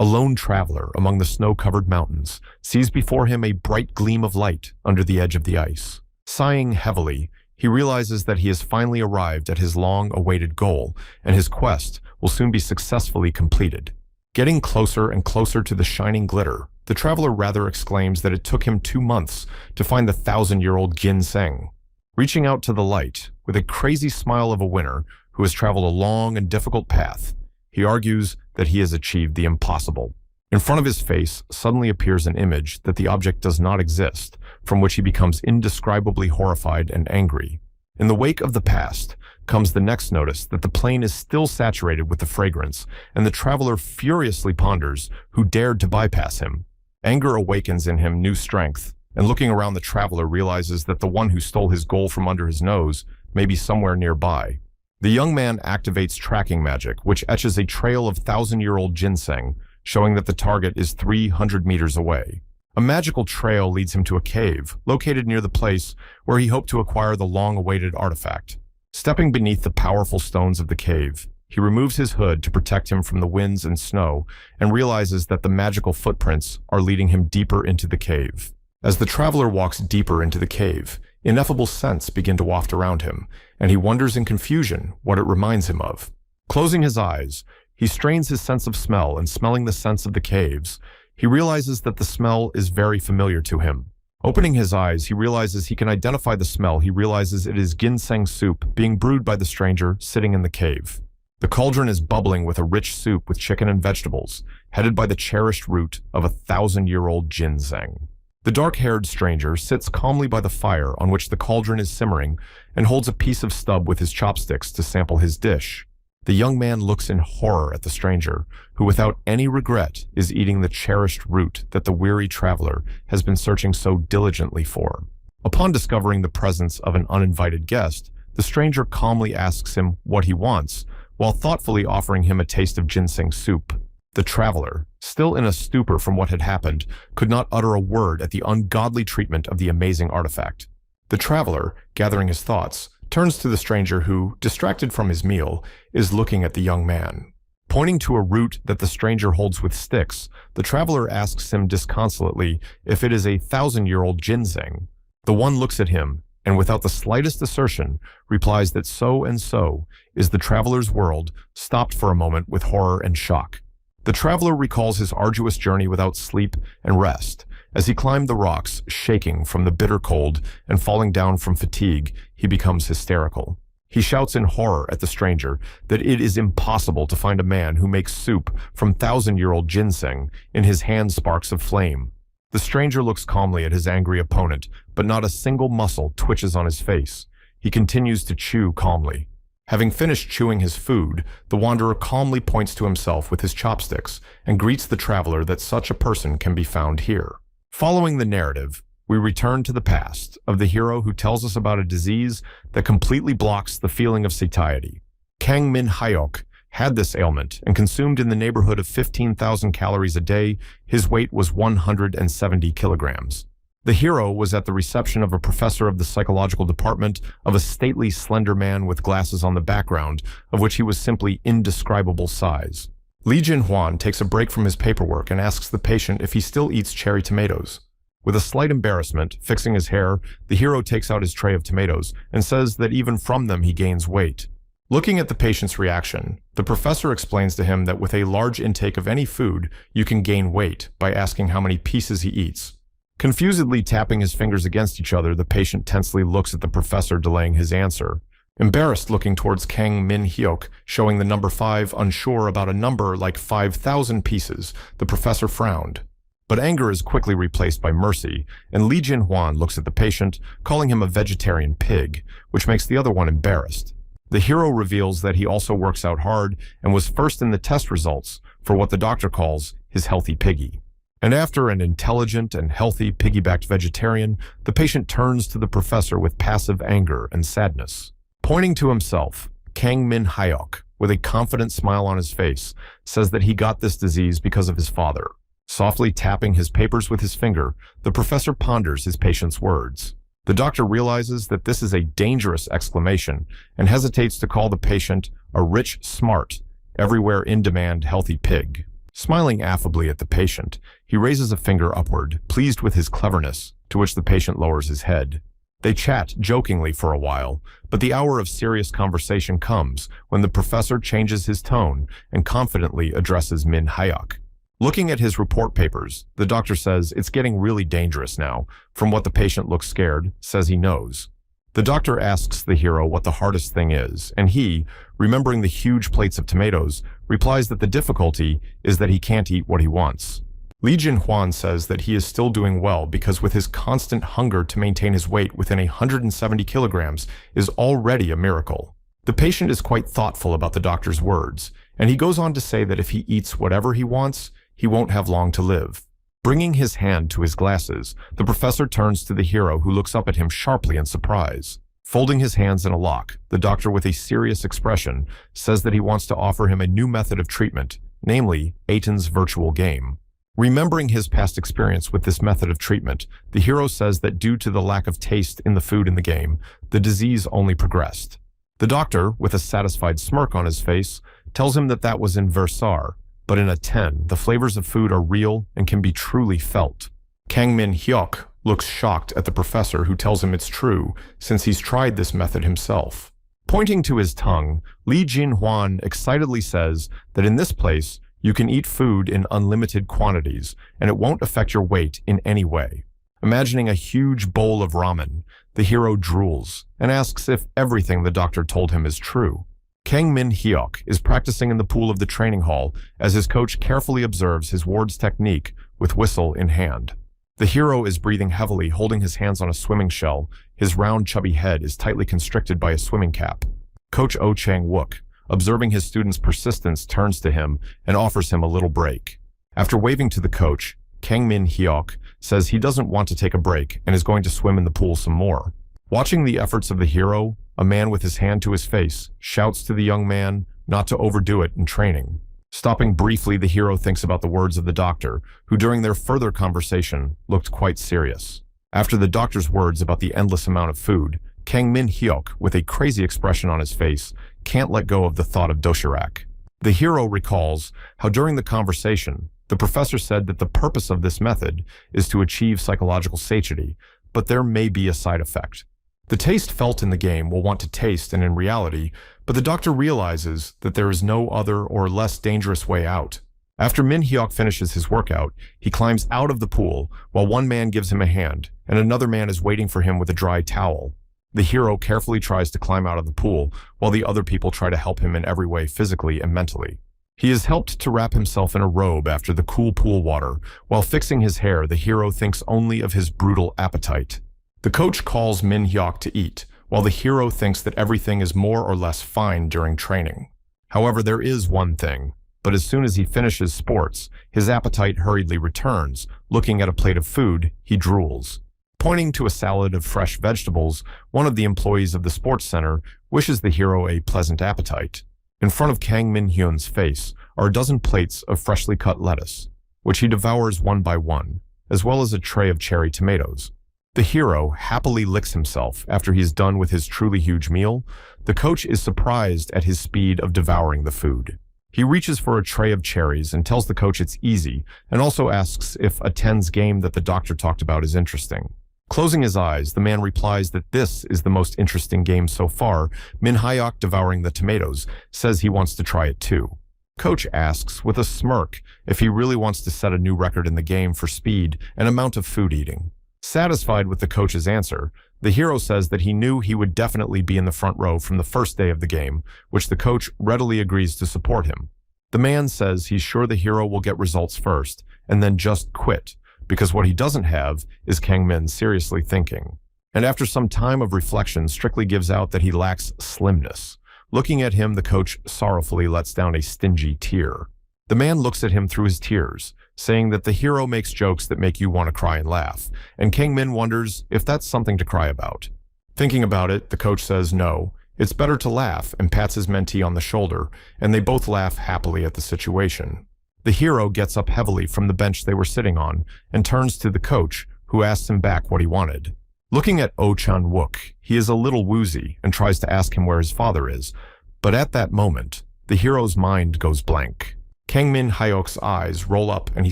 A lone traveler among the snow-covered mountains sees before him a bright gleam of light under the edge of the ice. Sighing heavily, he realizes that he has finally arrived at his long-awaited goal, and his quest will soon be successfully completed. Getting closer and closer to the shining glitter, the traveler rather exclaims that it took him 2 months to find the 1,000-year-old ginseng. Reaching out to the light, with a crazy smile of a winner who has traveled a long and difficult path, he argues that he has achieved the impossible. In front of his face suddenly appears an image that the object does not exist, from which he becomes indescribably horrified and angry. In the wake of the past comes the next notice that the plane is still saturated with the fragrance, and the traveler furiously ponders who dared to bypass him. Anger awakens in him new strength, and looking around, the traveler realizes that the one who stole his goal from under his nose may be somewhere nearby. The young man activates tracking magic, which etches a trail of 1,000-year-old ginseng, showing that the target is 300 meters away. A magical trail leads him to a cave, located near the place where he hoped to acquire the long-awaited artifact. Stepping beneath the powerful stones of the cave, he removes his hood to protect him from the winds and snow, and realizes that the magical footprints are leading him deeper into the cave. As the traveler walks deeper into the cave, ineffable scents begin to waft around him, and he wonders in confusion what it reminds him of. Closing his eyes, he strains his sense of smell, and smelling the scents of the caves, he realizes that the smell is very familiar to him. Opening his eyes, he realizes he can identify the smell. He realizes it is ginseng soup being brewed by the stranger sitting in the cave. The cauldron is bubbling with a rich soup with chicken and vegetables, headed by the cherished root of 1,000-year-old ginseng. The dark-haired stranger sits calmly by the fire on which the cauldron is simmering and holds a piece of stub with his chopsticks to sample his dish. The young man looks in horror at the stranger, who without any regret is eating the cherished root that the weary traveler has been searching so diligently for. Upon discovering the presence of an uninvited guest, the stranger calmly asks him what he wants, while thoughtfully offering him a taste of ginseng soup. The traveler, still in a stupor from what had happened, could not utter a word at the ungodly treatment of the amazing artifact. The traveler, gathering his thoughts, turns to the stranger who, distracted from his meal, is looking at the young man. Pointing to a root that the stranger holds with sticks, the traveler asks him disconsolately if it is a 1,000-year-old ginseng. The one looks at him, and without the slightest assertion, replies that so and so is the traveler's world, stopped for a moment with horror and shock. The traveler recalls his arduous journey without sleep and rest. As he climbed the rocks, shaking from the bitter cold and falling down from fatigue, he becomes hysterical. He shouts in horror at the stranger that it is impossible to find a man who makes soup from 1,000-year-old ginseng, in his hand sparks of flame. The stranger looks calmly at his angry opponent, but not a single muscle twitches on his face. He continues to chew calmly. Having finished chewing his food, the wanderer calmly points to himself with his chopsticks and greets the traveler that such a person can be found here. Following the narrative, we return to the past of the hero who tells us about a disease that completely blocks the feeling of satiety. Kang Min Hyok had this ailment and consumed in the neighborhood of 15,000 calories a day. His weight was 170 kilograms. The hero was at the reception of a professor of the psychological department of a stately, slender man with glasses on the background, of which he was simply indescribable size. Li Jinhuan takes a break from his paperwork and asks the patient if he still eats cherry tomatoes. With a slight embarrassment, fixing his hair, the hero takes out his tray of tomatoes and says that even from them he gains weight. Looking at the patient's reaction, the professor explains to him that with a large intake of any food, you can gain weight by asking how many pieces he eats. Confusedly tapping his fingers against each other, the patient tensely looks at the professor, delaying his answer. Embarrassed, looking towards Kang Min Hyok, showing the number 5, unsure about a number like 5,000 pieces, the professor frowned. But anger is quickly replaced by mercy, and Li Jinhuan looks at the patient, calling him a vegetarian pig, which makes the other one embarrassed. The hero reveals that he also works out hard and was first in the test results for what the doctor calls his healthy piggy. And after an intelligent and healthy piggybacked vegetarian, the patient turns to the professor with passive anger and sadness. Pointing to himself, Kang Min Hyok, with a confident smile on his face, says that he got this disease because of his father. Softly tapping his papers with his finger, the professor ponders his patient's words. The doctor realizes that this is a dangerous exclamation and hesitates to call the patient a rich, smart, everywhere in-demand healthy pig. Smiling affably at the patient, he raises a finger upward, pleased with his cleverness, to which the patient lowers his head. They chat jokingly for a while, but the hour of serious conversation comes when the professor changes his tone and confidently addresses Min Hyuk. Looking at his report papers, the doctor says it's getting really dangerous now. From what the patient looks scared, says he knows. The doctor asks the hero what the hardest thing is, and he, remembering the huge plates of tomatoes, replies that the difficulty is that he can't eat what he wants. Li Jinhuan says that he is still doing well because with his constant hunger to maintain his weight within 170 kilograms is already a miracle. The patient is quite thoughtful about the doctor's words, and he goes on to say that if he eats whatever he wants, he won't have long to live. Bringing his hand to his glasses, the professor turns to the hero who looks up at him sharply in surprise. Folding his hands in a lock, the doctor with a serious expression says that he wants to offer him a new method of treatment, namely Aiton's virtual game. Remembering his past experience with this method of treatment, the hero says that due to the lack of taste in the food in the game, the disease only progressed. The doctor, with a satisfied smirk on his face, tells him that that was in Versar, but in a 10, the flavors of food are real and can be truly felt. Kang Min Hyuk looks shocked at the professor who tells him it's true, since he's tried this method himself. Pointing to his tongue, Li Jinhuan excitedly says that in this place, you can eat food in unlimited quantities, and it won't affect your weight in any way. Imagining a huge bowl of ramen, the hero drools and asks if everything the doctor told him is true. Kang Min Hyuk is practicing in the pool of the training hall as his coach carefully observes his ward's technique with whistle in hand. The hero is breathing heavily, holding his hands on a swimming shell. His round, chubby head is tightly constricted by a swimming cap. Coach Oh Chang-wook, observing his student's persistence, turns to him and offers him a little break. After waving to the coach, Kang Min Hyuk says he doesn't want to take a break and is going to swim in the pool some more. Watching the efforts of the hero, a man with his hand to his face shouts to the young man not to overdo it in training. Stopping briefly, the hero thinks about the words of the doctor, who during their further conversation looked quite serious. After the doctor's words about the endless amount of food, Kang Min Hyuk, with a crazy expression on his face, can't let go of the thought of doshirak. The hero recalls how during the conversation, the professor said that the purpose of this method is to achieve psychological satiety, but there may be a side effect. The taste felt in the game will want to taste and in reality, but the doctor realizes that there is no other or less dangerous way out. After Min Hyuk finishes his workout, he climbs out of the pool while one man gives him a hand and another man is waiting for him with a dry towel. The hero carefully tries to climb out of the pool while the other people try to help him in every way physically and mentally. He is helped to wrap himself in a robe after the cool pool water. While fixing his hair, the hero thinks only of his brutal appetite. The coach calls Min Hyuk to eat, while the hero thinks that everything is more or less fine during training. However, there is one thing, but as soon as he finishes sports, his appetite hurriedly returns. Looking at a plate of food, he drools. Pointing to a salad of fresh vegetables, one of the employees of the sports center wishes the hero a pleasant appetite. In front of Kang Min Hyun's face are a dozen plates of freshly cut lettuce, which he devours one by one, as well as a tray of cherry tomatoes. The hero happily licks himself after he is done with his truly huge meal. The coach is surprised at his speed of devouring the food. He reaches for a tray of cherries and tells the coach it's easy, and also asks if a tens game that the doctor talked about is interesting. Closing his eyes, the man replies that this is the most interesting game so far. Min Hyuk, devouring the tomatoes, says he wants to try it too. Coach asks with a smirk if he really wants to set a new record in the game for speed and amount of food eating. Satisfied with the coach's answer, the hero says that he knew he would definitely be in the front row from the first day of the game, which the coach readily agrees to support him. The man says he's sure the hero will get results first, and then just quit, because what he doesn't have is Kang Min seriously thinking. And after some time of reflection, strictly gives out that he lacks slimness. Looking at him, the coach sorrowfully lets down a stingy tear. The man looks at him through his tears, saying that the hero makes jokes that make you want to cry and laugh, and Kang Min wonders if that's something to cry about. Thinking about it, the coach says no, it's better to laugh, and pats his mentee on the shoulder, and they both laugh happily at the situation. The hero gets up heavily from the bench they were sitting on and turns to the coach, who asks him back what he wanted. Looking at Oh Chan-wook, he is a little woozy and tries to ask him where his father is, but at that moment, the hero's mind goes blank. Kang Min Hyok's eyes roll up and he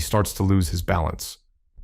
starts to lose his balance.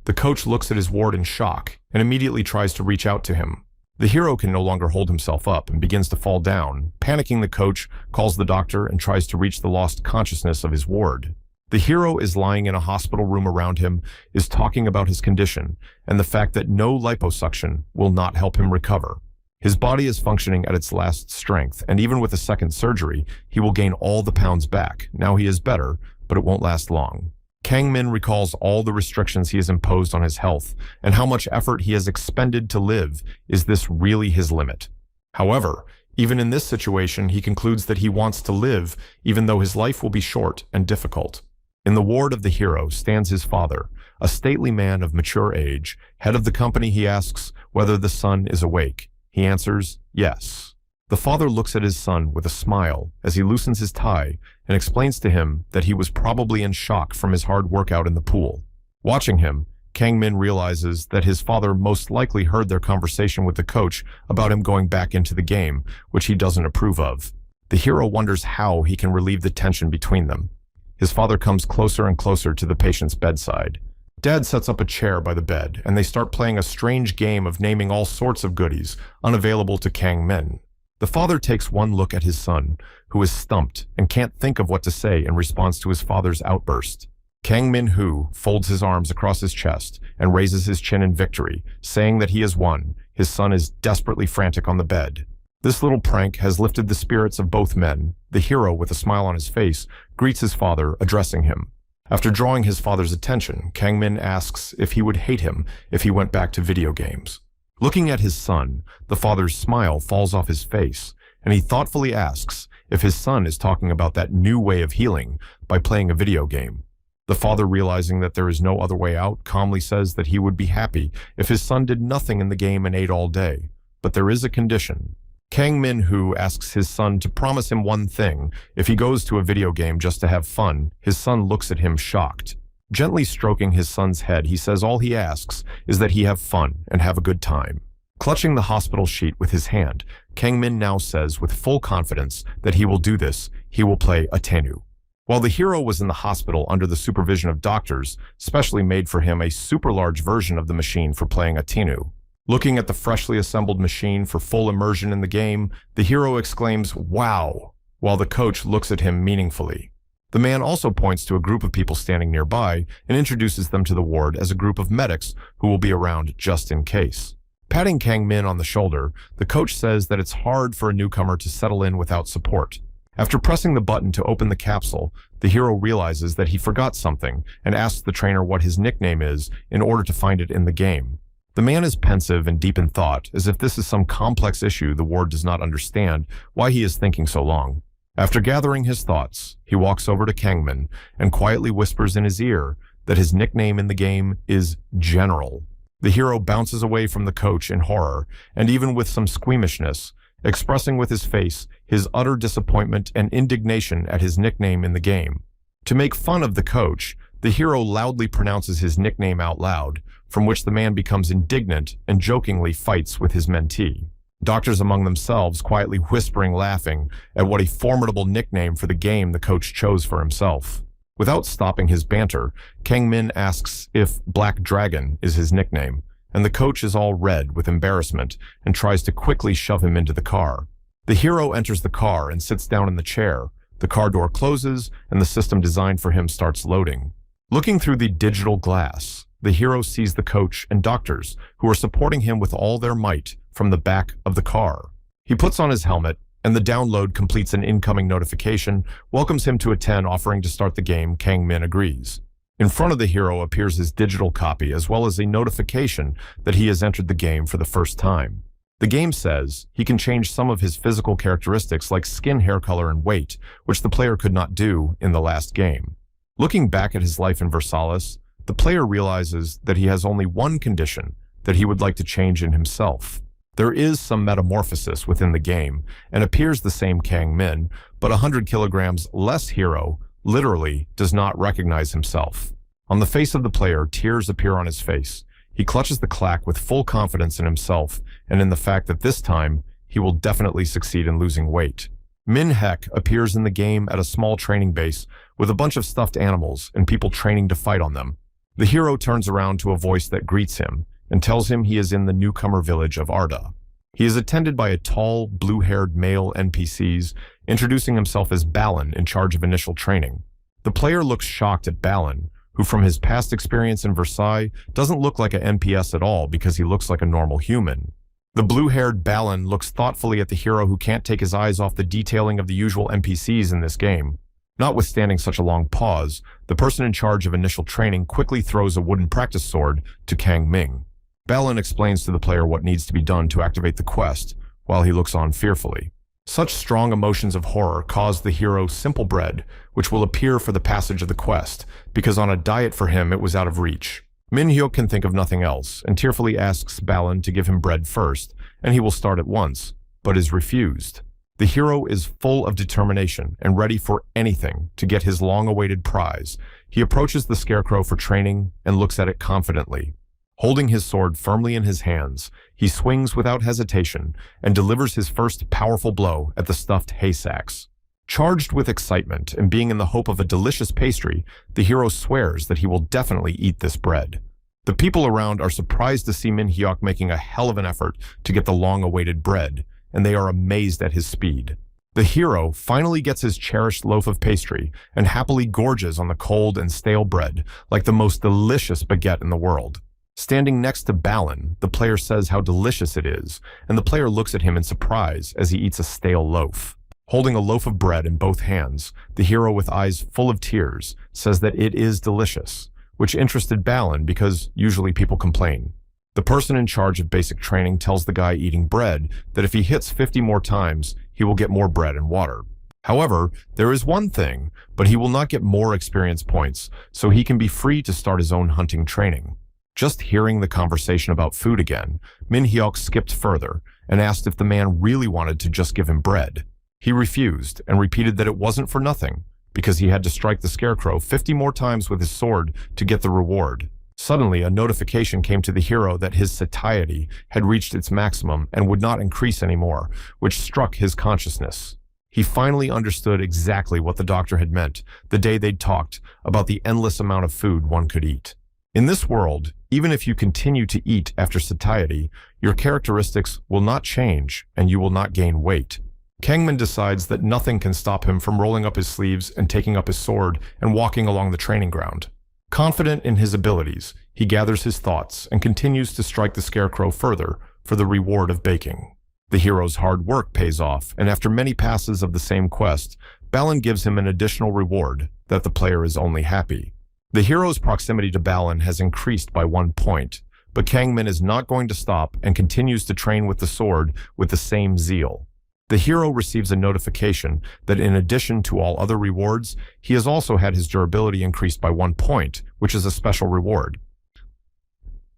The coach looks at his ward in shock and immediately tries to reach out to him. The hero can no longer hold himself up and begins to fall down. Panicking, the coach calls the doctor and tries to reach the lost consciousness of his ward. The hero is lying in a hospital room. Around him is talking about his condition and the fact that no liposuction will not help him recover. His body is functioning at its last strength, and even with a second surgery, he will gain all the pounds back. Now he is better, but it won't last long. Kang Min recalls all the restrictions he has imposed on his health and how much effort he has expended to live. Is this really his limit? However, even in this situation, he concludes that he wants to live, even though his life will be short and difficult. In the ward of the hero stands his father, a stately man of mature age. Head of the company, he asks whether the son is awake. He answers, yes. The father looks at his son with a smile as he loosens his tie and explains to him that he was probably in shock from his hard workout in the pool. Watching him, Kang Min realizes that his father most likely heard their conversation with the coach about him going back into the game, which he doesn't approve of. The hero wonders how he can relieve the tension between them. His father comes closer and closer to the patient's bedside. Dad sets up a chair by the bed, and they start playing a strange game of naming all sorts of goodies unavailable to Kang Min. The father takes one look at his son, who is stumped and can't think of what to say in response to his father's outburst. Kang Min Hu folds his arms across his chest and raises his chin in victory, saying that he has won. His son is desperately frantic on the bed. This little prank has lifted the spirits of both men. The hero, with a smile on his face, greets his father, addressing him. After drawing his father's attention, Kang Min asks if he would hate him if he went back to video games. Looking at his son, the father's smile falls off his face, and he thoughtfully asks if his son is talking about that new way of healing by playing a video game. The father, realizing that there is no other way out, calmly says that he would be happy if his son did nothing in the game and ate all day. But there is a condition. Kang Min Hu asks his son to promise him one thing. If he goes to a video game just to have fun, his son looks at him shocked. Gently stroking his son's head, he says all he asks is that he have fun and have a good time. Clutching the hospital sheet with his hand, Kang Min now says with full confidence that he will do this. He will play Atenu. While the hero was in the hospital under the supervision of doctors, specially made for him a super large version of the machine for playing Atenu. Looking at the freshly assembled machine for full immersion in the game, the hero exclaims, "Wow!" while the coach looks at him meaningfully. The man also points to a group of people standing nearby and introduces them to the ward as a group of medics who will be around just in case. Patting Kang Min on the shoulder, the coach says that it's hard for a newcomer to settle in without support. After pressing the button to open the capsule, the hero realizes that he forgot something and asks the trainer what his nickname is in order to find it in the game. The man is pensive and deep in thought, as if this is some complex issue the ward does not understand why he is thinking so long. After gathering his thoughts, he walks over to Kang Min and quietly whispers in his ear that his nickname in the game is General. The hero bounces away from the coach in horror, and even with some squeamishness, expressing with his face his utter disappointment and indignation at his nickname in the game. To make fun of the coach, the hero loudly pronounces his nickname out loud, from which the man becomes indignant and jokingly fights with his mentee. Doctors among themselves quietly whispering, laughing at what a formidable nickname for the game the coach chose for himself. Without stopping his banter, Kang Min asks if Black Dragon is his nickname, and the coach is all red with embarrassment and tries to quickly shove him into the car. The hero enters the car and sits down in the chair. The car door closes, and the system designed for him starts loading. Looking through the digital glass, the hero sees the coach and doctors who are supporting him with all their might from the back of the car. He puts on his helmet, and the download completes an incoming notification, welcomes him to a 10 offering to start the game. Kang Min agrees. In front of the hero appears his digital copy, as well as a notification that he has entered the game for the first time. The game says he can change some of his physical characteristics like skin, hair color, and weight, which the player could not do in the last game. Looking back at his life in Versailles, the player realizes that he has only one condition that he would like to change in himself. There is some metamorphosis within the game, and appears the same Kang Min, but 100 kilograms less hero literally does not recognize himself. On the face of the player, tears appear on his face. He clutches the clack with full confidence in himself and in the fact that this time he will definitely succeed in losing weight. Min Hek appears in the game at a small training base with a bunch of stuffed animals and people training to fight on them. The hero turns around to a voice that greets him and tells him he is in the newcomer village of Arda. He is attended by a tall, blue-haired male NPCs, introducing himself as Balin in charge of initial training. The player looks shocked at Balin, who from his past experience in Versailles doesn't look like an NPS at all because he looks like a normal human. The blue-haired Balin looks thoughtfully at the hero who can't take his eyes off the detailing of the usual NPCs in this game. Notwithstanding such a long pause, the person in charge of initial training quickly throws a wooden practice sword to Kang Ming. Balin explains to the player what needs to be done to activate the quest, while he looks on fearfully. Such strong emotions of horror cause the hero simple bread, which will appear for the passage of the quest, because on a diet for him it was out of reach. Min Hyuk can think of nothing else, and tearfully asks Balin to give him bread first, and he will start at once, but is refused. The hero is full of determination and ready for anything to get his long-awaited prize. He approaches the scarecrow for training and looks at it confidently. Holding his sword firmly in his hands, he swings without hesitation and delivers his first powerful blow at the stuffed hay sacks. Charged with excitement and being in the hope of a delicious pastry, the hero swears that he will definitely eat this bread. The people around are surprised to see Min Hyuk making a hell of an effort to get the long-awaited bread, and they are amazed at his speed. The hero finally gets his cherished loaf of pastry and happily gorges on the cold and stale bread like the most delicious baguette in the world. Standing next to Balin, the player says how delicious it is, and the player looks at him in surprise as he eats a stale loaf. Holding a loaf of bread in both hands, the hero with eyes full of tears says that it is delicious, which interested Balin because usually people complain. The person in charge of basic training tells the guy eating bread that if he hits 50 more times, he will get more bread and water. However, there is one thing, but he will not get more experience points, so he can be free to start his own hunting training. Just hearing the conversation about food again, Min Hyuk skipped further and asked if the man really wanted to just give him bread. He refused and repeated that it wasn't for nothing, because he had to strike the scarecrow 50 more times with his sword to get the reward. Suddenly, a notification came to the hero that his satiety had reached its maximum and would not increase anymore, which struck his consciousness. He finally understood exactly what the doctor had meant the day they'd talked about the endless amount of food one could eat. In this world, even if you continue to eat after satiety, your characteristics will not change and you will not gain weight. Kangman decides that nothing can stop him from rolling up his sleeves and taking up his sword and walking along the training ground. Confident in his abilities, he gathers his thoughts and continues to strike the scarecrow further for the reward of baking. The hero's hard work pays off, and after many passes of the same quest, Balin gives him an additional reward that the player is only happy. The hero's proximity to Balin has increased by 1 point, but Kangman is not going to stop and continues to train with the sword with the same zeal. The hero receives a notification that in addition to all other rewards, he has also had his durability increased by 1 point, which is a special reward.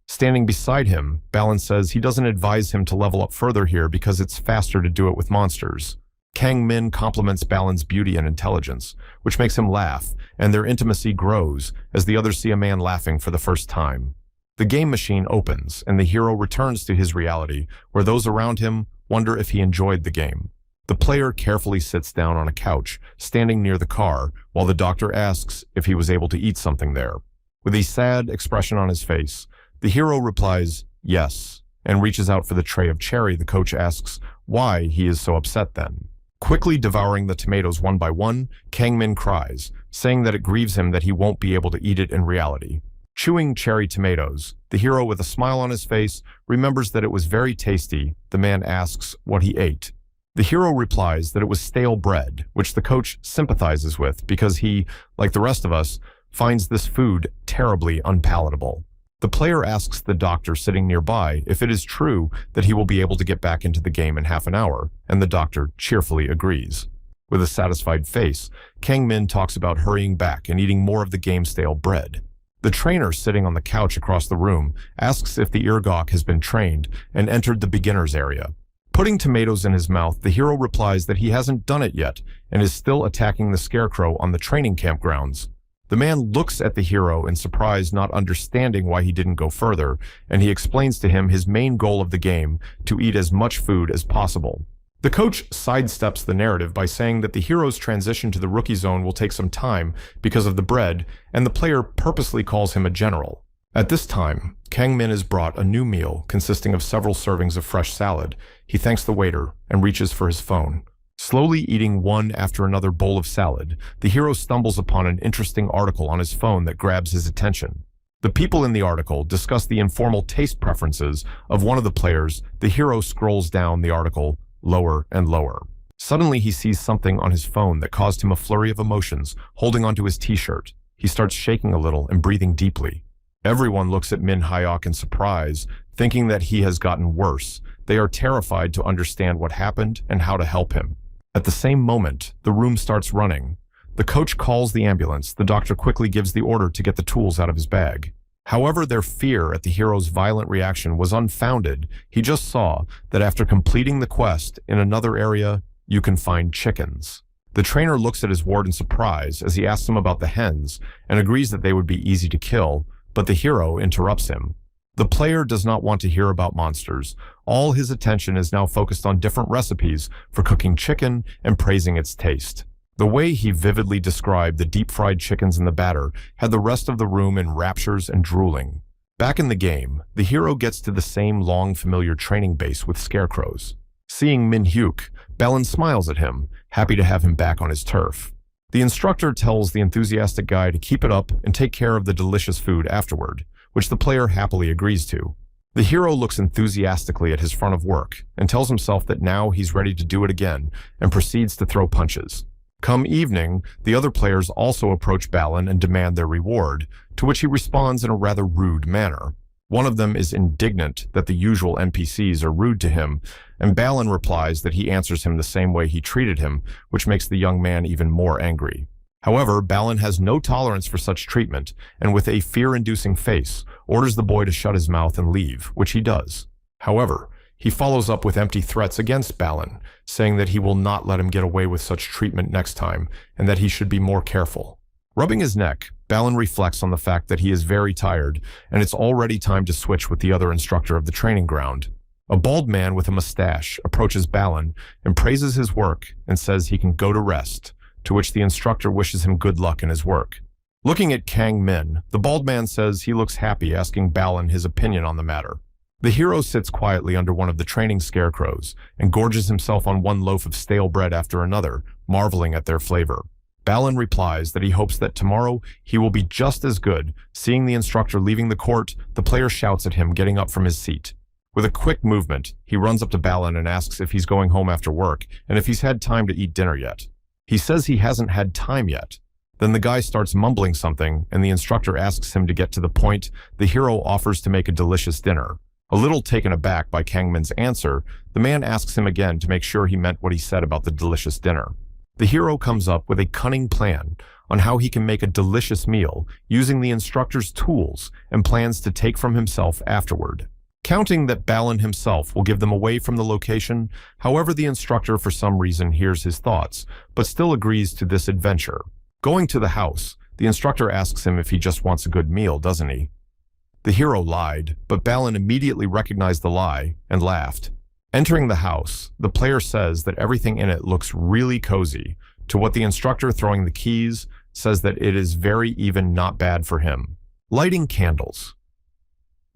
Standing beside him, Balin says he doesn't advise him to level up further here because it's faster to do it with monsters. Kang Min compliments Balin's beauty and intelligence, which makes him laugh, and their intimacy grows as the others see a man laughing for the first time. The game machine opens, and the hero returns to his reality, where those around him wonder if he enjoyed the game. The player carefully sits down on a couch, standing near the car, while the doctor asks if he was able to eat something there. With a sad expression on his face, the hero replies, yes, and reaches out for the tray of cherry. The coach asks why he is so upset then. Quickly devouring the tomatoes one by one, Kangmin cries, saying that it grieves him that he won't be able to eat it in reality. Chewing cherry tomatoes, the hero with a smile on his face remembers that it was very tasty. The man asks what he ate. The hero replies that it was stale bread, which the coach sympathizes with because he, like the rest of us, finds this food terribly unpalatable. The player asks the doctor sitting nearby if it is true that he will be able to get back into the game in half an hour, and the doctor cheerfully agrees. With a satisfied face, Kang Min talks about hurrying back and eating more of the game-stale bread. The trainer sitting on the couch across the room asks if the Irgok has been trained and entered the beginner's area. Putting tomatoes in his mouth, the hero replies that he hasn't done it yet and is still attacking the scarecrow on the training campgrounds. The man looks at the hero in surprise, not understanding why he didn't go further, and he explains to him his main goal of the game, to eat as much food as possible. The coach sidesteps the narrative by saying that the hero's transition to the rookie zone will take some time because of the bread, and the player purposely calls him a general. At this time, Kang Min is brought a new meal consisting of several servings of fresh salad. He thanks the waiter and reaches for his phone. Slowly eating one after another bowl of salad, the hero stumbles upon an interesting article on his phone that grabs his attention. The people in the article discuss the informal taste preferences of one of the players. The hero scrolls down the article lower and lower. Suddenly he sees something on his phone that caused him a flurry of emotions, holding onto his t-shirt. He starts shaking a little and breathing deeply. Everyone looks at Min Hyok in surprise, thinking that he has gotten worse. They are terrified to understand what happened and how to help him. At the same moment, the room starts running. The coach calls the ambulance. The doctor quickly gives the order to get the tools out of his bag. However, their fear at the hero's violent reaction was unfounded. He just saw that after completing the quest in another area, you can find chickens. The trainer looks at his ward in surprise as he asks him about the hens and agrees that they would be easy to kill, but the hero interrupts him. The player does not want to hear about monsters. All his attention is now focused on different recipes for cooking chicken and praising its taste. The way he vividly described the deep-fried chickens in the batter had the rest of the room in raptures and drooling. Back in the game, the hero gets to the same long familiar training base with scarecrows. Seeing Min Hyuk, Balin smiles at him, happy to have him back on his turf. The instructor tells the enthusiastic guy to keep it up and take care of the delicious food afterward, which the player happily agrees to. The hero looks enthusiastically at his front of work and tells himself that now he's ready to do it again and proceeds to throw punches. Come evening, the other players also approach Balin and demand their reward, to which he responds in a rather rude manner. One of them is indignant that the usual NPCs are rude to him, and Balin replies that he answers him the same way he treated him, which makes the young man even more angry. However, Balin has no tolerance for such treatment, and with a fear-inducing face, orders the boy to shut his mouth and leave, which he does. However, he follows up with empty threats against Balin, saying that he will not let him get away with such treatment next time, and that he should be more careful. Rubbing his neck, Balin reflects on the fact that he is very tired, and it's already time to switch with the other instructor of the training ground. A bald man with a mustache approaches Balin and praises his work and says he can go to rest, to which the instructor wishes him good luck in his work. Looking at Kang Min, the bald man says he looks happy, asking Balin his opinion on the matter. The hero sits quietly under one of the training scarecrows and gorges himself on one loaf of stale bread after another, marveling at their flavor. Balin replies that he hopes that tomorrow he will be just as good. Seeing the instructor leaving the court, the player shouts at him, getting up from his seat. With a quick movement, he runs up to Balin and asks if he's going home after work and if he's had time to eat dinner yet. He says he hasn't had time yet. Then the guy starts mumbling something, and the instructor asks him to get to the point. The hero offers to make a delicious dinner. A little taken aback by Kang Min's answer, the man asks him again to make sure he meant what he said about the delicious dinner. The hero comes up with a cunning plan on how he can make a delicious meal using the instructor's tools and plans to take from himself afterward. Counting that Balin himself will give them away from the location, however, the instructor for some reason hears his thoughts, but still agrees to this adventure. Going to the house, the instructor asks him if he just wants a good meal, doesn't he? The hero lied, but Balin immediately recognized the lie and laughed. Entering the house, the player says that everything in it looks really cozy, to what the instructor, throwing the keys, says that it is very even not bad for him. Lighting candles.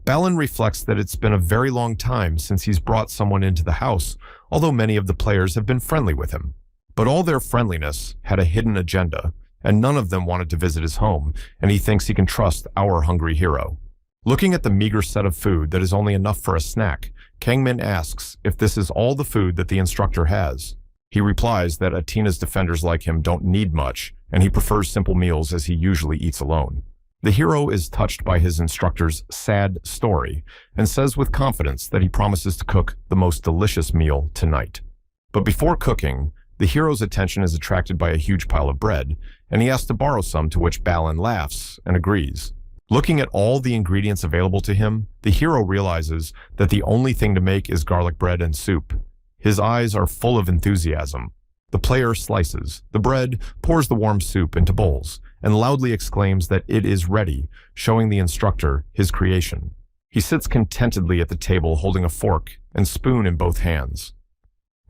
Balin reflects that it's been a very long time since he's brought someone into the house, although many of the players have been friendly with him. But all their friendliness had a hidden agenda, and none of them wanted to visit his home, and he thinks he can trust our hungry hero. Looking at the meager set of food that is only enough for a snack, Kang Min asks if this is all the food that the instructor has. He replies that Atina's defenders like him don't need much, and he prefers simple meals as he usually eats alone. The hero is touched by his instructor's sad story and says with confidence that he promises to cook the most delicious meal tonight. But before cooking, the hero's attention is attracted by a huge pile of bread, and he asks to borrow some, to which Balin laughs and agrees. Looking at all the ingredients available to him, the hero realizes that the only thing to make is garlic bread and soup. His eyes are full of enthusiasm. The player slices the bread, pours the warm soup into bowls, and loudly exclaims that it is ready, showing the instructor his creation. He sits contentedly at the table holding a fork and spoon in both hands.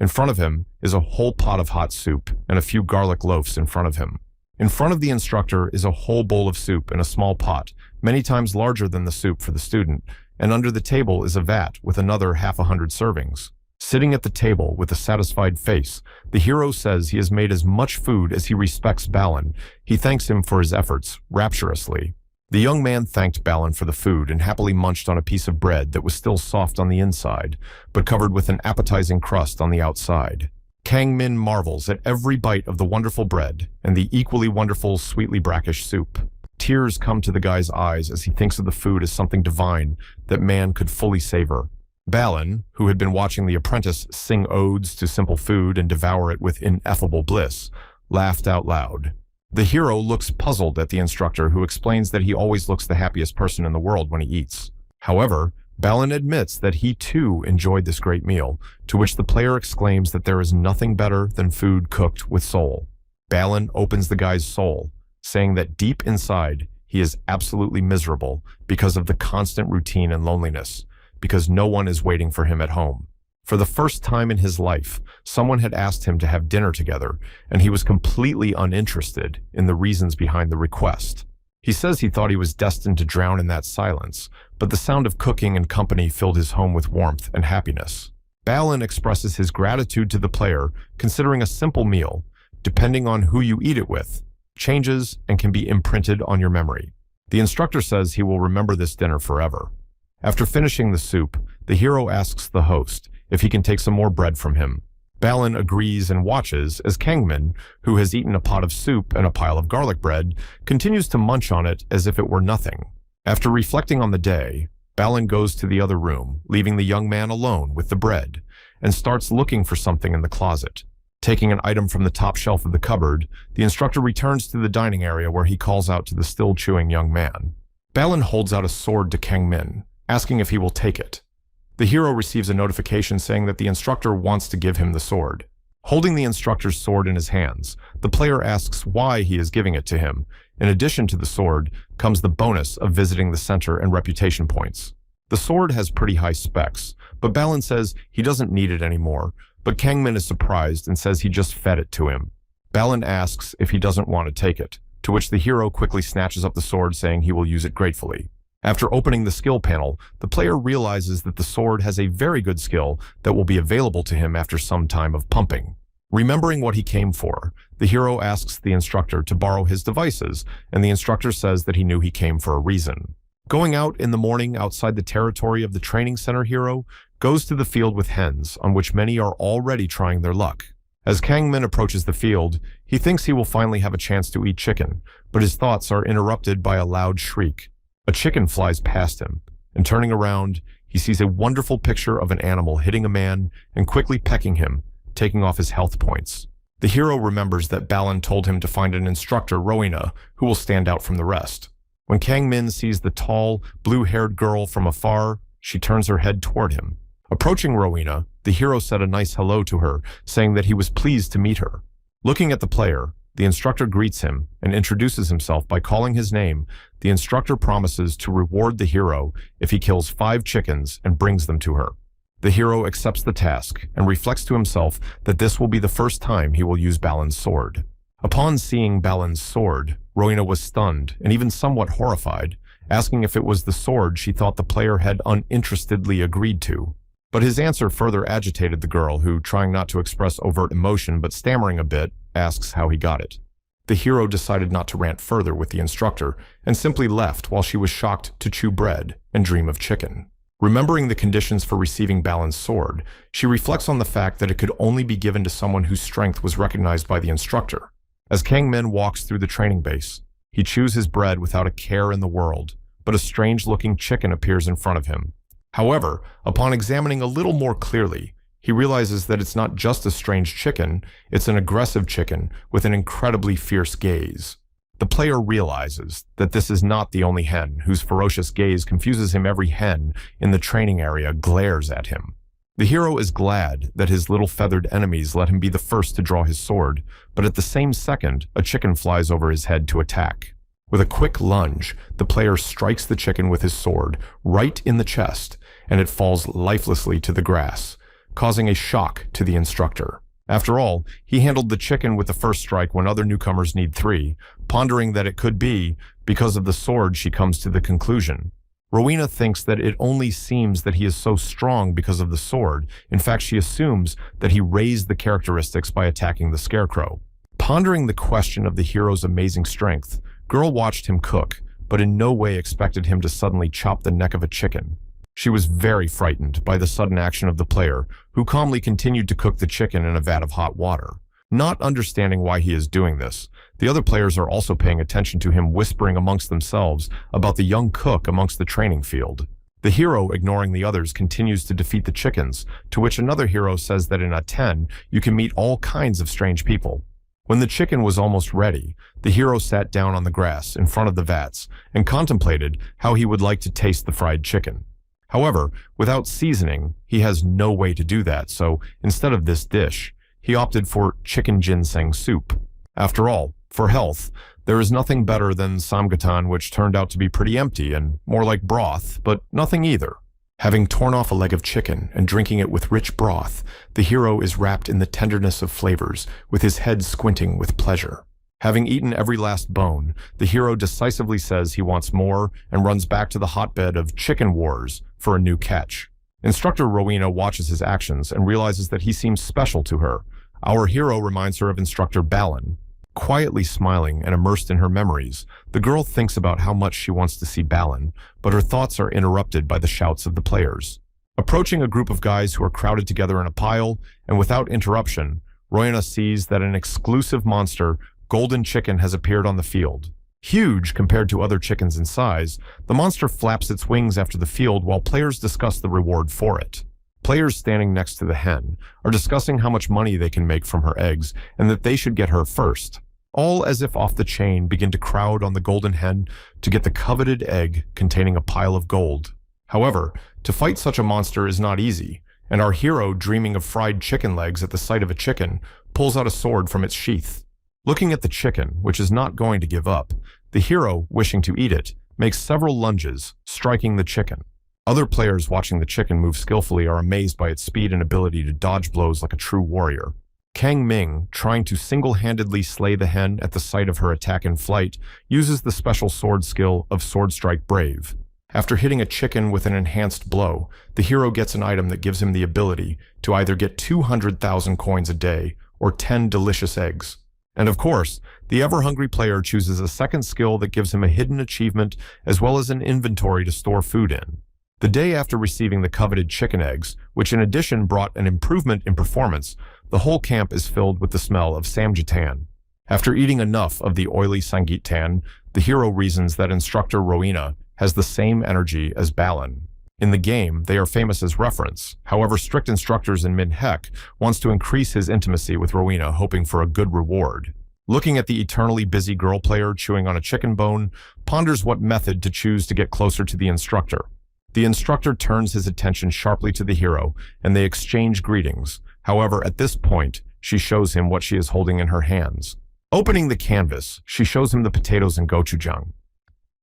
In front of him is a whole pot of hot soup and a few garlic loaves in front of him. In front of the instructor is a whole bowl of soup in a small pot, many times larger than the soup for the student, and under the table is a vat with another 100 servings. Sitting at the table with a satisfied face, the hero says he has made as much food as he respects Balin. He thanks him for his efforts, rapturously. The young man thanked Balin for the food and happily munched on a piece of bread that was still soft on the inside, but covered with an appetizing crust on the outside. Kang Min marvels at every bite of the wonderful bread and the equally wonderful, sweetly brackish soup. Tears come to the guy's eyes as he thinks of the food as something divine that man could fully savor. Balin, who had been watching the apprentice sing odes to simple food and devour it with ineffable bliss, laughed out loud. The hero looks puzzled at the instructor, who explains that he always looks the happiest person in the world when he eats. However, Balin admits that he too enjoyed this great meal, to which the player exclaims that there is nothing better than food cooked with soul. Balin opens the guy's soul, saying that deep inside he is absolutely miserable because of the constant routine and loneliness, because no one is waiting for him at home. For the first time in his life, someone had asked him to have dinner together, and he was completely uninterested in the reasons behind the request. He says he thought he was destined to drown in that silence, but the sound of cooking and company filled his home with warmth and happiness. Balin expresses his gratitude to the player, considering a simple meal, depending on who you eat it with, changes and can be imprinted on your memory. The instructor says he will remember this dinner forever. After finishing the soup, the hero asks the host if he can take some more bread from him. Balin agrees and watches as Kangmin, who has eaten a pot of soup and a pile of garlic bread, continues to munch on it as if it were nothing. After reflecting on the day, Balin goes to the other room, leaving the young man alone with the bread, and starts looking for something in the closet. Taking an item from the top shelf of the cupboard, the instructor returns to the dining area where he calls out to the still chewing young man. Balin holds out a sword to Kangmin, asking if he will take it. The hero receives a notification saying that the instructor wants to give him the sword. Holding the instructor's sword in his hands, the player asks why he is giving it to him. In addition to the sword, comes the bonus of visiting the center and reputation points. The sword has pretty high specs, but Balin says he doesn't need it anymore, but Kangmin is surprised and says he just fed it to him. Balin asks if he doesn't want to take it, to which the hero quickly snatches up the sword, saying he will use it gratefully. After opening the skill panel, the player realizes that the sword has a very good skill that will be available to him after some time of pumping. Remembering what he came for, the hero asks the instructor to borrow his devices, and the instructor says that he knew he came for a reason. Going out in the morning outside the territory of the training center, hero goes to the field with hens, on which many are already trying their luck. As Kangmin approaches the field, he thinks he will finally have a chance to eat chicken, but his thoughts are interrupted by a loud shriek. A chicken flies past him, and turning around, he sees a wonderful picture of an animal hitting a man and quickly pecking him, taking off his health points. The hero remembers that Balin told him to find an instructor, Rowena, who will stand out from the rest. When Kangmin sees the tall, blue-haired girl from afar, she turns her head toward him. Approaching Rowena, the hero said a nice hello to her, saying that he was pleased to meet her. Looking at the player, the instructor greets him and introduces himself by calling his name. The instructor promises to reward the hero if he kills 5 chickens and brings them to her. The hero accepts the task and reflects to himself that this will be the first time he will use Balin's sword. Upon seeing Balin's sword, Rowena was stunned and even somewhat horrified, asking if it was the sword she thought the player had uninterestedly agreed to. But his answer further agitated the girl, who, trying not to express overt emotion but stammering a bit, asks how he got it. The hero decided not to rant further with the instructor and simply left while she was shocked to chew bread and dream of chicken. Remembering the conditions for receiving Balin's sword, she reflects on the fact that it could only be given to someone whose strength was recognized by the instructor. As Kangmin walks through the training base, he chews his bread without a care in the world, but a strange-looking chicken appears in front of him. However, upon examining a little more clearly, he realizes that it's not just a strange chicken, it's an aggressive chicken with an incredibly fierce gaze. The player realizes that this is not the only hen whose ferocious gaze confuses him. Every hen in the training area glares at him. The hero is glad that his little feathered enemies let him be the first to draw his sword, but at the same second, a chicken flies over his head to attack. With a quick lunge, the player strikes the chicken with his sword right in the chest, and it falls lifelessly to the grass. causing a shock to the instructor. After all, he handled the chicken with the first strike when other newcomers need 3, pondering that it could be because of the sword. She comes to the conclusion. Rowena thinks that it only seems that he is so strong because of the sword. In fact, she assumes that he raised the characteristics by attacking the scarecrow. Pondering the question of the hero's amazing strength, Girl watched him cook, but in no way expected him to suddenly chop the neck of a chicken. She was very frightened by the sudden action of the player, who calmly continued to cook the chicken in a vat of hot water. Not understanding why he is doing this, the other players are also paying attention to him whispering amongst themselves about the young cook amongst the training field. The hero, ignoring the others, continues to defeat the chickens, to which another hero says that in a 10, you can meet all kinds of strange people. When the chicken was almost ready, the hero sat down on the grass in front of the vats and contemplated how he would like to taste the fried chicken. However, without seasoning, he has no way to do that, so instead of this dish, he opted for chicken ginseng soup. After all, for health, there is nothing better than samgatan, which turned out to be pretty empty and more like broth, but nothing either. Having torn off a leg of chicken and drinking it with rich broth, the hero is wrapped in the tenderness of flavors, with his head squinting with pleasure. Having eaten every last bone, the hero decisively says he wants more and runs back to the hotbed of chicken wars for a new catch. Instructor Rowena watches his actions and realizes that he seems special to her. Our hero reminds her of Instructor Balin. Quietly smiling and immersed in her memories, the girl thinks about how much she wants to see Balin, but her thoughts are interrupted by the shouts of the players. Approaching a group of guys who are crowded together in a pile, and without interruption, Rowena sees that an exclusive monster, Golden Chicken, has appeared on the field. Huge compared to other chickens in size, the monster flaps its wings after the field while players discuss the reward for it. Players standing next to the hen are discussing how much money they can make from her eggs and that they should get her first. All as if off the chain begin to crowd on the golden hen to get the coveted egg containing a pile of gold. However, to fight such a monster is not easy, and our hero, dreaming of fried chicken legs at the sight of a chicken, pulls out a sword from its sheath. Looking at the chicken, which is not going to give up, the hero, wishing to eat it, makes several lunges, striking the chicken. Other players watching the chicken move skillfully are amazed by its speed and ability to dodge blows like a true warrior. Kang Ming, trying to single-handedly slay the hen at the sight of her attack in flight, uses the special sword skill of Sword Strike Brave. After hitting a chicken with an enhanced blow, the hero gets an item that gives him the ability to either get 200,000 coins a day or 10 delicious eggs. And of course, the ever-hungry player chooses a second skill that gives him a hidden achievement as well as an inventory to store food in. The day after receiving the coveted chicken eggs, which in addition brought an improvement in performance, the whole camp is filled with the smell of samgatan. After eating enough of the oily sangitan, the hero reasons that Instructor Rowena has the same energy as Balin. In the game, they are famous as reference. However, strict instructors in Min-Hek wants to increase his intimacy with Rowena, hoping for a good reward. Looking at the eternally busy girl player chewing on a chicken bone, ponders what method to choose to get closer to the instructor. The instructor turns his attention sharply to the hero, and they exchange greetings. However, at this point, she shows him what she is holding in her hands. Opening the canvas, she shows him the potatoes and gochujang.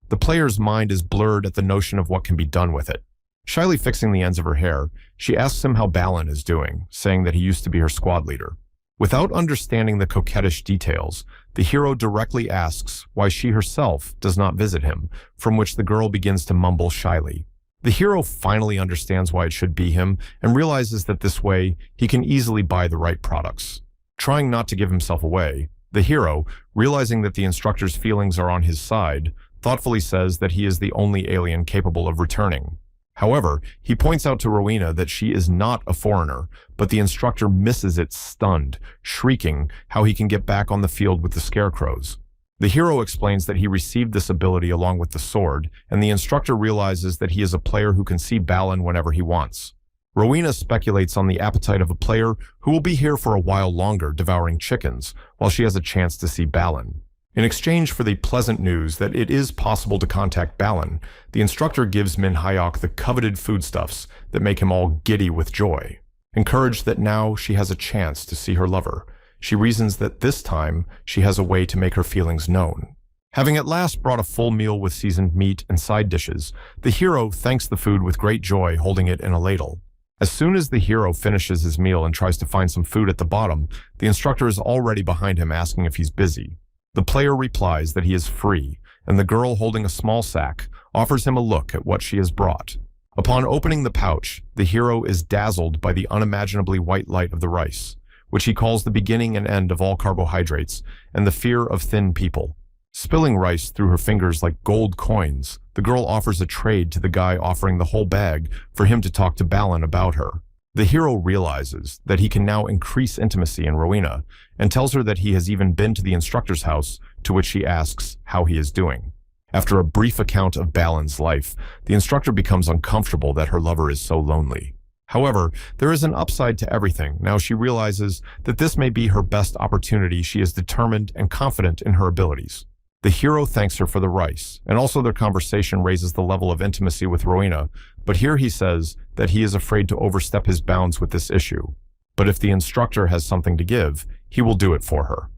The player's mind is blurred at the notion of what can be done with it. Shyly fixing the ends of her hair, she asks him how Balin is doing, saying that he used to be her squad leader. Without understanding the coquettish details, the hero directly asks why she herself does not visit him, from which the girl begins to mumble shyly. The hero finally understands why it should be him and realizes that this way he can easily buy the right products. Trying not to give himself away, the hero, realizing that the instructor's feelings are on his side, thoughtfully says that he is the only alien capable of returning. However, he points out to Rowena that she is not a foreigner, but the instructor misses it stunned, shrieking how he can get back on the field with the scarecrows. The hero explains that he received this ability along with the sword, and the instructor realizes that he is a player who can see Balin whenever he wants. Rowena speculates on the appetite of a player who will be here for a while longer devouring chickens, while she has a chance to see Balin. In exchange for the pleasant news that it is possible to contact Balin, the instructor gives Min Hyok the coveted foodstuffs that make him all giddy with joy. Encouraged that now she has a chance to see her lover, she reasons that this time she has a way to make her feelings known. Having at last brought a full meal with seasoned meat and side dishes, the hero thanks the food with great joy, holding it in a ladle. As soon as the hero finishes his meal and tries to find some food at the bottom, the instructor is already behind him asking if he's busy. The player replies that he is free, and the girl holding a small sack offers him a look at what she has brought. Upon opening the pouch, the hero is dazzled by the unimaginably white light of the rice, which he calls the beginning and end of all carbohydrates and the fear of thin people. Spilling rice through her fingers like gold coins, the girl offers a trade to the guy offering the whole bag for him to talk to Balin about her. The hero realizes that he can now increase intimacy in Rowena and tells her that he has even been to the instructor's house, to which she asks how he is doing. After a brief account of Balin's life, the instructor becomes uncomfortable that her lover is so lonely. However, there is an upside to everything. Now she realizes that this may be her best opportunity. She is determined and confident in her abilities. The hero thanks her for the rice, and also their conversation raises the level of intimacy with Rowena, but here he says that he is afraid to overstep his bounds with this issue. But if the instructor has something to give, he will do it for her.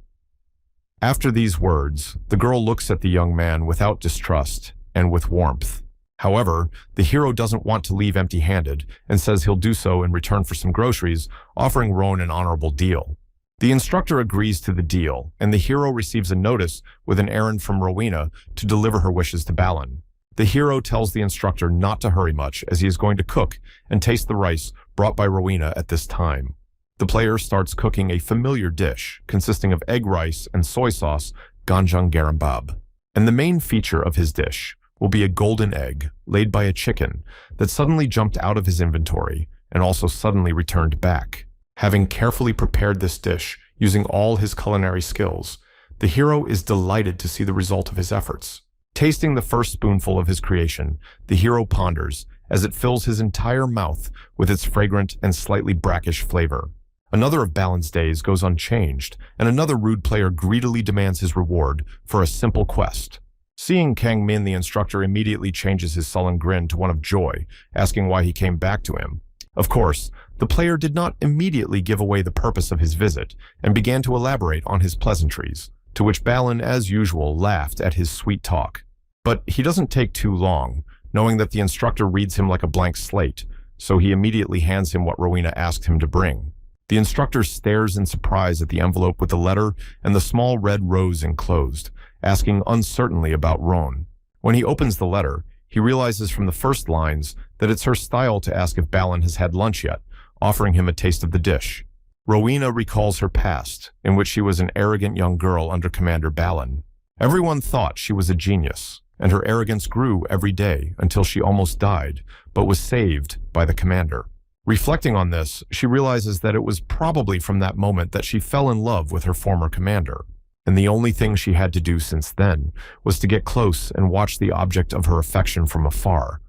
After these words, the girl looks at the young man without distrust and with warmth. However, the hero doesn't want to leave empty-handed and says he'll do so in return for some groceries, offering Roan an honorable deal. The instructor agrees to the deal, and the hero receives a notice with an errand from Rowena to deliver her wishes to Balin. The hero tells the instructor not to hurry much as he is going to cook and taste the rice brought by Rowena at this time. The player starts cooking a familiar dish consisting of egg rice and soy sauce, ganjang garambab. And the main feature of his dish will be a golden egg laid by a chicken that suddenly jumped out of his inventory and also suddenly returned back. Having carefully prepared this dish using all his culinary skills, the hero is delighted to see the result of his efforts. Tasting the first spoonful of his creation, the hero ponders as it fills his entire mouth with its fragrant and slightly brackish flavor. Another of Balin's days goes unchanged, and another rude player greedily demands his reward for a simple quest. Seeing Kang Min, the instructor immediately changes his sullen grin to one of joy, asking why he came back to him. Of course, the player did not immediately give away the purpose of his visit and began to elaborate on his pleasantries, to which Balin, as usual, laughed at his sweet talk. But he doesn't take too long, knowing that the instructor reads him like a blank slate, so he immediately hands him what Rowena asked him to bring. The instructor stares in surprise at the envelope with the letter and the small red rose enclosed, asking uncertainly about Roan. When he opens the letter, he realizes from the first lines that it's her style to ask if Balin has had lunch yet, offering him a taste of the dish. Rowena recalls her past, in which she was an arrogant young girl under Commander Balin. Everyone thought she was a genius, and her arrogance grew every day until she almost died, but was saved by the commander. Reflecting on this, she realizes that it was probably from that moment that she fell in love with her former commander, and the only thing she had to do since then was to get close and watch the object of her affection from afar.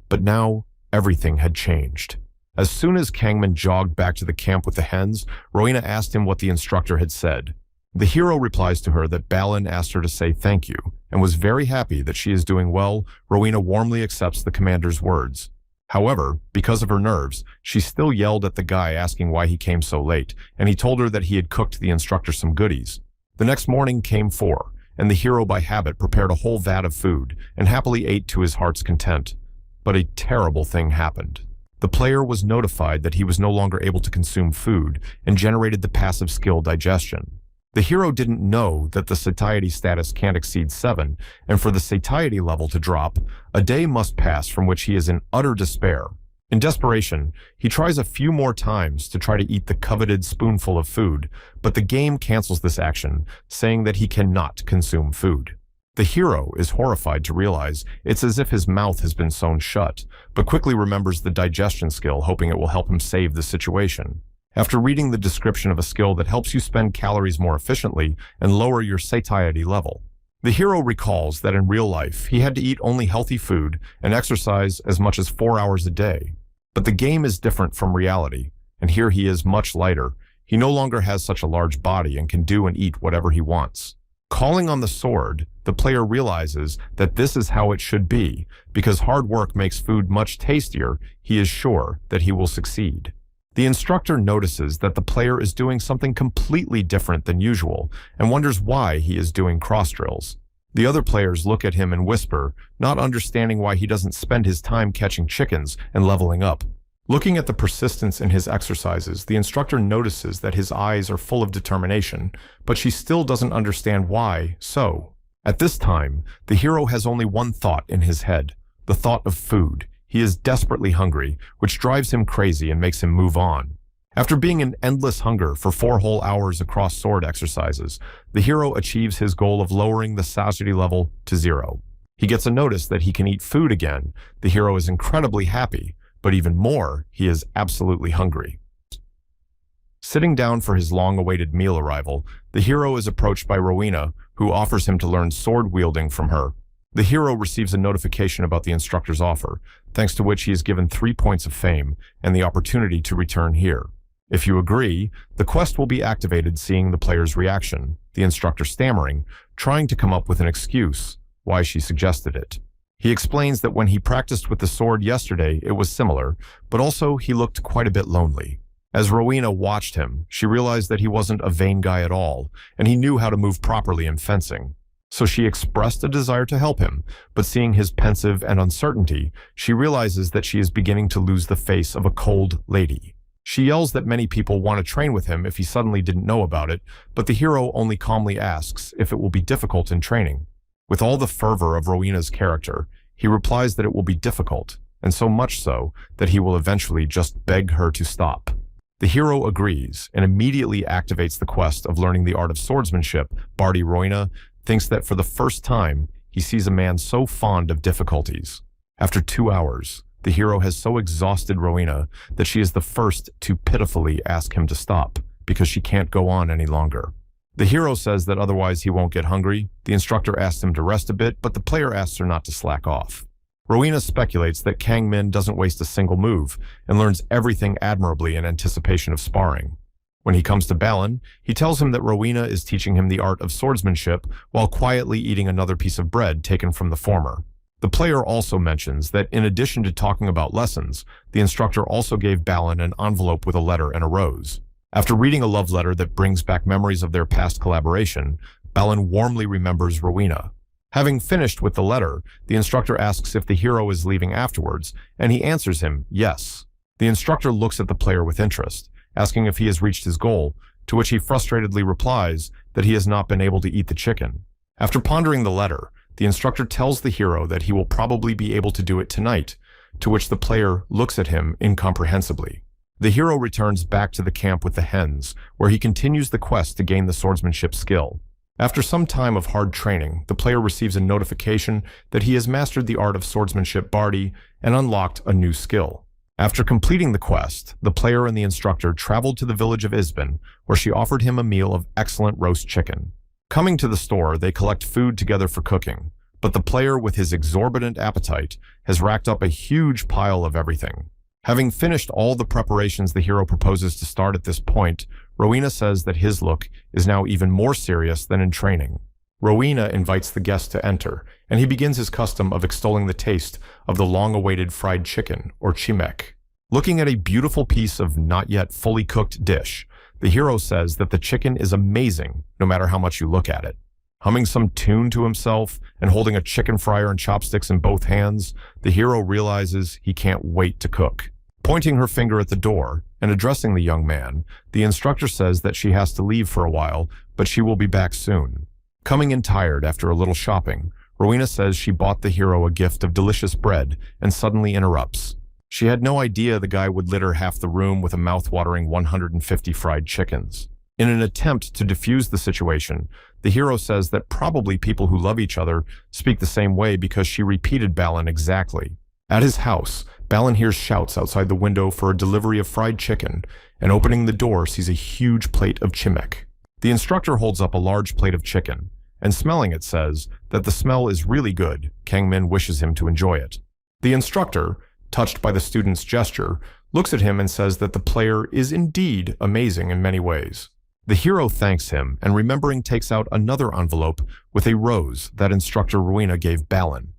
But now, everything had changed. As soon as Kangman jogged back to the camp with the hens, Rowena asked him what the instructor had said. The hero replies to her that Balin asked her to say thank you, and was very happy that she is doing well. Rowena warmly accepts the commander's words. However, because of her nerves, she still yelled at the guy asking why he came so late, and he told her that he had cooked the instructor some goodies. The next morning came 4, and the hero by habit prepared a whole vat of food and happily ate to his heart's content. But a terrible thing happened. The player was notified that he was no longer able to consume food and generated the passive skill digestion. The hero didn't know that the satiety status can't exceed 7, and for the satiety level to drop, a day must pass from which he is in utter despair. In desperation, he tries a few more times to try to eat the coveted spoonful of food, but the game cancels this action, saying that he cannot consume food. The hero is horrified to realize it's as if his mouth has been sewn shut, but quickly remembers the digestion skill, hoping it will help him save the situation. After reading the description of a skill that helps you spend calories more efficiently and lower your satiety level, the hero recalls that in real life he had to eat only healthy food and exercise as much as 4 hours a day. But the game is different from reality, and here he is much lighter. He no longer has such a large body and can do and eat whatever he wants. Calling on the sword, the player realizes that this is how it should be. Because hard work makes food much tastier, he is sure that he will succeed. The instructor notices that the player is doing something completely different than usual and wonders why he is doing cross drills. The other players look at him and whisper, not understanding why he doesn't spend his time catching chickens and leveling up. Looking at the persistence in his exercises, the instructor notices that his eyes are full of determination, but she still doesn't understand why so. At this time, the hero has only one thought in his head, the thought of food. He is desperately hungry, which drives him crazy and makes him move on. After being in endless hunger for 4 whole hours across sword exercises, the hero achieves his goal of lowering the satiety level to 0. He gets a notice that he can eat food again. The hero is incredibly happy, but even more, he is absolutely hungry. Sitting down for his long-awaited meal arrival, the hero is approached by Rowena, who offers him to learn sword-wielding from her. The hero receives a notification about the instructor's offer, thanks to which he is given 3 points of fame and the opportunity to return here. If you agree, the quest will be activated seeing the player's reaction, the instructor stammering, trying to come up with an excuse why she suggested it. He explains that when he practiced with the sword yesterday, it was similar, but also he looked quite a bit lonely. As Rowena watched him, she realized that he wasn't a vain guy at all, and he knew how to move properly in fencing. So she expressed a desire to help him, but seeing his pensive and uncertainty, she realizes that she is beginning to lose the face of a cold lady. She yells that many people want to train with him if he suddenly didn't know about it, but the hero only calmly asks if it will be difficult in training. With all the fervor of Rowena's character, he replies that it will be difficult, and so much so that he will eventually just beg her to stop. The hero agrees and immediately activates the quest of learning the art of swordsmanship. Barty Rowena thinks that for the first time, he sees a man so fond of difficulties. After 2 hours, the hero has so exhausted Rowena that she is the first to pitifully ask him to stop because she can't go on any longer. The hero says that otherwise he won't get hungry. The instructor asks him to rest a bit, but the player asks her not to slack off. Rowena speculates that Kang Min doesn't waste a single move and learns everything admirably in anticipation of sparring. When he comes to Balin, he tells him that Rowena is teaching him the art of swordsmanship while quietly eating another piece of bread taken from the former. The player also mentions that in addition to talking about lessons, the instructor also gave Balin an envelope with a letter and a rose. After reading a love letter that brings back memories of their past collaboration, Balin warmly remembers Rowena. Having finished with the letter, the instructor asks if the hero is leaving afterwards, and he answers him, yes. The instructor looks at the player with interest, asking if he has reached his goal, to which he frustratedly replies that he has not been able to eat the chicken. After pondering the letter, the instructor tells the hero that he will probably be able to do it tonight, to which the player looks at him incomprehensibly. The hero returns back to the camp with the hens, where he continues the quest to gain the swordsmanship skill. After some time of hard training, the player receives a notification that he has mastered the art of swordsmanship Barty and unlocked a new skill. After completing the quest, the player and the instructor traveled to the village of Isbin, where she offered him a meal of excellent roast chicken. Coming to the store, they collect food together for cooking, but the player, with his exorbitant appetite, has racked up a huge pile of everything. Having finished all the preparations the hero proposes to start at this point, Rowena says that his look is now even more serious than in training. Rowena invites the guest to enter, and he begins his custom of extolling the taste of the long-awaited fried chicken, or chimek. Looking at a beautiful piece of not yet fully cooked dish, the hero says that the chicken is amazing no matter how much you look at it. Humming some tune to himself and holding a chicken fryer and chopsticks in both hands, the hero realizes he can't wait to cook. Pointing her finger at the door and addressing the young man, the instructor says that she has to leave for a while, but she will be back soon. Coming in tired after a little shopping, Rowena says she bought the hero a gift of delicious bread and suddenly interrupts. She had no idea the guy would litter half the room with a mouth-watering 150 fried chickens. In an attempt to defuse the situation, the hero says that probably people who love each other speak the same way because she repeated Balin exactly. At his house, Balin hears shouts outside the window for a delivery of fried chicken, and opening the door sees a huge plate of chimek. The instructor holds up a large plate of chicken, and smelling it says that the smell is really good. Kang Min wishes him to enjoy it. The instructor, touched by the student's gesture, looks at him and says that the player is indeed amazing in many ways. The hero thanks him and remembering takes out another envelope with a rose that instructor Rowena gave Balin.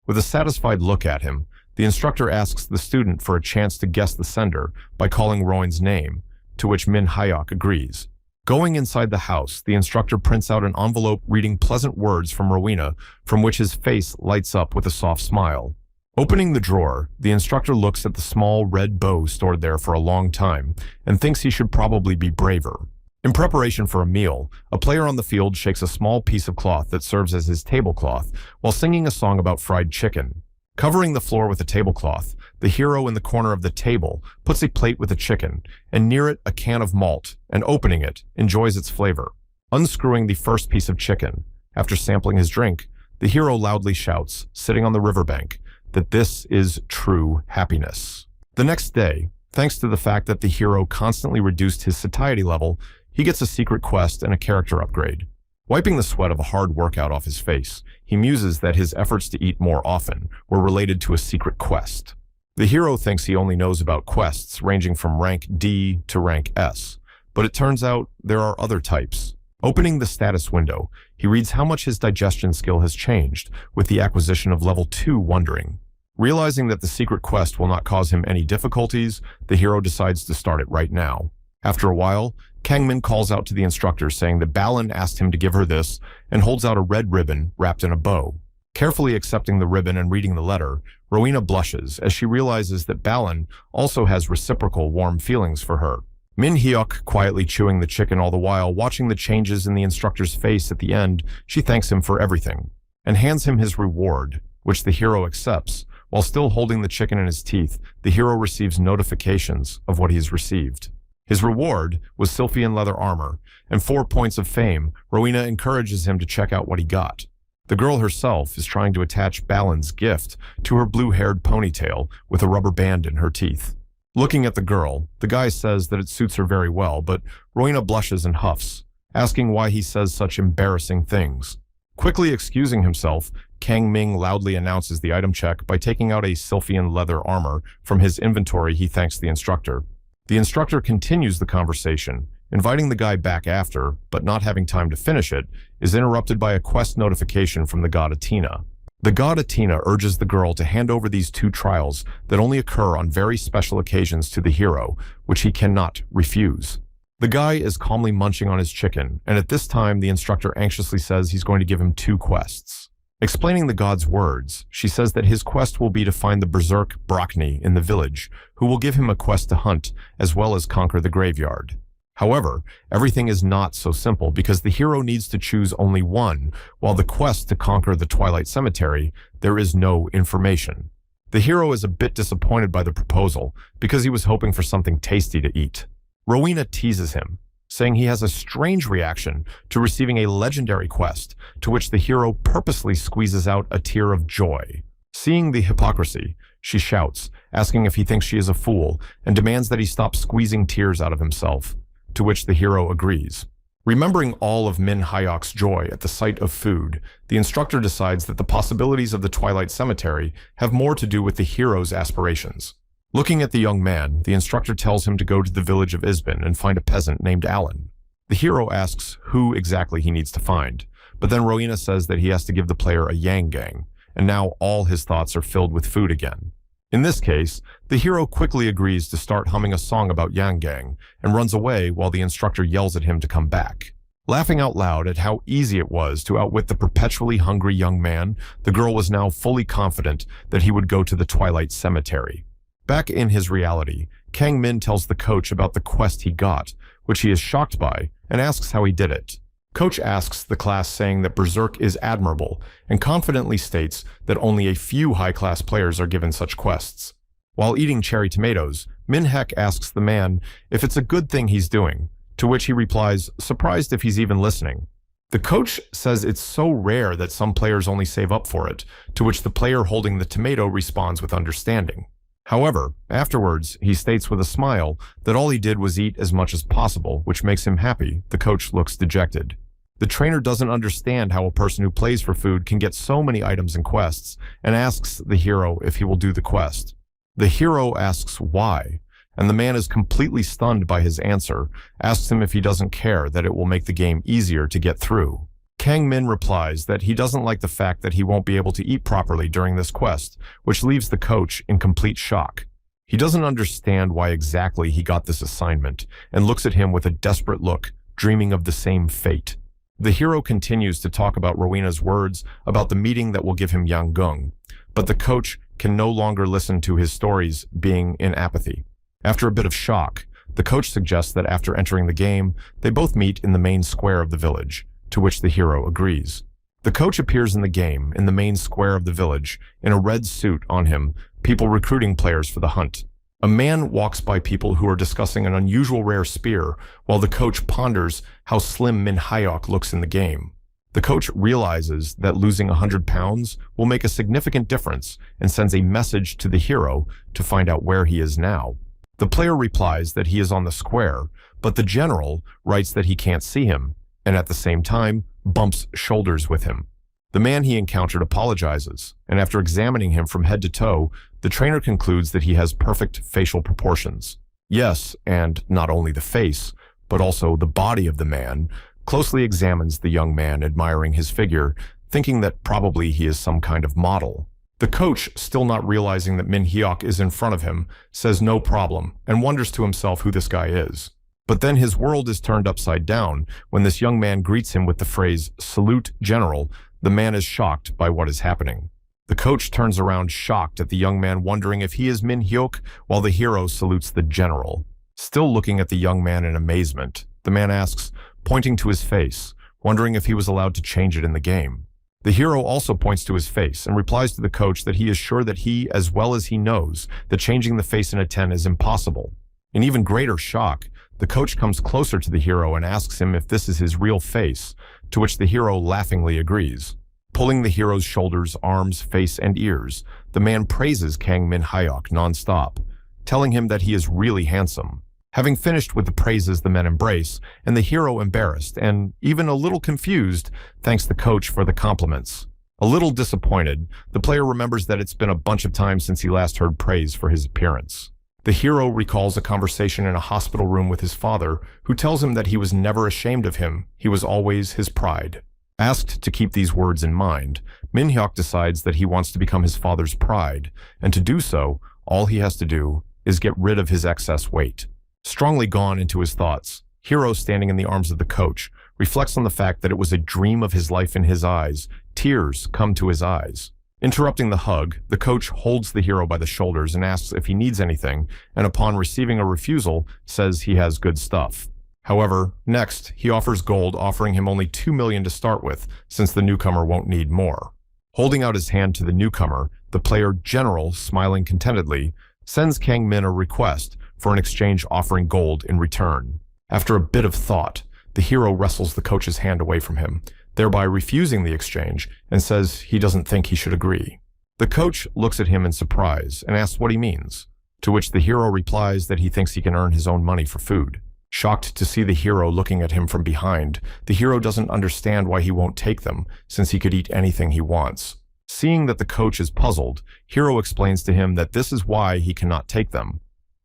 With a satisfied look at him, the instructor asks the student for a chance to guess the sender by calling Rowan's name, to which Min Hyok agrees. Going inside the house, the instructor prints out an envelope reading pleasant words from Rowena, from which his face lights up with a soft smile. Opening the drawer, the instructor looks at the small red bow stored there for a long time and thinks he should probably be braver. In preparation for a meal, a player on the field shakes a small piece of cloth that serves as his tablecloth while singing a song about fried chicken. Covering the floor with a tablecloth, the hero in the corner of the table puts a plate with a chicken, and near it a can of malt, and opening it, enjoys its flavor. Unscrewing the first piece of chicken, after sampling his drink, the hero loudly shouts, sitting on the riverbank, that this is true happiness. The next day, thanks to the fact that the hero constantly reduced his satiety level, he gets a secret quest and a character upgrade. Wiping the sweat of a hard workout off his face, he muses that his efforts to eat more often were related to a secret quest. The hero thinks he only knows about quests ranging from rank D to rank S, but it turns out there are other types. Opening the status window, he reads how much his digestion skill has changed with the acquisition of level 2 Wondering. Realizing that the secret quest will not cause him any difficulties, the hero decides to start it right now. After a while, Kangmin calls out to the instructor saying that Balin asked him to give her this and holds out a red ribbon wrapped in a bow. Carefully accepting the ribbon and reading the letter, Rowena blushes as she realizes that Balin also has reciprocal warm feelings for her. Min Hyuk quietly chewing the chicken all the while, watching the changes in the instructor's face at the end, she thanks him for everything and hands him his reward, which the hero accepts. While still holding the chicken in his teeth, the hero receives notifications of what he has received. His reward was Sylphian leather armor, and 4 points of fame. Rowena encourages him to check out what he got. The girl herself is trying to attach Balin's gift to her blue-haired ponytail with a rubber band in her teeth. Looking at the girl, the guy says that it suits her very well, but Rowena blushes and huffs, asking why he says such embarrassing things. Quickly excusing himself, Kang Ming loudly announces the item check by taking out a Sylphian leather armor from his inventory. He thanks the instructor. The instructor continues the conversation, inviting the guy back after, but not having time to finish it, is interrupted by a quest notification from the god Athena. The god Athena urges the girl to hand over these 2 trials that only occur on very special occasions to the hero, which he cannot refuse. The guy is calmly munching on his chicken, and at this time the instructor anxiously says he's going to give him 2 quests. Explaining the god's words, she says that his quest will be to find the berserk Brachni in the village, who will give him a quest to hunt, as well as conquer the graveyard. However, everything is not so simple because the hero needs to choose only one, while the quest to conquer the Twilight Cemetery, there is no information. The hero is a bit disappointed by the proposal because he was hoping for something tasty to eat. Rowena teases him, saying he has a strange reaction to receiving a legendary quest, to which the hero purposely squeezes out a tear of joy. Seeing the hypocrisy, she shouts, asking if he thinks she is a fool, and demands that he stop squeezing tears out of himself, to which the hero agrees. Remembering all of Min Hyuk's joy at the sight of food, the instructor decides that the possibilities of the Twilight Cemetery have more to do with the hero's aspirations. Looking at the young man, the instructor tells him to go to the village of Isbin and find a peasant named Alan. The hero asks who exactly he needs to find, but then Rowena says that he has to give the player a yang gang, and now all his thoughts are filled with food again. In this case, the hero quickly agrees to start humming a song about yang gang and runs away while the instructor yells at him to come back. Laughing out loud at how easy it was to outwit the perpetually hungry young man, the girl was now fully confident that he would go to the Twilight Cemetery. Back in his reality, Kang Min tells the coach about the quest he got, which he is shocked by, and asks how he did it. Coach asks the class saying that Berserk is admirable, and confidently states that only a few high-class players are given such quests. While eating cherry tomatoes, Min Hek asks the man if it's a good thing he's doing, to which he replies, surprised if he's even listening. The coach says it's so rare that some players only save up for it, to which the player holding the tomato responds with understanding. However, afterwards, he states with a smile that all he did was eat as much as possible, which makes him happy. The coach looks dejected. The trainer doesn't understand how a person who plays for food can get so many items and quests, and asks the hero if he will do the quest. The hero asks why, and the man is completely stunned by his answer, asks him if he doesn't care that it will make the game easier to get through. Kang Min replies that he doesn't like the fact that he won't be able to eat properly during this quest, which leaves the coach in complete shock. He doesn't understand why exactly he got this assignment, and looks at him with a desperate look, dreaming of the same fate. The hero continues to talk about Rowena's words about the meeting that will give him Yang Gung, but the coach can no longer listen to his stories, being in apathy. After a bit of shock, the coach suggests that after entering the game, they both meet in the main square of the village, to which the hero agrees. The coach appears in the game, in the main square of the village, in a red suit on him, people recruiting players for the hunt. A man walks by people who are discussing an unusual rare spear, while the coach ponders how slim Min Hyuk looks in the game. The coach realizes that losing 100 pounds will make a significant difference and sends a message to the hero to find out where he is now. The player replies that he is on the square, but the general writes that he can't see him, and at the same time bumps shoulders with him. The man he encountered apologizes, and after examining him from head to toe, the trainer concludes that he has perfect facial proportions. Yes, and not only the face, but also the body of the man, closely examines the young man, admiring his figure, thinking that probably he is some kind of model. The coach, still not realizing that Min Hyuk is in front of him, says no problem, and wonders to himself who this guy is. But then his world is turned upside down when this young man greets him with the phrase, "Salute, General." The man is shocked by what is happening. The coach turns around shocked at the young man, wondering if he is Min Hyuk, while the hero salutes the general. Still looking at the young man in amazement, the man asks, pointing to his face, wondering if he was allowed to change it in the game. The hero also points to his face and replies to the coach that he is sure that he, as well as he knows, that changing the face in a 10 is impossible. In even greater shock, the coach comes closer to the hero and asks him if this is his real face, to which the hero laughingly agrees. Pulling the hero's shoulders, arms, face, and ears, the man praises Kang Min Hyuk non-stop, telling him that he is really handsome. Having finished with the praises, the men embrace, and the hero, embarrassed and even a little confused, thanks the coach for the compliments. A little disappointed, the player remembers that it's been a bunch of time since he last heard praise for his appearance. The hero recalls a conversation in a hospital room with his father, who tells him that he was never ashamed of him, he was always his pride. Asked to keep these words in mind, Min Hyuk decides that he wants to become his father's pride, and to do so, all he has to do is get rid of his excess weight. Strongly gone into his thoughts, Hero, standing in the arms of the coach, reflects on the fact that it was a dream of his life in his eyes. Tears come to his eyes. Interrupting the hug, the coach holds the hero by the shoulders and asks if he needs anything, and upon receiving a refusal, says he has good stuff. However, next, he offers gold, offering him only 2 million to start with, since the newcomer won't need more. Holding out his hand to the newcomer, the player General, smiling contentedly, sends Kang Min a request for an exchange offering gold in return. After a bit of thought, the hero wrestles the coach's hand away from him, thereby refusing the exchange and says he doesn't think he should agree. The coach looks at him in surprise and asks what he means, to which the hero replies that he thinks he can earn his own money for food. Shocked to see the hero looking at him from behind, the hero doesn't understand why he won't take them, since he could eat anything he wants. Seeing that the coach is puzzled, Hero explains to him that this is why he cannot take them.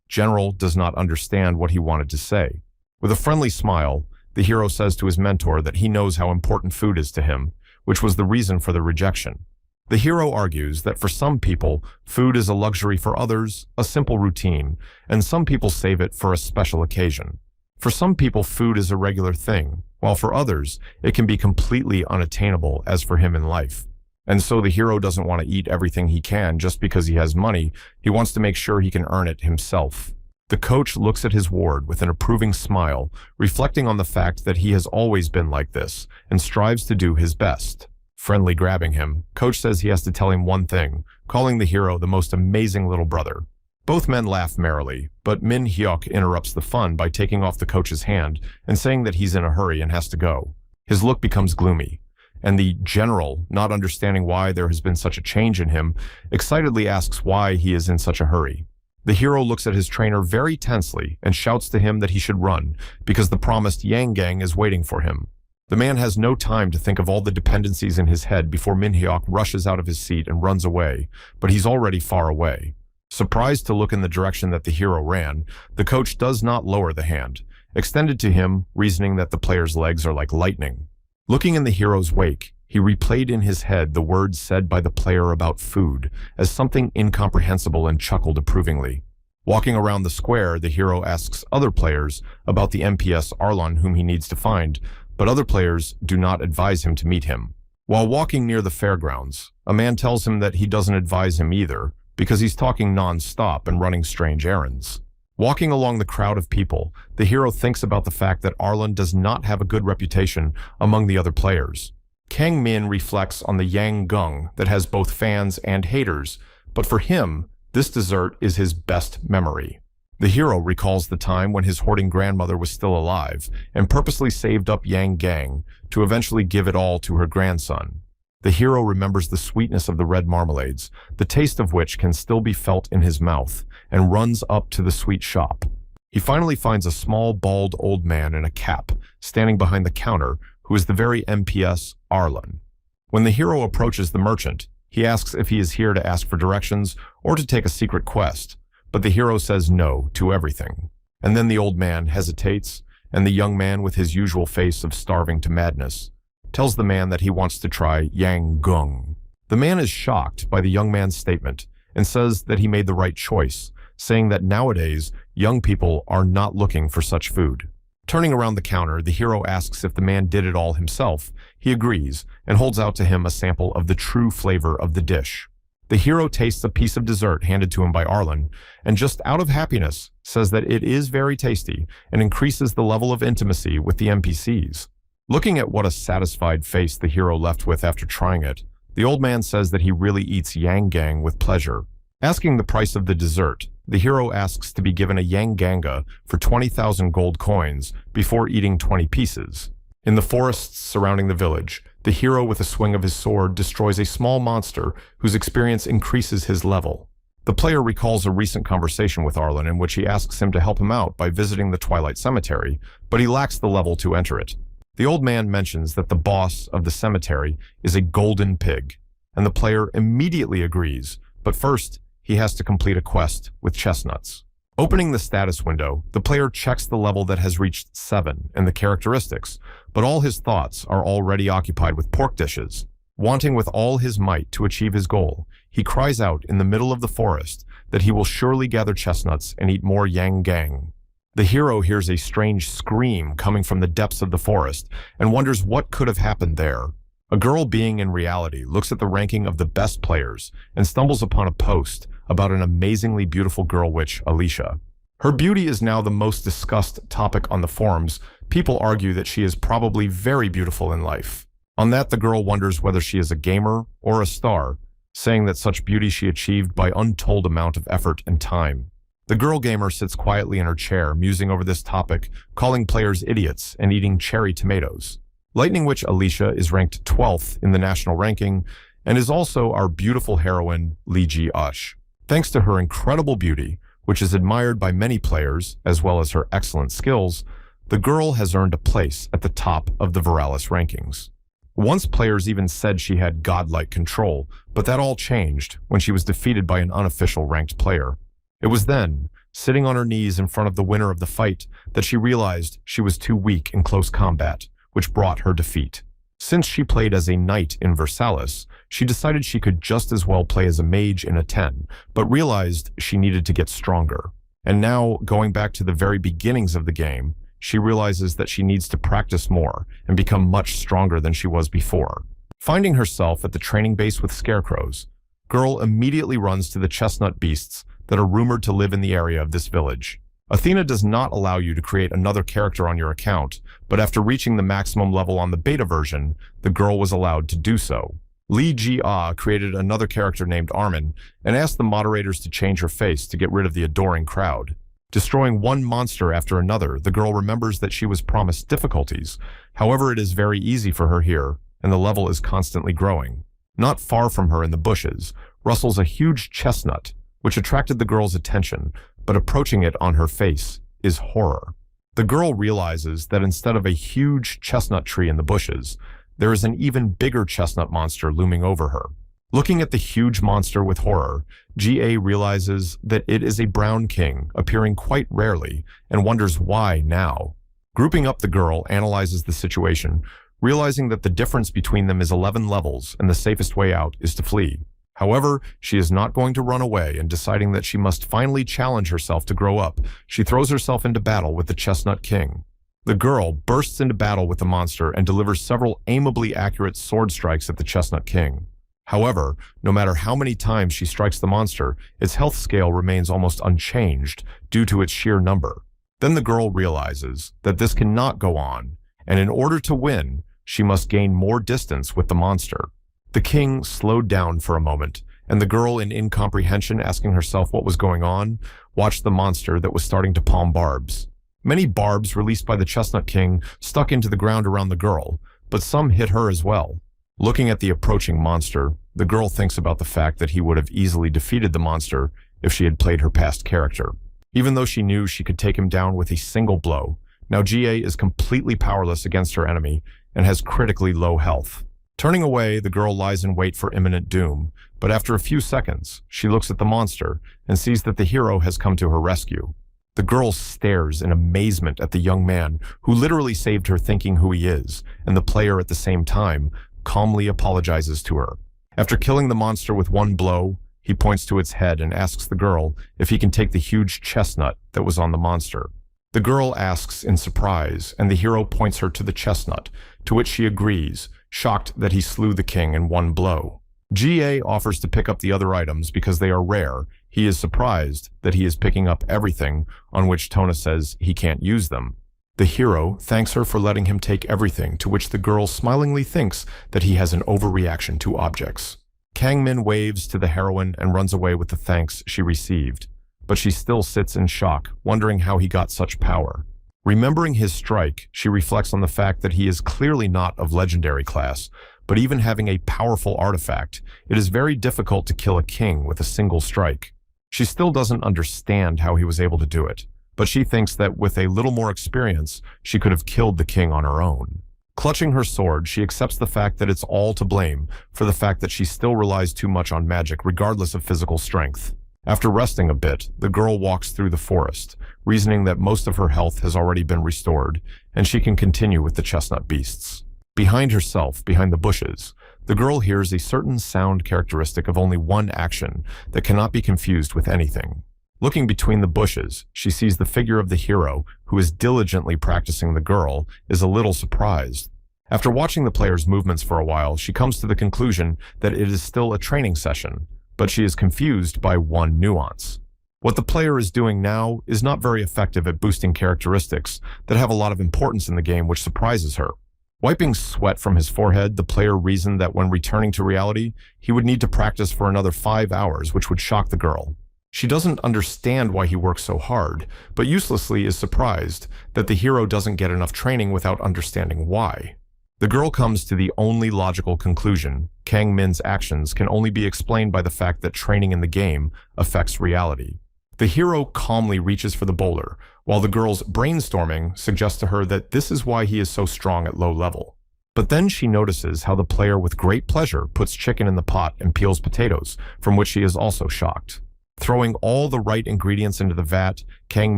General does not understand what he wanted to say. With a friendly smile, the hero says to his mentor that he knows how important food is to him, which was the reason for the rejection. The hero argues that for some people, food is a luxury, for others, a simple routine, and some people save it for a special occasion. For some people, food is a regular thing, while for others, it can be completely unattainable, as for him in life. And so the hero doesn't want to eat everything he can just because he has money. He wants to make sure he can earn it himself. The coach looks at his ward with an approving smile, reflecting on the fact that he has always been like this and strives to do his best. Friendly grabbing him, coach says he has to tell him one thing, calling the hero the most amazing little brother. Both men laugh merrily, but Min Hyuk interrupts the fun by taking off the coach's hand and saying that he's in a hurry and has to go. His look becomes gloomy, and the general, not understanding why there has been such a change in him, excitedly asks why he is in such a hurry. The hero looks at his trainer very tensely and shouts to him that he should run, because the promised Yang Gang is waiting for him. The man has no time to think of all the dependencies in his head before Min Hyuk rushes out of his seat and runs away, but he's already far away. Surprised to look in the direction that the hero ran, the coach does not lower the hand, extended to him, reasoning that the player's legs are like lightning. Looking in the hero's wake, he replayed in his head the words said by the player about food as something incomprehensible and chuckled approvingly. Walking around the square, the hero asks other players about the MPS Arlon whom he needs to find, but other players do not advise him to meet him. While walking near the fairgrounds, a man tells him that he doesn't advise him either, because he's talking non-stop and running strange errands. Walking along the crowd of people, the hero thinks about the fact that Arlen does not have a good reputation among the other players. Kang Min reflects on the Yang Gung that has both fans and haters, but for him, this dessert is his best memory. The hero recalls the time when his hoarding grandmother was still alive and purposely saved up Yang Gang to eventually give it all to her grandson. The hero remembers the sweetness of the red marmalades, the taste of which can still be felt in his mouth, and runs up to the sweet shop. He finally finds a small, bald old man in a cap, standing behind the counter, who is the very MPS Arlen. When the hero approaches the merchant, he asks if he is here to ask for directions or to take a secret quest, but the hero says no to everything. And then the old man hesitates, and the young man, with his usual face of starving to madness, tells the man that he wants to try Yang Gung. The man is shocked by the young man's statement and says that he made the right choice, saying that nowadays young people are not looking for such food. Turning around the counter, the hero asks if the man did it all himself. He agrees and holds out to him a sample of the true flavor of the dish. The hero tastes a piece of dessert handed to him by Arlen, and just out of happiness says that it is very tasty and increases the level of intimacy with the NPCs. Looking at what a satisfied face the hero left with after trying it, the old man says that he really eats Yang Gang with pleasure. Asking the price of the dessert, the hero asks to be given a Yang Ganga for 20,000 gold coins before eating 20 pieces. In the forests surrounding the village, the hero with a swing of his sword destroys a small monster whose experience increases his level. The player recalls a recent conversation with Arlen in which he asks him to help him out by visiting the Twilight Cemetery, but he lacks the level to enter it. The old man mentions that the boss of the cemetery is a golden pig, and the player immediately agrees, but first, he has to complete a quest with chestnuts. Opening the status window, the player checks the level that has reached 7 and the characteristics, but all his thoughts are already occupied with pork dishes. Wanting with all his might to achieve his goal, he cries out in the middle of the forest that he will surely gather chestnuts and eat more Yang Gang. The hero hears a strange scream coming from the depths of the forest and wonders what could have happened there. A girl being in reality looks at the ranking of the best players and stumbles upon a post about an amazingly beautiful girl witch, Alicia. Her beauty is now the most discussed topic on the forums. People argue that she is probably very beautiful in life. On that, the girl wonders whether she is a gamer or a star, saying that such beauty she achieved by untold amount of effort and time. The girl gamer sits quietly in her chair, musing over this topic, calling players idiots and eating cherry tomatoes. Lightning Witch Alicia is ranked 12th in the national ranking and is also our beautiful heroine, Li Ji Ush. Thanks to her incredible beauty, which is admired by many players, as well as her excellent skills, the girl has earned a place at the top of the Viralis rankings. Once players even said she had godlike control, but that all changed when she was defeated by an unofficial ranked player. It was then, sitting on her knees in front of the winner of the fight, that she realized she was too weak in close combat, which brought her defeat. Since she played as a knight in Versailles, she decided she could just as well play as a mage in a 10, but realized she needed to get stronger. And now, going back to the very beginnings of the game, she realizes that she needs to practice more and become much stronger than she was before. Finding herself at the training base with scarecrows, Girl immediately runs to the chestnut beasts that are rumored to live in the area of this village. Athena does not allow you to create another character on your account, but after reaching the maximum level on the beta version, the girl was allowed to do so. Li Ji-ah created another character named Armin and asked the moderators to change her face to get rid of the adoring crowd. Destroying one monster after another, the girl remembers that she was promised difficulties. However, it is very easy for her here, and the level is constantly growing. Not far from her in the bushes, rustles a huge chestnut, which attracted the girl's attention, but approaching it on her face is horror. The girl realizes that instead of a huge chestnut tree in the bushes, there is an even bigger chestnut monster looming over her. Looking at the huge monster with horror, GA realizes that it is a brown king, appearing quite rarely, and wonders why now. Grouping up the girl analyzes the situation, realizing that the difference between them is 11 levels and the safest way out is to flee. However, she is not going to run away, and deciding that she must finally challenge herself to grow up, she throws herself into battle with the Chestnut King. The girl bursts into battle with the monster and delivers several aimably accurate sword strikes at the Chestnut King. However, no matter how many times she strikes the monster, its health scale remains almost unchanged due to its sheer number. Then the girl realizes that this cannot go on, and in order to win, she must gain more distance with the monster. The king slowed down for a moment, and the girl, in incomprehension, asking herself what was going on, watched the monster that was starting to palm barbs. Many barbs released by the Chestnut King stuck into the ground around the girl, but some hit her as well. Looking at the approaching monster, the girl thinks about the fact that he would have easily defeated the monster if she had played her past character. Even though she knew she could take him down with a single blow, now GA is completely powerless against her enemy and has critically low health. Turning away, the girl lies in wait for imminent doom, but after a few seconds, she looks at the monster and sees that the hero has come to her rescue. The girl stares in amazement at the young man who literally saved her, thinking who he is, and the player at the same time calmly apologizes to her. After killing the monster with one blow, he points to its head and asks the girl if he can take the huge chestnut that was on the monster. The girl asks in surprise, and the hero points her to the chestnut, to which she agrees, shocked that he slew the king in one blow. GA offers to pick up the other items because they are rare. He is surprised that he is picking up everything, on which Tona says he can't use them. The hero thanks her for letting him take everything, to which the girl smilingly thinks that he has an overreaction to objects. Kangmin waves to the heroine and runs away with the thanks she received, but she still sits in shock, wondering how he got such power. Remembering his strike, she reflects on the fact that he is clearly not of legendary class, but even having a powerful artifact, it is very difficult to kill a king with a single strike. She still doesn't understand how he was able to do it, but she thinks that with a little more experience, she could have killed the king on her own. Clutching her sword, she accepts the fact that it's all to blame for the fact that she still relies too much on magic regardless of physical strength. After resting a bit, the girl walks through the forest, reasoning that most of her health has already been restored, and she can continue with the chestnut beasts. Behind herself, behind the bushes, the girl hears a certain sound characteristic of only one action that cannot be confused with anything. Looking between the bushes, she sees the figure of the hero, who is diligently practicing. The girl is a little surprised. After watching the player's movements for a while, she comes to the conclusion that it is still a training session, but she is confused by one nuance. What the player is doing now is not very effective at boosting characteristics that have a lot of importance in the game, which surprises her. Wiping sweat from his forehead, the player reasoned that when returning to reality, he would need to practice for another 5 hours, which would shock the girl. She doesn't understand why he works so hard, but uselessly is surprised that the hero doesn't get enough training without understanding why. The girl comes to the only logical conclusion: Kang Min's actions can only be explained by the fact that training in the game affects reality. The hero calmly reaches for the boulder, while the girl's brainstorming suggests to her that this is why he is so strong at low level. But then she notices how the player with great pleasure puts chicken in the pot and peels potatoes, from which she is also shocked. Throwing all the right ingredients into the vat, Kang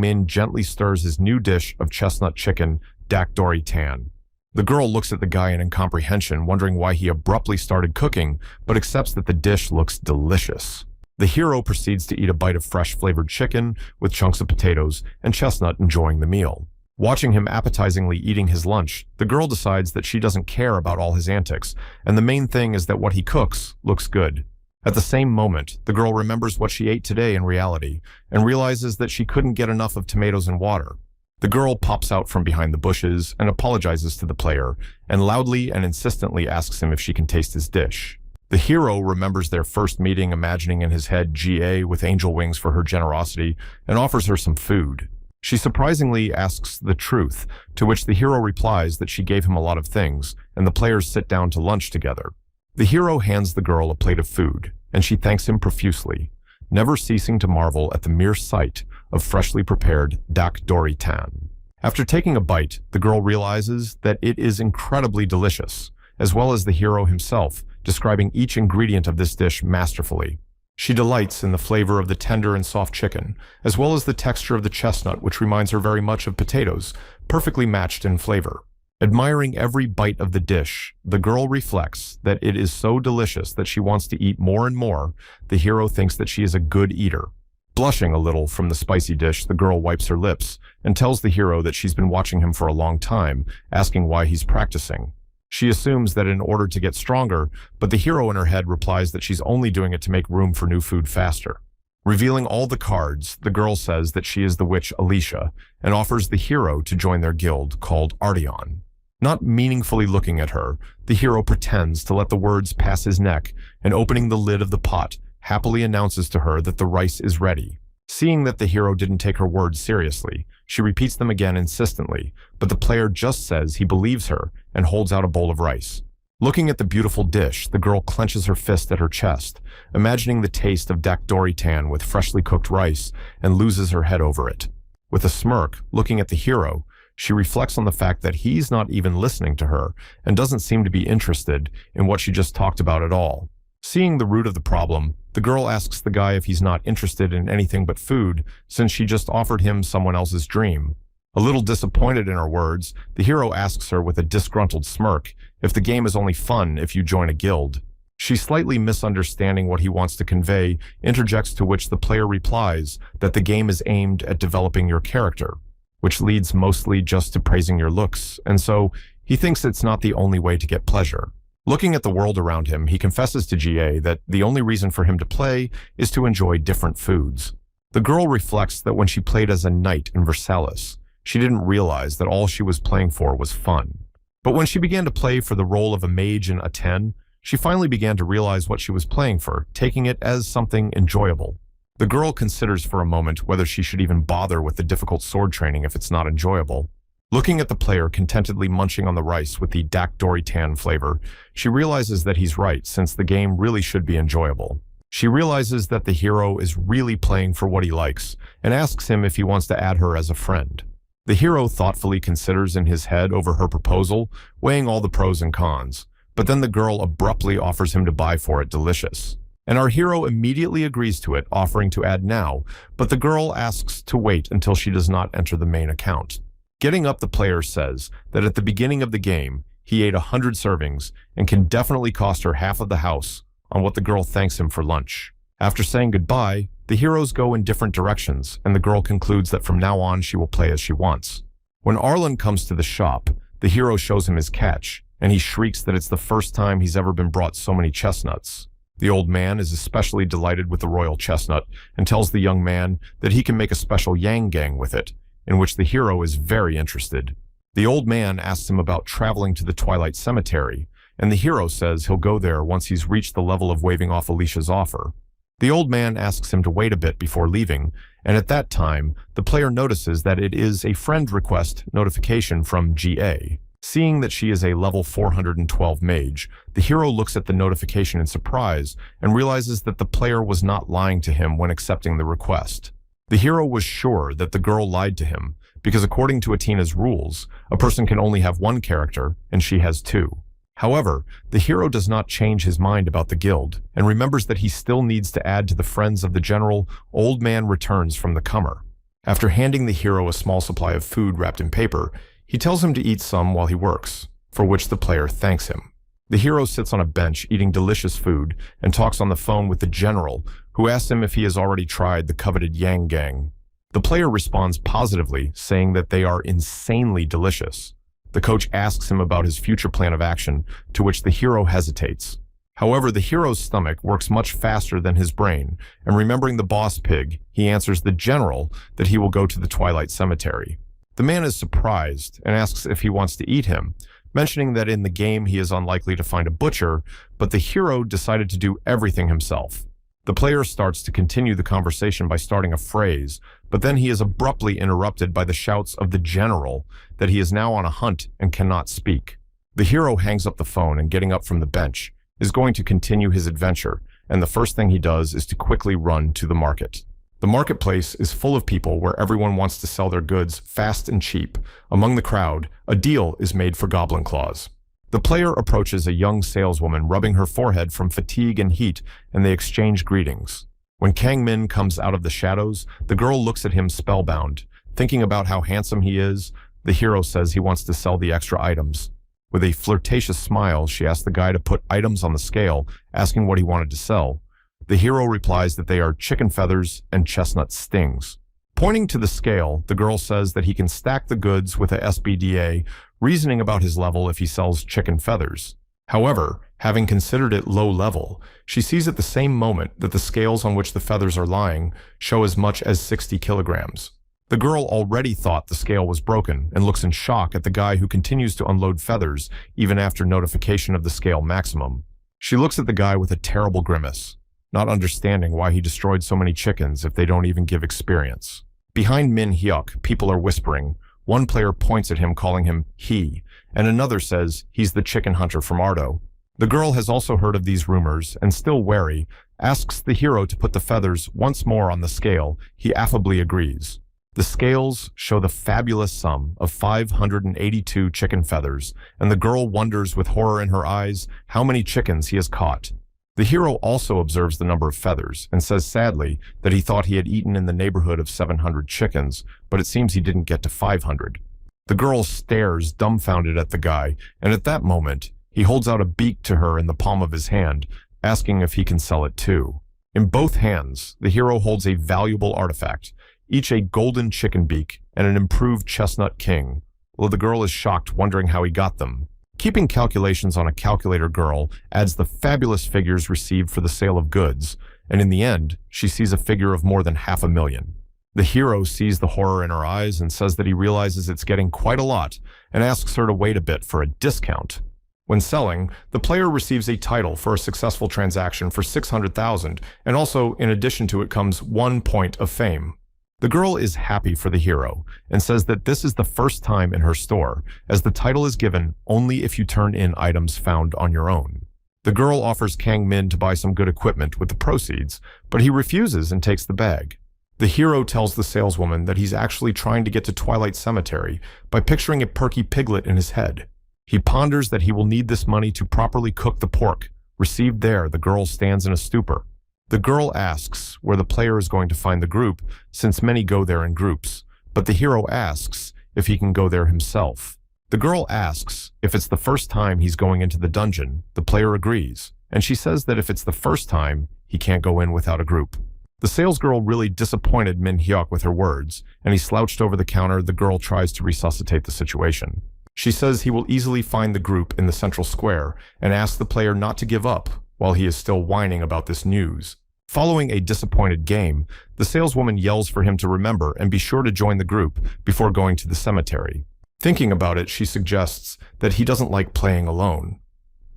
Min gently stirs his new dish of chestnut chicken, dak dori tan. The girl looks at the guy in incomprehension, wondering why he abruptly started cooking, but accepts that the dish looks delicious. The hero proceeds to eat a bite of fresh flavored chicken with chunks of potatoes and Chestnut enjoying the meal. Watching him appetizingly eating his lunch, the girl decides that she doesn't care about all his antics, and the main thing is that what he cooks looks good. At the same moment, the girl remembers what she ate today in reality and realizes that she couldn't get enough of tomatoes and water. The girl pops out from behind the bushes and apologizes to the player, and loudly and insistently asks him if she can taste his dish. The hero remembers their first meeting, imagining in his head GA with angel wings for her generosity, and offers her some food. She surprisingly asks the truth, to which the hero replies that she gave him a lot of things, and the players sit down to lunch together. The hero hands the girl a plate of food, and she thanks him profusely, never ceasing to marvel at the mere sight of freshly prepared dak dori tan. After taking a bite, the girl realizes that it is incredibly delicious, as well as the hero himself, describing each ingredient of this dish masterfully. She delights in the flavor of the tender and soft chicken, as well as the texture of the chestnut, which reminds her very much of potatoes, perfectly matched in flavor. Admiring every bite of the dish, the girl reflects that it is so delicious that she wants to eat more and more. The hero thinks that she is a good eater. Blushing a little from the spicy dish, the girl wipes her lips and tells the hero that she's been watching him for a long time, asking why he's practicing. She assumes that in order to get stronger, but the hero in her head replies that she's only doing it to make room for new food faster. Revealing all the cards, the girl says that she is the witch Alicia and offers the hero to join their guild called Ardeon. Not meaningfully looking at her, the hero pretends to let the words pass his neck and opening the lid of the pot, happily announces to her that the rice is ready. Seeing that the hero didn't take her words seriously, she repeats them again insistently, but the player just says he believes her and holds out a bowl of rice. Looking at the beautiful dish, the girl clenches her fist at her chest, imagining the taste of dakdoritan with freshly cooked rice, and loses her head over it. With a smirk, looking at the hero, she reflects on the fact that he's not even listening to her and doesn't seem to be interested in what she just talked about at all. Seeing the root of the problem, the girl asks the guy if he's not interested in anything but food since she just offered him someone else's dream. A little disappointed in her words, the hero asks her with a disgruntled smirk if the game is only fun if you join a guild. She, slightly misunderstanding what he wants to convey, interjects, to which the player replies that the game is aimed at developing your character, which leads mostly just to praising your looks, and so he thinks it's not the only way to get pleasure. Looking at the world around him, he confesses to GA that the only reason for him to play is to enjoy different foods. The girl reflects that when she played as a knight in Versailles, she didn't realize that all she was playing for was fun. But when she began to play for the role of a mage in Aten, she finally began to realize what she was playing for, taking it as something enjoyable. The girl considers for a moment whether she should even bother with the difficult sword training if it's not enjoyable. Looking at the player contentedly munching on the rice with the dakdoritan flavor, she realizes that he's right, since the game really should be enjoyable. She realizes that the hero is really playing for what he likes, and asks him if he wants to add her as a friend. The hero thoughtfully considers in his head over her proposal, weighing all the pros and cons, but then the girl abruptly offers him to buy for it delicious. And our hero immediately agrees to it, offering to add now, but the girl asks to wait until she does not enter the main account. Getting up, the player says that at the beginning of the game, he ate 100 servings and can definitely cost her half of the house, on what the girl thanks him for lunch. After saying goodbye, the heroes go in different directions, and the girl concludes that from now on she will play as she wants. When Arlen comes to the shop, the hero shows him his catch, and he shrieks that it's the first time he's ever been brought so many chestnuts. The old man is especially delighted with the royal chestnut and tells the young man that he can make a special yang gang with it, in which the hero is very interested. The old man asks him about traveling to the Twilight Cemetery, and the hero says he'll go there once he's reached the level of waving off Alicia's offer. The old man asks him to wait a bit before leaving, and at that time, the player notices that it is a friend request notification from GA. Seeing that she is a level 412 mage, the hero looks at the notification in surprise and realizes that the player was not lying to him when accepting the request. The hero was sure that the girl lied to him, because according to Atina's rules, a person can only have one character, and she has two. However, the hero does not change his mind about the guild, and remembers that he still needs to add to the friends of the general. Old man returns from the comer. After handing the hero a small supply of food wrapped in paper, he tells him to eat some while he works, for which the player thanks him. The hero sits on a bench eating delicious food and talks on the phone with the general, who asks him if he has already tried the coveted yang gang. The player responds positively, saying that they are insanely delicious. The coach asks him about his future plan of action, to which the hero hesitates. However, the hero's stomach works much faster than his brain, and remembering the boss pig, he answers the general that he will go to the Twilight Cemetery. The man is surprised and asks if he wants to eat him, mentioning that in the game he is unlikely to find a butcher, but the hero decided to do everything himself. The player starts to continue the conversation by starting a phrase, but then he is abruptly interrupted by the shouts of the general that he is now on a hunt and cannot speak. The hero hangs up the phone and, getting up from the bench, is going to continue his adventure, and the first thing he does is to quickly run to the market. The marketplace is full of people where everyone wants to sell their goods fast and cheap. Among the crowd, a deal is made for goblin claws. The player approaches a young saleswoman rubbing her forehead from fatigue and heat, and they exchange greetings. When Kang Min comes out of the shadows, the girl looks at him spellbound. Thinking about how handsome he is, the hero says he wants to sell the extra items. With a flirtatious smile, she asks the guy to put items on the scale, asking what he wanted to sell. The hero replies that they are chicken feathers and chestnut stings. Pointing to the scale, the girl says that he can stack the goods with a SBDA, reasoning about his level if he sells chicken feathers. However, having considered it low level, she sees at the same moment that the scales on which the feathers are lying show as much as 60 kilograms. The girl already thought the scale was broken and looks in shock at the guy who continues to unload feathers even after notification of the scale maximum. She looks at the guy with a terrible grimace, not understanding why he destroyed so many chickens if they don't even give experience. Behind Min Hyuk, people are whispering. One player points at him calling him he, and another says he's the chicken hunter from Ardo. The girl has also heard of these rumors and, still wary, asks the hero to put the feathers once more on the scale. He affably agrees. The scales show the fabulous sum of 582 chicken feathers, and the girl wonders with horror in her eyes how many chickens he has caught. The hero also observes the number of feathers and says sadly that he thought he had eaten in the neighborhood of 700 chickens, but it seems he didn't get to 500. The girl stares dumbfounded at the guy, and at that moment, he holds out a beak to her in the palm of his hand, asking if he can sell it too. In both hands, the hero holds a valuable artifact, each a golden chicken beak and an improved chestnut king, although the girl is shocked, wondering how he got them. Keeping calculations on a calculator, girl adds the fabulous figures received for the sale of goods, and in the end, she sees a figure of more than 500,000. The hero sees the horror in her eyes and says that he realizes it's getting quite a lot and asks her to wait a bit for a discount. When selling, the player receives a title for a successful transaction for 600,000, and also, in addition to it, comes 1 point of fame. The girl is happy for the hero and says that this is the first time in her store, as the title is given only if you turn in items found on your own. The girl offers Kang Min to buy some good equipment with the proceeds, but he refuses and takes the bag. The hero tells the saleswoman that he's actually trying to get to Twilight Cemetery by picturing a perky piglet in his head. He ponders that he will need this money to properly cook the pork. Received there, the girl stands in a stupor. The girl asks where the player is going to find the group, since many go there in groups, but the hero asks if he can go there himself. The girl asks if it's the first time he's going into the dungeon. The player agrees, and she says that if it's the first time, he can't go in without a group. The salesgirl really disappointed Min Hyuk with her words, and he slouched over the counter. The girl tries to resuscitate the situation. She says he will easily find the group in the central square and asks the player not to give up while he is still whining about this news. Following a disappointed game, the saleswoman yells for him to remember and be sure to join the group before going to the cemetery. Thinking about it, she suggests that he doesn't like playing alone.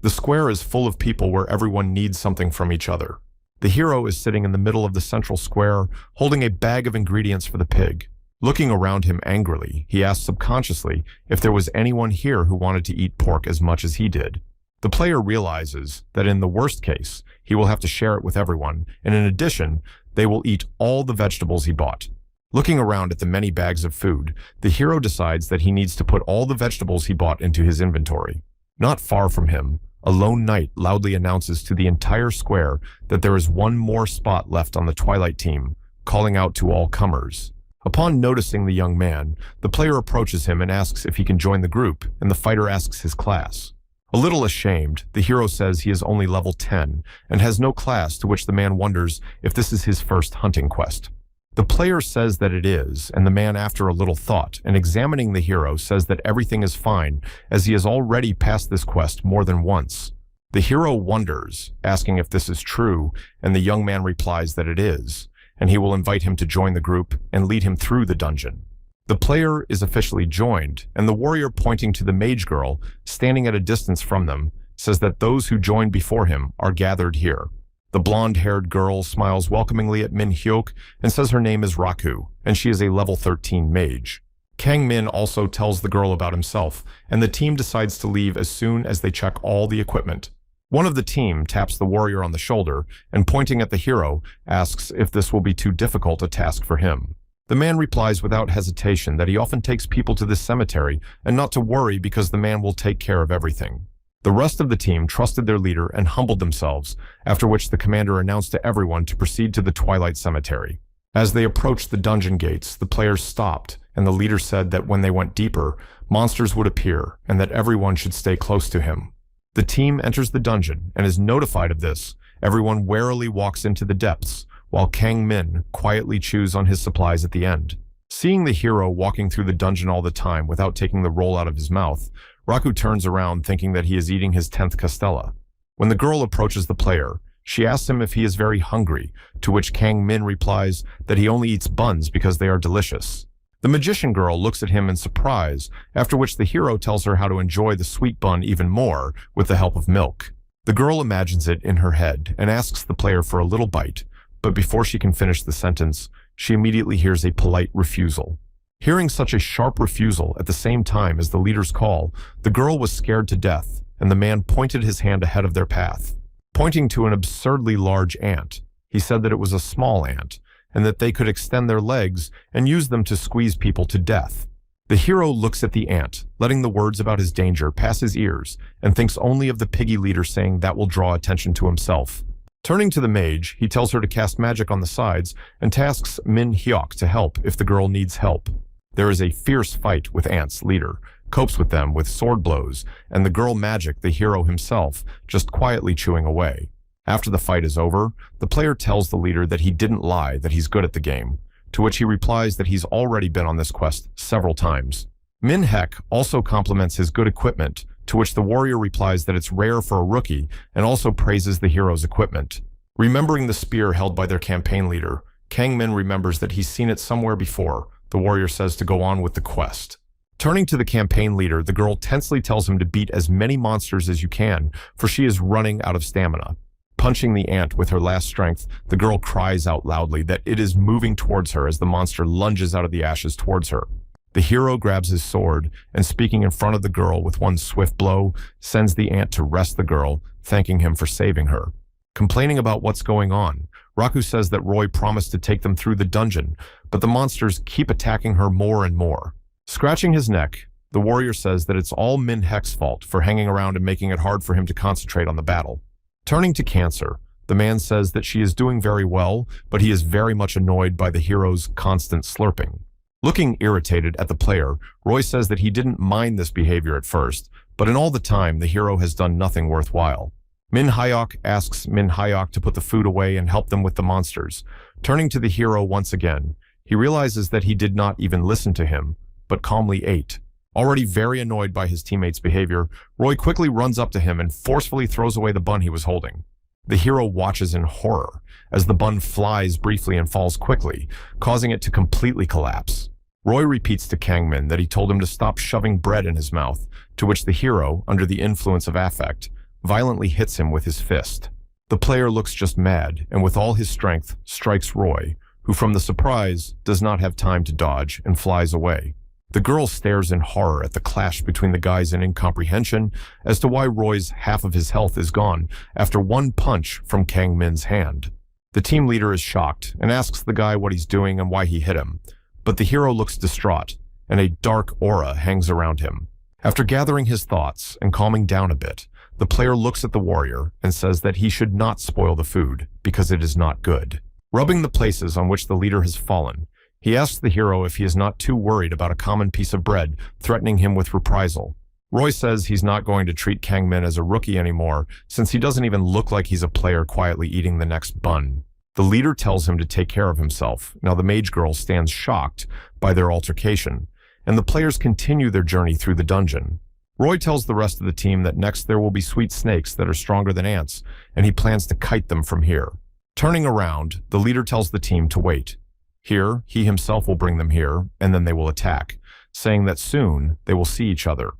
The square is full of people where everyone needs something from each other. The hero is sitting in the middle of the central square, holding a bag of ingredients for the pig. Looking around him angrily, he asks subconsciously if there was anyone here who wanted to eat pork as much as he did. The player realizes that in the worst case, he will have to share it with everyone, and in addition, they will eat all the vegetables he bought. Looking around at the many bags of food, the hero decides that he needs to put all the vegetables he bought into his inventory. Not far from him, a lone knight loudly announces to the entire square that there is one more spot left on the Twilight team, calling out to all comers. Upon noticing the young man, the player approaches him and asks if he can join the group, and the fighter asks his class. A little ashamed, the hero says he is only level 10 and has no class, to which the man wonders if this is his first hunting quest. The player says that it is, and the man, after a little thought and examining the hero, says that everything is fine, as he has already passed this quest more than once. The hero wonders, asking if this is true, and the young man replies that it is, and he will invite him to join the group and lead him through the dungeon. The player is officially joined, and the warrior, pointing to the mage girl, standing at a distance from them, says that those who joined before him are gathered here. The blonde-haired girl smiles welcomingly at Min Hyuk and says her name is Raku, and she is a level 13 mage. Kang Min also tells the girl about himself, and the team decides to leave as soon as they check all the equipment. One of the team taps the warrior on the shoulder and, pointing at the hero, asks if this will be too difficult a task for him. The man replies without hesitation that he often takes people to this cemetery and not to worry because the man will take care of everything. The rest of the team trusted their leader and humbled themselves, after which the commander announced to everyone to proceed to the Twilight Cemetery. As they approached the dungeon gates, the players stopped, and the leader said that when they went deeper, monsters would appear and that everyone should stay close to him. The team enters the dungeon and is notified of this. Everyone warily walks into the depths, while Kang Min quietly chews on his supplies at the end. Seeing the hero walking through the dungeon all the time without taking the roll out of his mouth, Raku turns around thinking that he is eating his 10th castella. When the girl approaches the player, she asks him if he is very hungry, to which Kang Min replies that he only eats buns because they are delicious. The magician girl looks at him in surprise, after which the hero tells her how to enjoy the sweet bun even more with the help of milk. The girl imagines it in her head and asks the player for a little bite, but before she can finish the sentence, she immediately hears a polite refusal. Hearing such a sharp refusal at the same time as the leader's call, the girl was scared to death, and the man pointed his hand ahead of their path. Pointing to an absurdly large ant, he said that it was a small ant, and that they could extend their legs and use them to squeeze people to death. The hero looks at the ant, letting the words about his danger pass his ears, and thinks only of the piggy leader saying that will draw attention to himself. Turning to the mage, he tells her to cast magic on the sides and tasks Min Hyuk to help if the girl needs help. There is a fierce fight with Ant's leader, copes with them with sword blows, and the girl magic the hero himself just quietly chewing away. After the fight is over, the player tells the leader that he didn't lie, that he's good at the game, to which he replies that he's already been on this quest several times. Min Hek also compliments his good equipment, to which the warrior replies that it's rare for a rookie and also praises the hero's equipment. Remembering the spear held by their campaign leader, Kang Min remembers that he's seen it somewhere before. The warrior says to go on with the quest. Turning to the campaign leader, the girl tensely tells him to beat as many monsters as you can, for she is running out of stamina. Punching the ant with her last strength, the girl cries out loudly that it is moving towards her as the monster lunges out of the ashes towards her. The hero grabs his sword and, speaking in front of the girl with one swift blow, sends the ant to rest the girl, thanking him for saving her. Complaining about what's going on, Raku says that Roy promised to take them through the dungeon, but the monsters keep attacking her more and more. Scratching his neck, the warrior says that it's all Min Hek's fault for hanging around and making it hard for him to concentrate on the battle. Turning to Cancer, the man says that she is doing very well, but he is very much annoyed by the hero's constant slurping. Looking irritated at the player, Roy says that he didn't mind this behavior at first, but in all the time the hero has done nothing worthwhile. Min Hyuk asks Min Hyuk to put the food away and help them with the monsters. Turning to the hero once again, he realizes that he did not even listen to him, but calmly ate. Already very annoyed by his teammates' behavior, Roy quickly runs up to him and forcefully throws away the bun he was holding. The hero watches in horror as the bun flies briefly and falls quickly, causing it to completely collapse. Roy repeats to Kang Min that he told him to stop shoving bread in his mouth, to which the hero, under the influence of affect, violently hits him with his fist. The player looks just mad and with all his strength strikes Roy, who from the surprise does not have time to dodge and flies away. The girl stares in horror at the clash between the guys in incomprehension as to why Roy's half of his health is gone after one punch from Kang Min's hand. The team leader is shocked and asks the guy what he's doing and why he hit him, but the hero looks distraught and a dark aura hangs around him. After gathering his thoughts and calming down a bit, the player looks at the warrior and says that he should not spoil the food because it is not good. Rubbing the places on which the leader has fallen, he asks the hero if he is not too worried about a common piece of bread threatening him with reprisal. Roy says he's not going to treat Kang Min as a rookie anymore since he doesn't even look like he's a player quietly eating the next bun. The leader tells him to take care of himself. Now the mage girl stands shocked by their altercation, and the players continue their journey through the dungeon. Roy tells the rest of the team that next there will be sweet snakes that are stronger than ants, and he plans to kite them from here. Turning around, the leader tells the team to wait. Here, he himself will bring them here, and then they will attack, saying that soon they will see each other.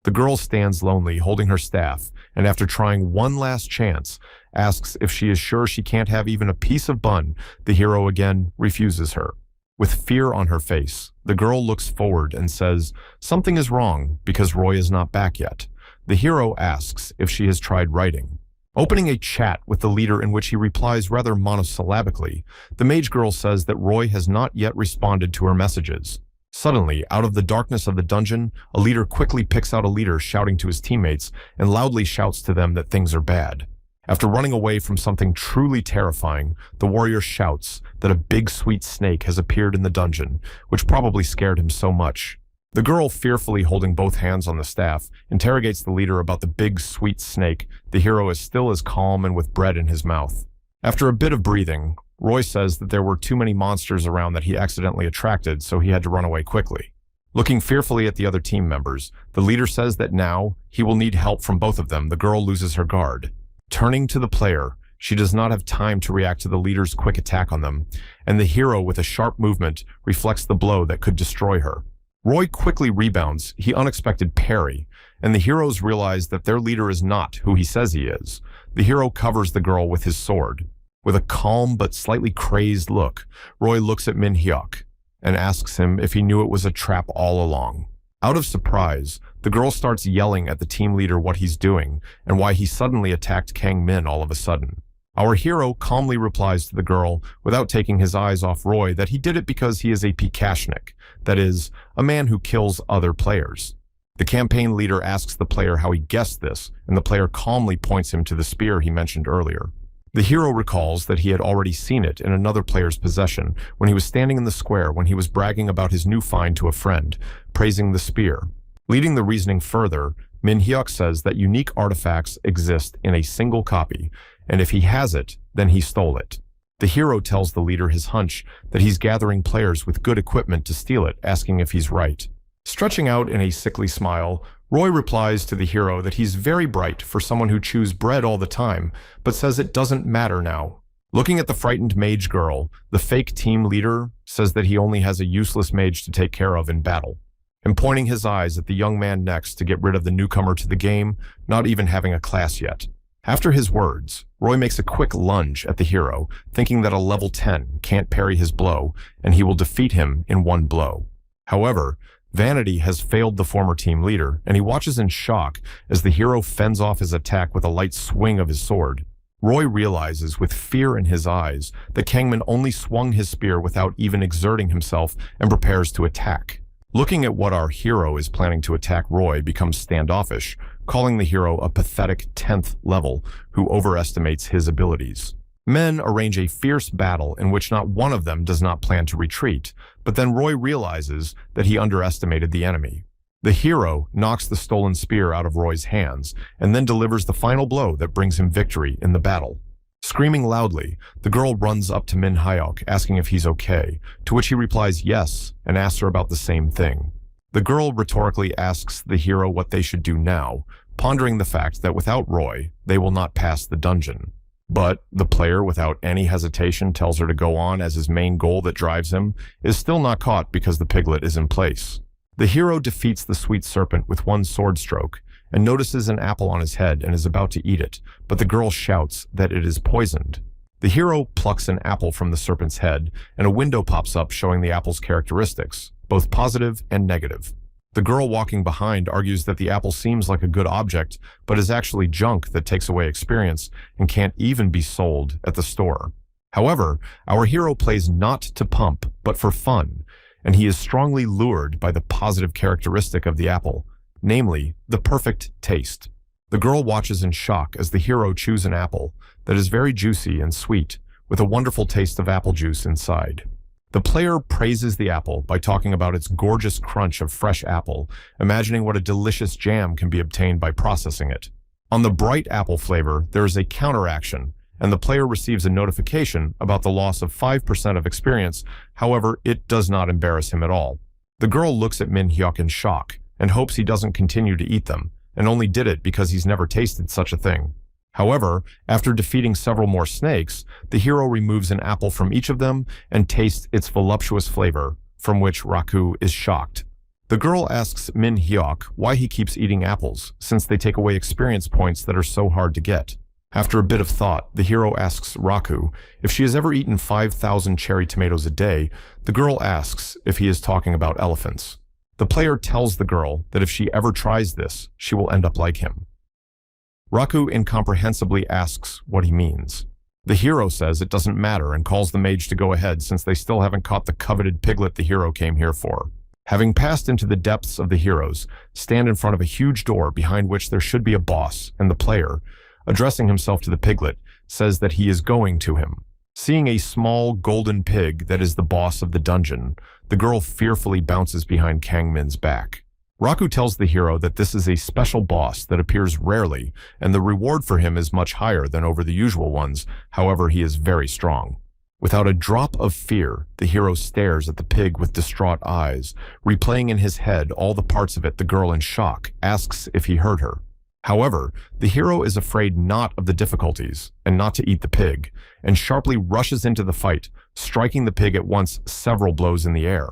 The girl stands lonely, holding her staff, and after trying one last chance, asks if she is sure she can't have even a piece of bun. The hero again refuses her. With fear on her face, the girl looks forward and says something is wrong because Roy is not back yet. The hero asks if she has tried writing. Opening a chat with the leader in which he replies rather monosyllabically, the mage girl says that Roy has not yet responded to her messages. Suddenly, out of the darkness of the dungeon, a leader quickly picks out a leader shouting to his teammates and loudly shouts to them that things are bad. After running away from something truly terrifying, the warrior shouts that a big sweet snake has appeared in the dungeon, which probably scared him so much. The girl, fearfully holding both hands on the staff, interrogates the leader about the big sweet snake. The hero is still as calm and with bread in his mouth. After a bit of breathing, Roy says that there were too many monsters around that he accidentally attracted, so he had to run away quickly. Looking fearfully at the other team members, the leader says that now he will need help from both of them. The girl loses her guard. Turning to the player, she does not have time to react to the leader's quick attack on them, and the hero with a sharp movement reflects the blow that could destroy her. Roy quickly rebounds, he unexpected parry, and the heroes realize that their leader is not who he says he is. The hero covers the girl with his sword. With a calm but slightly crazed look, Roy looks at Min-hyuk and asks him if he knew it was a trap all along. Out of surprise, the girl starts yelling at the team leader what he's doing and why he suddenly attacked Kang Min all of a sudden. Our hero calmly replies to the girl, without taking his eyes off Roy, that he did it because he is a pikashnik, that is, a man who kills other players. The campaign leader asks the player how he guessed this, and the player calmly points him to the spear he mentioned earlier. The hero recalls that he had already seen it in another player's possession when he was standing in the square when he was bragging about his new find to a friend, praising the spear. Leading the reasoning further, Min-hyuk says that unique artifacts exist in a single copy, and if he has it, then he stole it. The hero tells the leader his hunch that he's gathering players with good equipment to steal it, asking if he's right. Stretching out in a sickly smile, Roy replies to the hero that he's very bright for someone who chews bread all the time, but says it doesn't matter now. Looking at the frightened mage girl, the fake team leader says that he only has a useless mage to take care of in battle, and pointing his eyes at the young man next to get rid of the newcomer to the game, not even having a class yet. After his words, Roy makes a quick lunge at the hero, thinking that a level 10 can't parry his blow, and he will defeat him in one blow. However, Vanity has failed the former team leader, and he watches in shock as the hero fends off his attack with a light swing of his sword. Roy realizes with fear in his eyes that Kangmin only swung his spear without even exerting himself and prepares to attack. Looking at what our hero is planning to attack, Roy becomes standoffish, calling the hero a pathetic 10th level who overestimates his abilities. Men arrange a fierce battle in which not one of them does not plan to retreat, but then Roy realizes that he underestimated the enemy. The hero knocks the stolen spear out of Roy's hands and then delivers the final blow that brings him victory in the battle. Screaming loudly, the girl runs up to Min-hyuk asking if he's okay, to which he replies yes and asks her about the same thing. The girl rhetorically asks the hero what they should do now, pondering the fact that without Roy, they will not pass the dungeon. But the player, without any hesitation, tells her to go on as his main goal that drives him is still not caught because the piglet is in place. The hero defeats the sweet serpent with one sword stroke and notices an apple on his head and is about to eat it, but the girl shouts that it is poisoned. The hero plucks an apple from the serpent's head, and a window pops up showing the apple's characteristics, both positive and negative. The girl walking behind argues that the apple seems like a good object, but is actually junk that takes away experience and can't even be sold at the store. However, our hero plays not to pump, but for fun, and he is strongly lured by the positive characteristic of the apple, namely, the perfect taste. The girl watches in shock as the hero chews an apple that is very juicy and sweet, with a wonderful taste of apple juice inside. The player praises the apple by talking about its gorgeous crunch of fresh apple, imagining what a delicious jam can be obtained by processing it. On the bright apple flavor, there is a counteraction, and the player receives a notification about the loss of 5% of experience. However, it does not embarrass him at all. The girl looks at Min-hyuk in shock and hopes he doesn't continue to eat them, and only did it because he's never tasted such a thing. However, after defeating several more snakes, the hero removes an apple from each of them and tastes its voluptuous flavor, from which Raku is shocked. The girl asks Min-hyuk why he keeps eating apples, since they take away experience points that are so hard to get. After a bit of thought, the hero asks Raku if she has ever eaten 5,000 cherry tomatoes a day. The girl asks if he is talking about elephants. The player tells the girl that if she ever tries this, she will end up like him. Raku incomprehensibly asks what he means. The hero says it doesn't matter and calls the mage to go ahead since they still haven't caught the coveted piglet the hero came here for. Having passed into the depths of the heroes, stand in front of a huge door behind which there should be a boss, and the player, addressing himself to the piglet, says that he is going to him. Seeing a small golden pig that is the boss of the dungeon, the girl fearfully bounces behind Kangmin's back. Raku tells the hero that this is a special boss that appears rarely, and the reward for him is much higher than over the usual ones. However, he is very strong. Without a drop of fear, the hero stares at the pig with distraught eyes, replaying in his head all the parts of it. The girl, in shock, asks if he heard her. However, the hero is afraid not of the difficulties and not to eat the pig, and sharply rushes into the fight, striking the pig at once several blows in the air.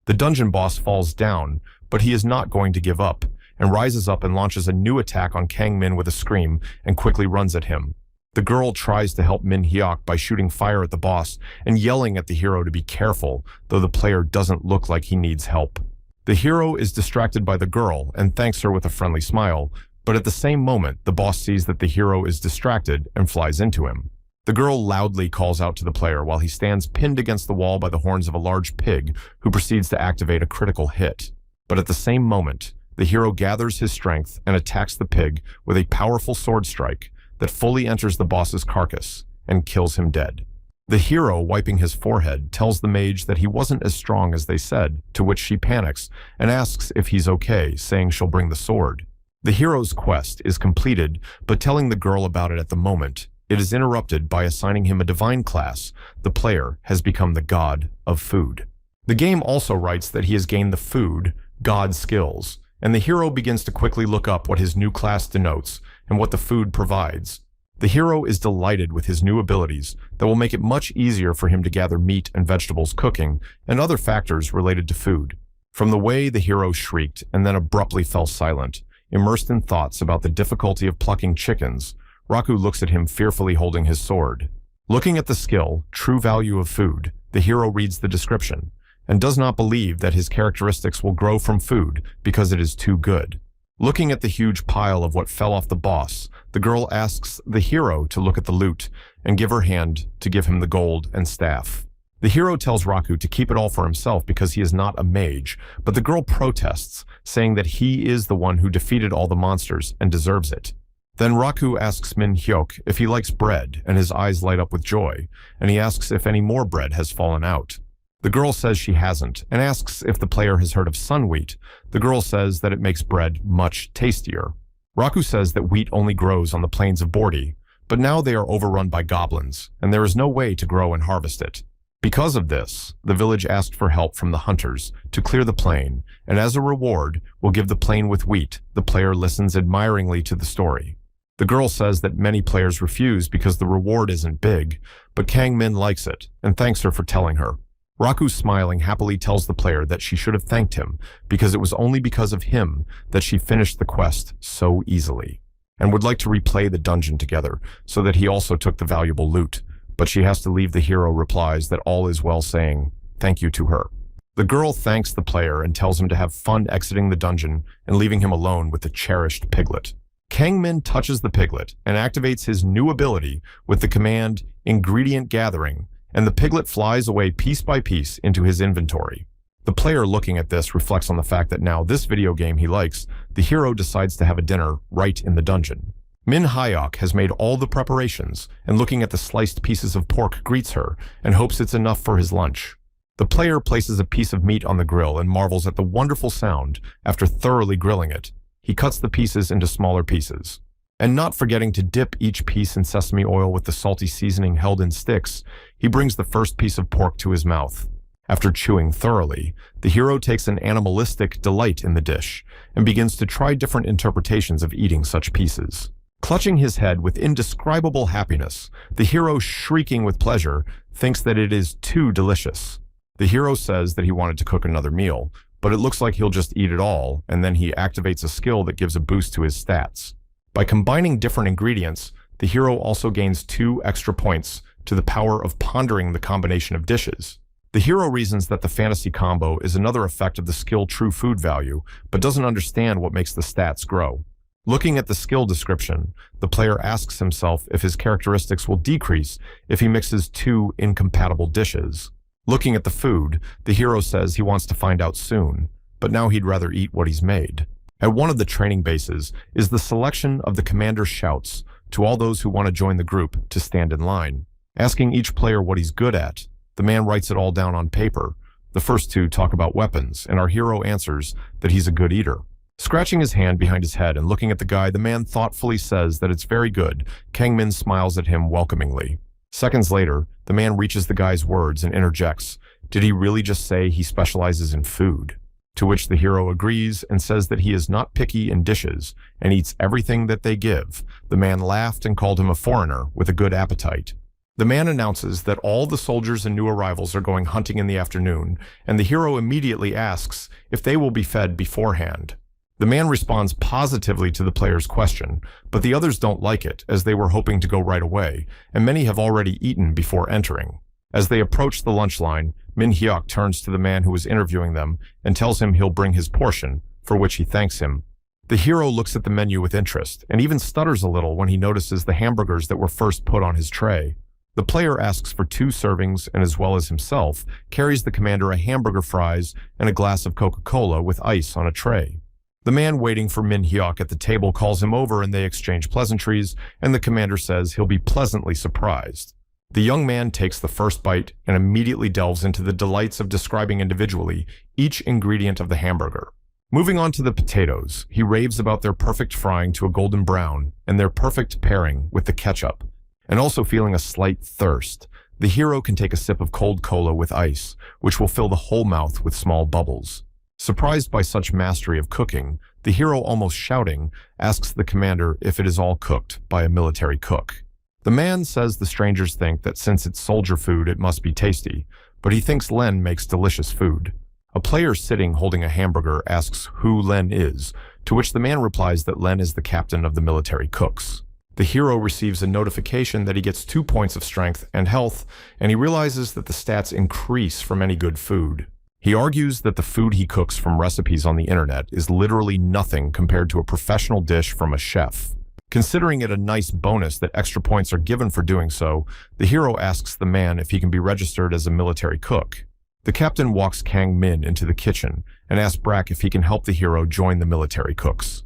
The dungeon boss falls down, but he is not going to give up, and rises up and launches a new attack on Kang Min with a scream and quickly runs at him. The girl tries to help Min Hyuk by shooting fire at the boss and yelling at the hero to be careful, though the player doesn't look like he needs help. The hero is distracted by the girl and thanks her with a friendly smile, but at the same moment, the boss sees that the hero is distracted and flies into him. The girl loudly calls out to the player while he stands pinned against the wall by the horns of a large pig, who proceeds to activate a critical hit. But at the same moment, the hero gathers his strength and attacks the pig with a powerful sword strike that fully enters the boss's carcass and kills him dead. The hero, wiping his forehead, tells the mage that he wasn't as strong as they said, to which she panics and asks if he's okay, saying she'll bring the sword. The hero's quest is completed, but telling the girl about it at the moment, it is interrupted by assigning him a divine class. The player has become the god of food. The game also writes that he has gained the food, god skills, and the hero begins to quickly look up what his new class denotes and what the food provides. The hero is delighted with his new abilities that will make it much easier for him to gather meat and vegetables, cooking, and other factors related to food. From the way the hero shrieked and then abruptly fell silent, immersed in thoughts about the difficulty of plucking chickens, Raku looks at him fearfully holding his sword. Looking at the skill, true value of food, the hero reads the description, and does not believe that his characteristics will grow from food because it is too good. Looking at the huge pile of what fell off the boss, the girl asks the hero to look at the loot and give her hand to give him the gold and staff. The hero tells Raku to keep it all for himself because he is not a mage, but the girl protests, saying that he is the one who defeated all the monsters and deserves it. Then Raku asks Min Hyuk if he likes bread, and his eyes light up with joy, and he asks if any more bread has fallen out. The girl says she hasn't, and asks if the player has heard of sun wheat. The girl says that it makes bread much tastier. Raku says that wheat only grows on the plains of Bordi, but now they are overrun by goblins, and there is no way to grow and harvest it. Because of this, the village asked for help from the hunters to clear the plain, and as a reward, will give the plain with wheat. The player listens admiringly to the story. The girl says that many players refuse because the reward isn't big, but Kang Min likes it and thanks her for telling her. Raku, smiling happily, tells the player that she should have thanked him because it was only because of him that she finished the quest so easily, and would like to replay the dungeon together so that he also took the valuable loot. But she has to leave. The hero replies that all is well, saying thank you to her. The girl thanks the player and tells him to have fun exiting the dungeon and leaving him alone with the cherished piglet. Kang Min touches the piglet and activates his new ability with the command ingredient gathering, and the piglet flies away piece by piece into his inventory. The player, looking at this, reflects on the fact that now this video game he likes, the hero decides to have a dinner right in the dungeon. Min Hyuk has made all the preparations, and looking at the sliced pieces of pork greets her and hopes it's enough for his lunch. The player places a piece of meat on the grill and marvels at the wonderful sound. After thoroughly grilling it, he cuts the pieces into smaller pieces. And not forgetting to dip each piece in sesame oil with the salty seasoning held in sticks, he brings the first piece of pork to his mouth. After chewing thoroughly, the hero takes an animalistic delight in the dish and begins to try different interpretations of eating such pieces. Clutching his head with indescribable happiness, the hero, shrieking with pleasure, thinks that it is too delicious. The hero says that he wanted to cook another meal, but it looks like he'll just eat it all, and then he activates a skill that gives a boost to his stats. By combining different ingredients, the hero also gains 2 extra points to the power of pondering the combination of dishes. The hero reasons that the fantasy combo is another effect of the skill true food value, but doesn't understand what makes the stats grow. Looking at the skill description, the player asks himself if his characteristics will decrease if he mixes 2 incompatible dishes. Looking at the food, the hero says he wants to find out soon, but now he'd rather eat what he's made. At one of the training bases is the selection of the commander shouts to all those who want to join the group to stand in line, asking each player what he's good at. The man writes it all down on paper. The first 2 talk about weapons, and our hero answers that he's a good eater. Scratching his hand behind his head and looking at the guy, the man thoughtfully says that it's very good. Kang Min smiles at him welcomingly. Seconds later, the man reaches the guy's words and interjects, "Did he really just say he specializes in food?" To which the hero agrees and says that he is not picky in dishes and eats everything that they give. The man laughed and called him a foreigner with a good appetite. The man announces that all the soldiers and new arrivals are going hunting in the afternoon, and the hero immediately asks if they will be fed beforehand. The man responds positively to the player's question, but the others don't like it as they were hoping to go right away, and many have already eaten before entering. As they approach the lunch line, Min Hyuk turns to the man who is interviewing them and tells him he'll bring his portion, for which he thanks him. The hero looks at the menu with interest, and even stutters a little when he notices the hamburgers that were first put on his tray. The player asks for 2 servings and, as well as himself, carries the commander a hamburger, fries, and a glass of Coca-Cola with ice on a tray. The man waiting for Min Hyuk at the table calls him over and they exchange pleasantries, and the commander says he'll be pleasantly surprised. The young man takes the first bite and immediately delves into the delights of describing individually each ingredient of the hamburger. Moving on to the potatoes, he raves about their perfect frying to a golden brown and their perfect pairing with the ketchup. And also feeling a slight thirst, the hero can take a sip of cold cola with ice, which will fill the whole mouth with small bubbles. Surprised by such mastery of cooking, the hero, almost shouting, asks the commander if it is all cooked by a military cook. The man says the strangers think that since it's soldier food it must be tasty, but he thinks Len makes delicious food. A player sitting holding a hamburger asks who Len is, to which the man replies that Len is the captain of the military cooks. The hero receives a notification that he gets 2 points of strength and health, and he realizes that the stats increase from any good food. He argues that the food he cooks from recipes on the internet is literally nothing compared to a professional dish from a chef. Considering it a nice bonus that extra points are given for doing so, the hero asks the man if he can be registered as a military cook. The captain walks Kang Min into the kitchen and asks Brack if he can help the hero join the military cooks.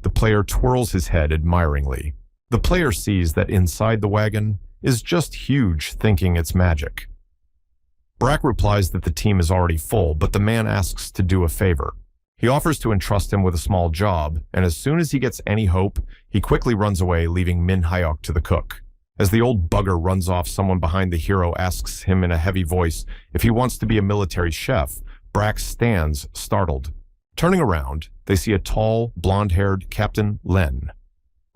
The player twirls his head admiringly. The player sees that inside the wagon is just huge, thinking it's magic. Brack replies that the team is already full, but the man asks to do a favor. He offers to entrust him with a small job, and as soon as he gets any hope, he quickly runs away, leaving Min Hyuk to the cook. As the old bugger runs off, someone behind the hero asks him in a heavy voice if he wants to be a military chef. Brack stands, startled. Turning around, they see a tall, blonde-haired Captain Len.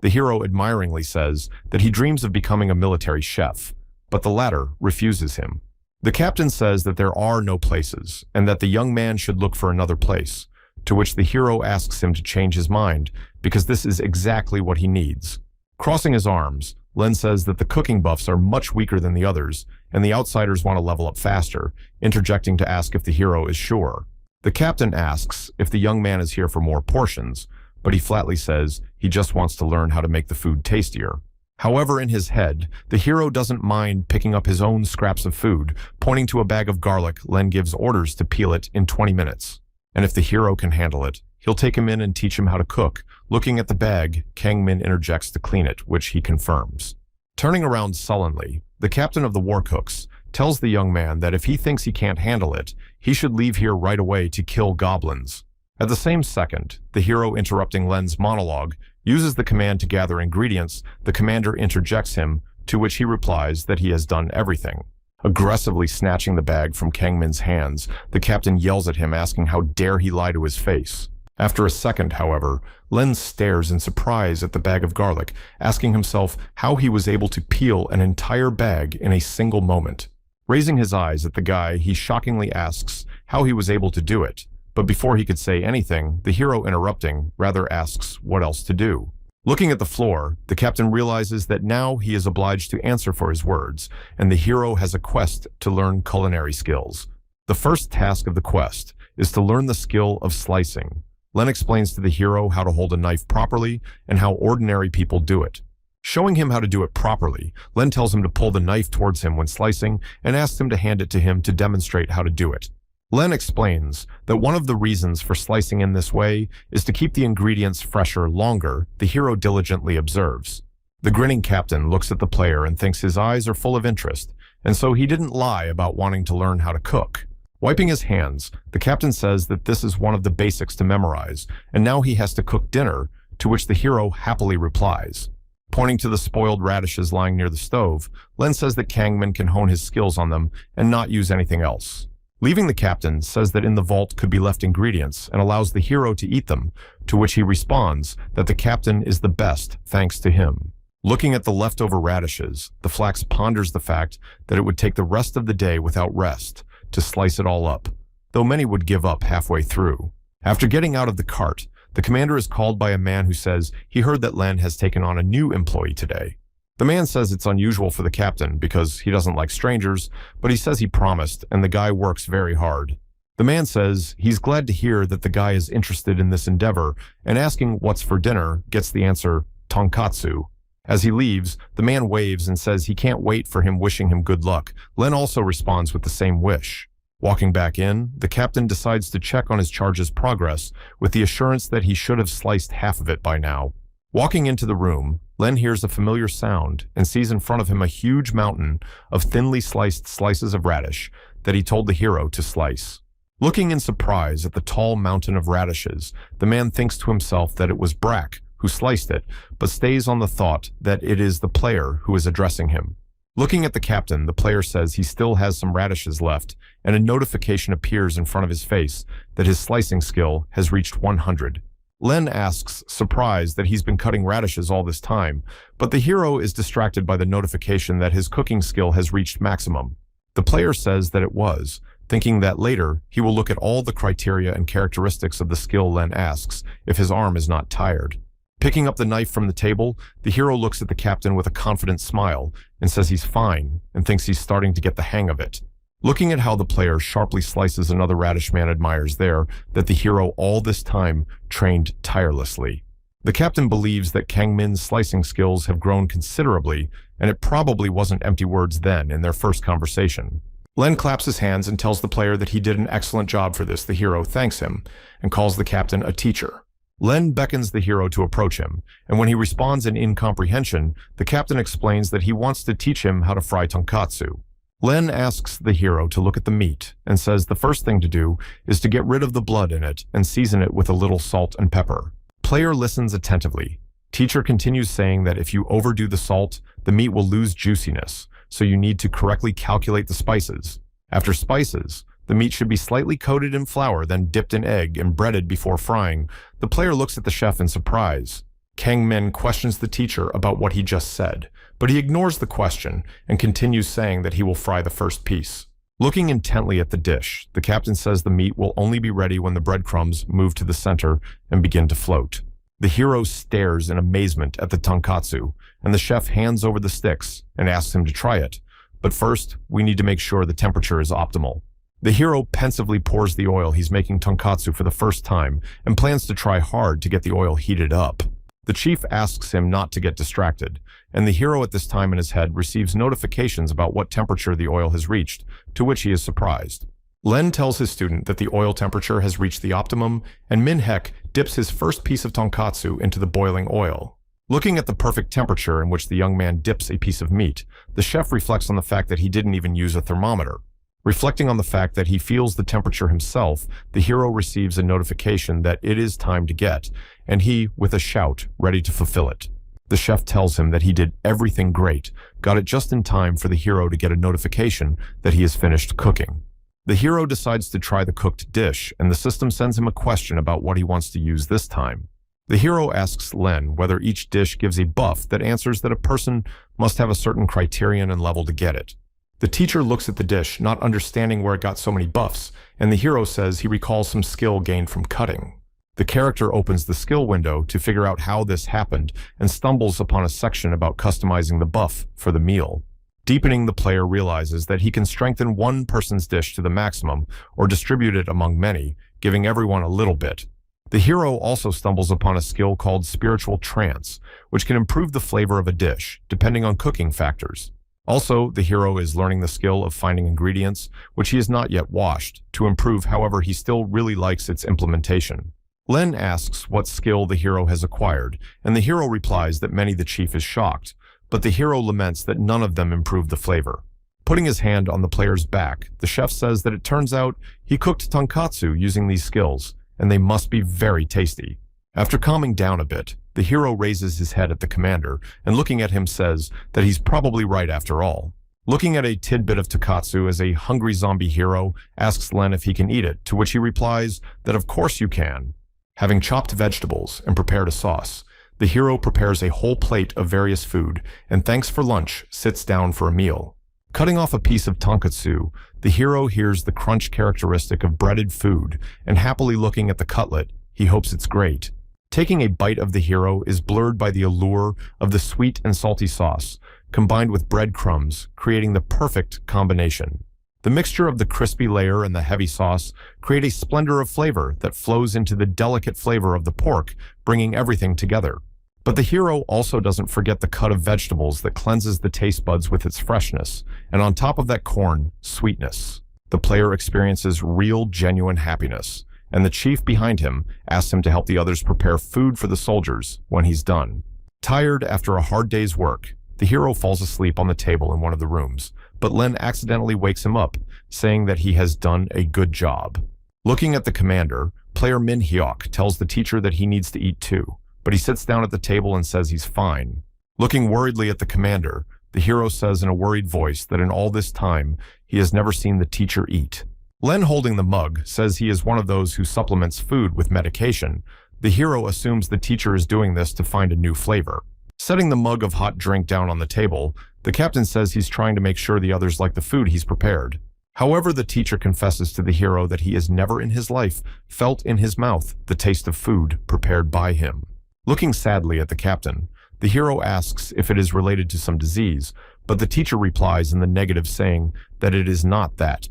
The hero admiringly says that he dreams of becoming a military chef, but the latter refuses him. The captain says that there are no places, and that the young man should look for another place, to which the hero asks him to change his mind, because this is exactly what he needs. Crossing his arms, Len says that the cooking buffs are much weaker than the others, and the outsiders want to level up faster, interjecting to ask if the hero is sure. The captain asks if the young man is here for more portions, but he flatly says he just wants to learn how to make the food tastier. However, in his head, the hero doesn't mind picking up his own scraps of food. Pointing to a bag of garlic, Len gives orders to peel it in 20 minutes. And if the hero can handle it, he'll take him in and teach him how to cook. Looking at the bag, Kang Min interjects to clean it, which he confirms. Turning around sullenly, the captain of the war cooks tells the young man that if he thinks he can't handle it, he should leave here right away to kill goblins. At the same second, the hero, interrupting Len's monologue, uses the command to gather ingredients. The commander interjects him, to which he replies that he has done everything. Aggressively snatching the bag from Kang Min's hands, the captain yells at him, asking how dare he lie to his face. After a second, however, Len stares in surprise at the bag of garlic, asking himself how he was able to peel an entire bag in a single moment. Raising his eyes at the guy, he shockingly asks how he was able to do it. But before he could say anything, the hero, interrupting, rather asks what else to do. Looking at the floor, the captain realizes that now he is obliged to answer for his words, and the hero has a quest to learn culinary skills. The first task of the quest is to learn the skill of slicing. Len explains to the hero how to hold a knife properly and how ordinary people do it. Showing him how to do it properly, Len tells him to pull the knife towards him when slicing and asks him to hand it to him to demonstrate how to do it. Len explains that one of the reasons for slicing in this way is to keep the ingredients fresher longer. The hero diligently observes. The grinning captain looks at the player and thinks his eyes are full of interest, and so he didn't lie about wanting to learn how to cook. Wiping his hands, the captain says that this is one of the basics to memorize, and now he has to cook dinner, to which the hero happily replies. Pointing to the spoiled radishes lying near the stove, Len says that Kangmin can hone his skills on them and not use anything else. Leaving the captain says that in the vault could be left ingredients and allows the hero to eat them, to which he responds that the captain is the best thanks to him. Looking at the leftover radishes, the Flax ponders the fact that it would take the rest of the day without rest to slice it all up, though many would give up halfway through. After getting out of the cart, the commander is called by a man who says he heard that Len has taken on a new employee today. The man says it's unusual for the captain because he doesn't like strangers, but he says he promised and the guy works very hard. The man says he's glad to hear that the guy is interested in this endeavor, and asking what's for dinner gets the answer, tonkatsu. As he leaves, the man waves and says he can't wait for him, wishing him good luck. Len also responds with the same wish. Walking back in, the captain decides to check on his charge's progress with the assurance that he should have sliced half of it by now. Walking into the room, Len hears a familiar sound and sees in front of him a huge mountain of thinly sliced slices of radish that he told the hero to slice. Looking in surprise at the tall mountain of radishes, the man thinks to himself that it was Brack who sliced it, but stays on the thought that it is the player who is addressing him. Looking at the captain, the player says he still has some radishes left, and a notification appears in front of his face that his slicing skill has reached 100. Len asks, surprised, that he's been cutting radishes all this time, but the hero is distracted by the notification that his cooking skill has reached maximum. The player says that it was, thinking that later he will look at all the criteria and characteristics of the skill Len asks if his arm is not tired. Picking up the knife from the table, the hero looks at the captain with a confident smile and says he's fine and thinks he's starting to get the hang of it. Looking at how the player sharply slices another radish, man admires there that the hero all this time trained tirelessly. The captain believes that Kangmin's slicing skills have grown considerably, and it probably wasn't empty words then in their first conversation. Len claps his hands and tells the player that he did an excellent job for this. The hero thanks him and calls the captain a teacher. Len beckons the hero to approach him, and when he responds in incomprehension, the captain explains that he wants to teach him how to fry tonkatsu. Len asks the hero to look at the meat and says the first thing to do is to get rid of the blood in it and season it with a little salt and pepper. Player listens attentively. Teacher continues saying that if you overdo the salt, the meat will lose juiciness, so you need to correctly calculate the spices. After spices, the meat should be slightly coated in flour, then dipped in egg and breaded before frying. The player looks at the chef in surprise. Kangmin questions the teacher about what he just said, but he ignores the question and continues saying that he will fry the first piece. Looking intently at the dish, the captain says the meat will only be ready when the breadcrumbs move to the center and begin to float. The hero stares in amazement at the tonkatsu, and the chef hands over the sticks and asks him to try it. But first, we need to make sure the temperature is optimal. The hero pensively pours the oil. He's making tonkatsu for the first time and plans to try hard to get the oil heated up. The chief asks him not to get distracted, and the hero at this time in his head receives notifications about what temperature the oil has reached, to which he is surprised. Len tells his student that the oil temperature has reached the optimum, and Min-hek dips his first piece of tonkatsu into the boiling oil. Looking at the perfect temperature in which the young man dips a piece of meat, the chef reflects on the fact that he didn't even use a thermometer. Reflecting on the fact that he feels the temperature himself, the hero receives a notification that it is time to get, and he, with a shout, ready to fulfill it. The chef tells him that he did everything great, got it just in time for the hero to get a notification that he has finished cooking. The hero decides to try the cooked dish, and the system sends him a question about what he wants to use this time. The hero asks Len whether each dish gives a buff that answers that a person must have a certain criterion and level to get it. The teacher looks at the dish, not understanding where it got so many buffs, and the hero says he recalls some skill gained from cutting. The character opens the skill window to figure out how this happened and stumbles upon a section about customizing the buff for the meal. Deepening, the player realizes that he can strengthen one person's dish to the maximum or distribute it among many, giving everyone a little bit. The hero also stumbles upon a skill called spiritual trance, which can improve the flavor of a dish, depending on cooking factors. Also, the hero is learning the skill of finding ingredients, which he has not yet washed, to improve. However, he still really likes its implementation. Len asks what skill the hero has acquired, and the hero replies that many. The chief is shocked, but the hero laments that none of them improve the flavor. Putting his hand on the player's back, the chef says that it turns out he cooked tonkatsu using these skills, and they must be very tasty. After calming down a bit, The hero raises his head at the commander and looking at him says that he's probably right after all. Looking at a tidbit of Takatsu as a hungry zombie hero asks Len if he can eat it, to which he replies that of course you can. Having chopped vegetables and prepared a sauce, the hero prepares a whole plate of various food and thanks for lunch, sits down for a meal. Cutting off a piece of tonkatsu, the hero hears the crunch characteristic of breaded food and happily looking at the cutlet, he hopes it's great. Taking a bite of the hero is blurred by the allure of the sweet and salty sauce, combined with breadcrumbs, creating the perfect combination. The mixture of the crispy layer and the heavy sauce create a splendor of flavor that flows into the delicate flavor of the pork, bringing everything together. But the hero also doesn't forget the cut of vegetables that cleanses the taste buds with its freshness, and on top of that corn, sweetness. The player experiences real, genuine happiness, and the chief behind him asks him to help the others prepare food for the soldiers when he's done. Tired after a hard day's work, the hero falls asleep on the table in one of the rooms, but Len accidentally wakes him up, saying that he has done a good job. Looking at the commander, player Min Hyuk tells the teacher that he needs to eat too, but he sits down at the table and says he's fine. Looking worriedly at the commander, the hero says in a worried voice that in all this time, he has never seen the teacher eat. Len, holding the mug, says he is one of those who supplements food with medication. The hero assumes the teacher is doing this to find a new flavor. Setting the mug of hot drink down on the table, the captain says he's trying to make sure the others like the food he's prepared. However, the teacher confesses to the hero that he has never in his life felt in his mouth the taste of food prepared by him. Looking sadly at the captain, the hero asks if it is related to some disease, but the teacher replies in the negative, saying that it is not that.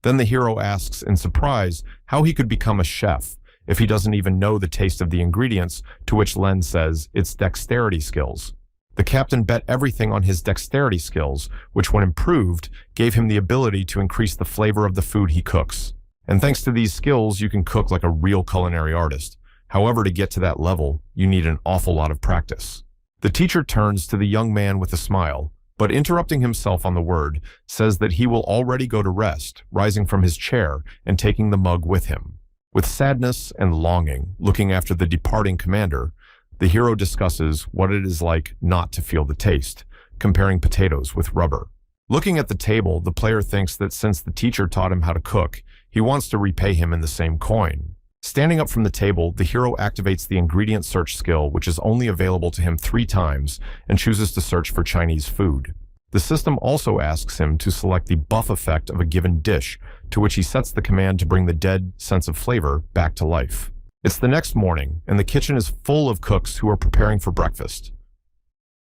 Then the hero asks in surprise how he could become a chef if he doesn't even know the taste of the ingredients, to which Len says it's dexterity skills. The captain bet everything on his dexterity skills, which when improved, gave him the ability to increase the flavor of the food he cooks. And thanks to these skills, you can cook like a real culinary artist. However, to get to that level, you need an awful lot of practice. The teacher turns to the young man with a smile, but interrupting himself on the word, says that he will already go to rest, rising from his chair and taking the mug with him. With sadness and longing, looking after the departing commander, the hero discusses what it is like not to feel the taste, comparing potatoes with rubber. Looking at the table, the player thinks that since the teacher taught him how to cook, he wants to repay him in the same coin. Standing up from the table, the hero activates the ingredient search skill, which is only available to him 3 times, and chooses to search for Chinese food. The system also asks him to select the buff effect of a given dish, to which he sets the command to bring the dead sense of flavor back to life. It's the next morning, and the kitchen is full of cooks who are preparing for breakfast.